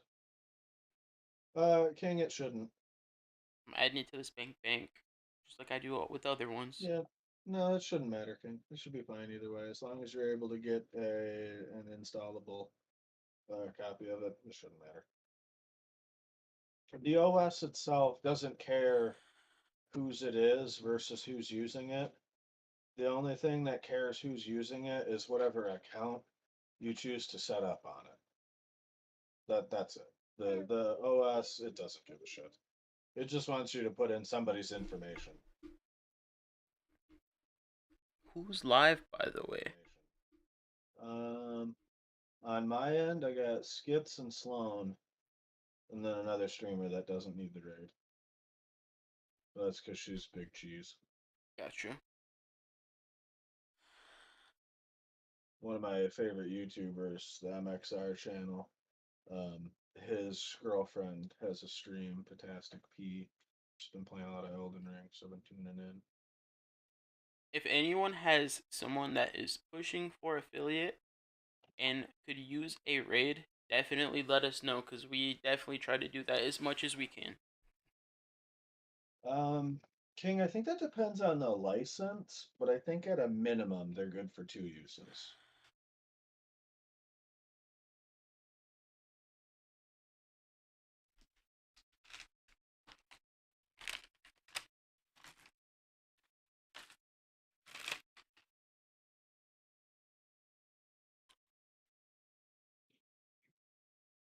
King, it shouldn't. I'm adding it to this bank, just like I do with other ones. Yeah. No, it shouldn't matter, King. It should be fine either way. As long as you're able to get an installable copy of it, it shouldn't matter. The OS itself doesn't care whose it is versus who's using it. The only thing that cares who's using it is whatever account you choose to set up on it. That's it. The OS, it doesn't give a shit. It just wants you to put in somebody's information. Who's live, by the way? Um, on my end, I got Skits and Sloan, and then another streamer that doesn't need the raid. But that's because she's big cheese. Gotcha. One of my favorite YouTubers, the MXR channel. His girlfriend has a stream, Potastic P. She's been playing a lot of Elden Ring, so I've been tuning in. If anyone has someone that is pushing for affiliate and could use a raid, definitely let us know, because we definitely try to do that as much as we can. King, I think that depends on the license, but I think at a minimum they're good for 2 uses.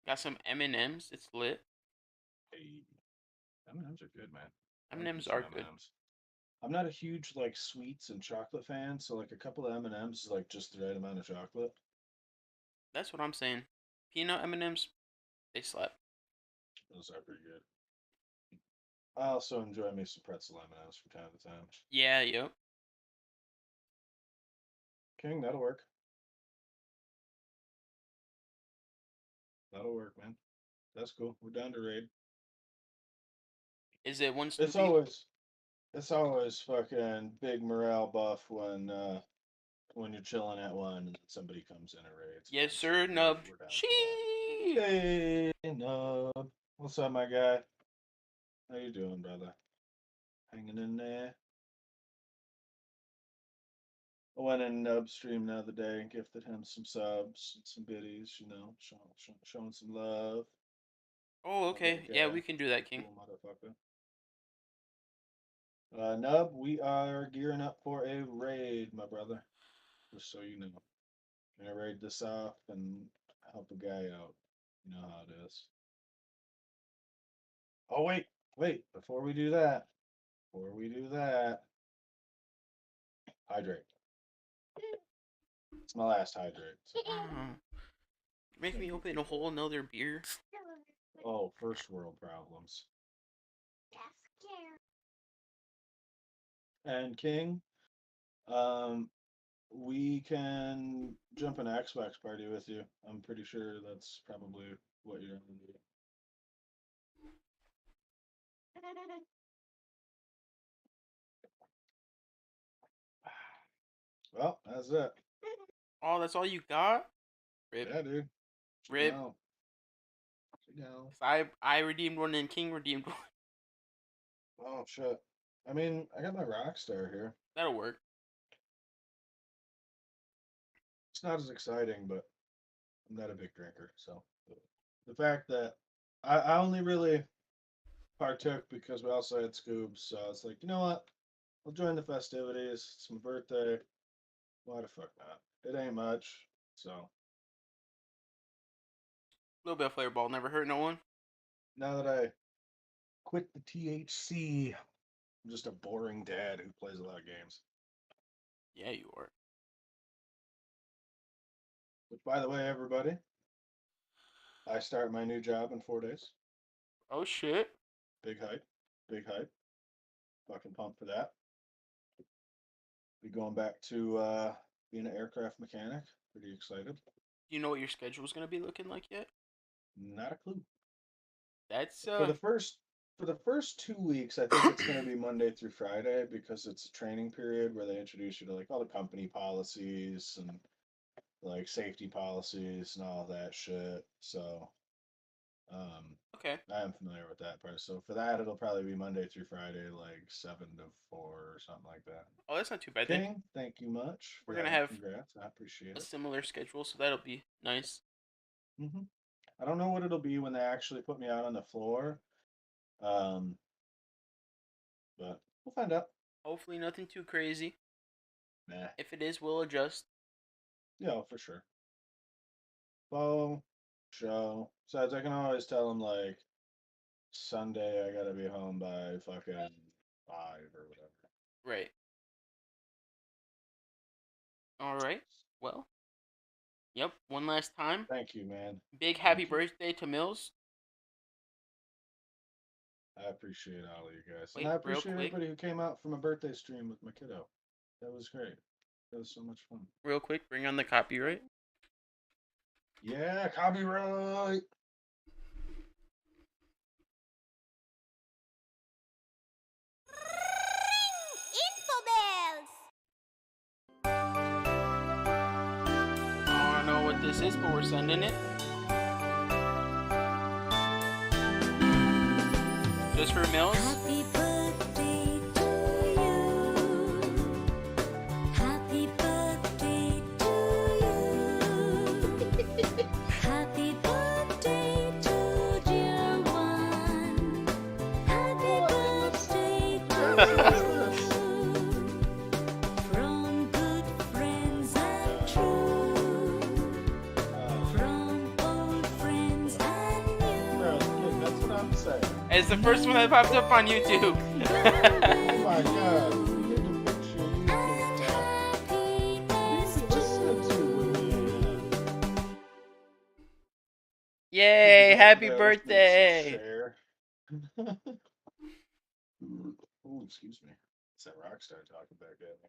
Got some M&Ms. It's lit. Hey, M&Ms are good, man. I like me M&Ms some are good. M&Ms. I'm not a huge like sweets and chocolate fan, so like a couple of M&Ms is like just the right amount of chocolate. That's what I'm saying. Peanut M&Ms, they slap. Those are pretty good. I also enjoy me some pretzel M&Ms from time to time. Yeah, yep. King, that'll work. That'll work, man. That's cool. We're down to raid. Is it one It's Snoopy? always fucking big morale buff when you're chilling at one and somebody comes in and raids. Yes, Man, so sir, Nub. we're down for Shee! that. Hey, Nub. What's up, my guy? How you doing, brother? Hanging in there? I went in Nub stream the other day and gifted him some subs and some biddies, showing some love. Oh, Love that okay. Yeah, guy. we can do that, King. Cool motherfucker. Nub, we are gearing up for a raid, my brother. Just so you know. Gonna raid this off and help a guy out. You know how it is. Oh wait, before we do that, hydrate. It's my last hydrate. So. Oh, make me open a whole another beer. Oh, first world problems. And King, um, we can jump in an Xbox party with you. I'm pretty sure that's probably what you're gonna do. Well, that's it. Oh, that's all you got? Rip. Yeah, dude. Rip. No. 'Cause I redeemed one and King redeemed one. Oh shit. I mean, I got my Rockstar here. That'll work. It's not as exciting, but I'm not a big drinker, so the fact that I only really partook because we also had Scoobz, so it's like, you know what? I'll join the festivities. It's my birthday. Why the fuck not? It ain't much, so A little bit of flavor ball never hurt no one. now that I quit the THC, I'm just a boring dad who plays a lot of games. Yeah, you are. Which, by the way, everybody, I start my new job in 4 days. Oh shit. Big hype. Big hype. Fucking pumped for that. Be going back to being an aircraft mechanic. Pretty excited. Do you know what your schedule's gonna be looking like yet? Not a clue. That's For the first 2 weeks, I think it's gonna be Monday through Friday because it's a training period where they introduce you to like all the company policies and like safety policies and all that shit. So, Okay. I am familiar with that part. So for that, it'll probably be Monday through Friday, like 7 to 4 or something like that. Oh, that's not too bad then. Okay, thank you much for We're gonna that. have Congrats, I appreciate a it. similar schedule, so that'll be nice. I don't know what it'll be when they actually put me out on the floor, um, but we'll find out. Hopefully nothing too crazy. Nah, If it is, we'll adjust. yeah, for sure. Fall show. Besides, I can always tell them like Sunday I gotta be home by fucking 5 or whatever. Right. All right. Well. Yep. One last time. Thank you, man. Big happy Thank you. birthday to Mills. I appreciate all of you guys. Wait, And I real appreciate quick. everybody who came out from a birthday stream with my kiddo. That was great. That was so much fun. Real quick, bring on the copyright. Yeah, copyright. I don't know what this is, but we're sending it. Just for Mills. Happy birthday to you. Happy birthday to you. Happy birthday to dear one. Happy birthday to you. From good friends and true. From old friends and new. Bro, look, that's what I'm saying. It's the first one that popped up on YouTube. Oh my god. You need to fix your YouTube stuff. Happiness Listen to me. Yay! Happy Yeah, let's make some birthday! share. Ooh, excuse me. It's that Rockstar talking back at me.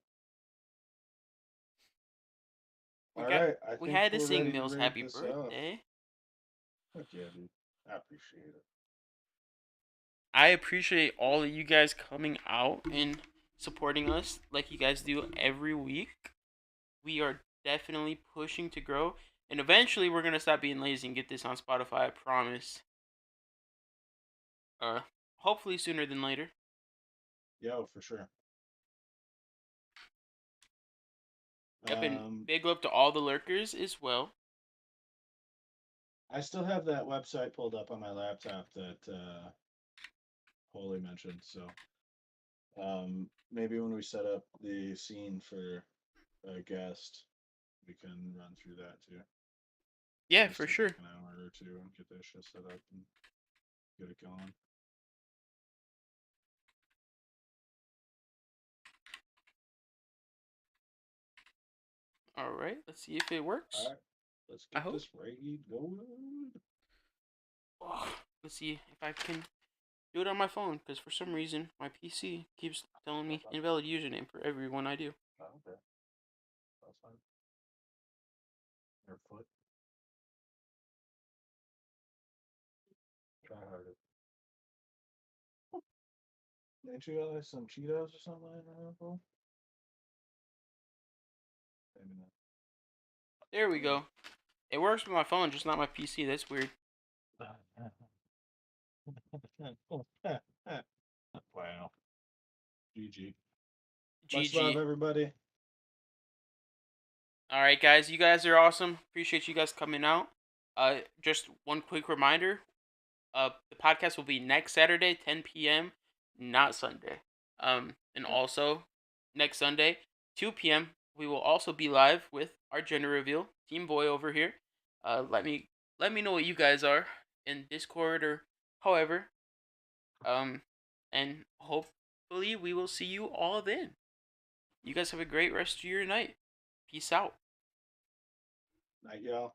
We All got- right, I We think had to we're sing ready Mills wrap happy this up. birthday. Heck yeah, dude. I appreciate it. I appreciate all of you guys coming out and supporting us like you guys do every week. We are definitely pushing to grow, and eventually we're gonna stop being lazy and get this on Spotify. I promise. Hopefully sooner than later. Yo, for sure. Yep, and big love to all the lurkers as well. I still have that website pulled up on my laptop that Holy mentioned, so maybe when we set up the scene for a guest, we can run through that too. Yeah, Just for take sure. like an hour or two and get that shit set up and get it going. All right, let's see if it works. All right, let's I get hope. this raid going. Oh, let's see if I can do it on my phone, because for some reason my PC keeps telling me invalid username for every one I do. Oh, okay, that's fine. Your foot. Try harder. Ain't you got like some Cheetos or something like that, bro? Maybe not. There we go. It works with my phone, just not my PC. That's weird. Wow. GG. Much love, GG. everybody. All right, guys. You guys are awesome. Appreciate you guys coming out. Just one quick reminder. The podcast will be next Saturday, 10 p.m., not Sunday. And also next Sunday, 2 p.m., we will also be live with our gender reveal, Team Boy over here. Let me know what you guys are in Discord or however. And hopefully we will see you all then. You guys have a great rest of your night. Peace out. Night, y'all.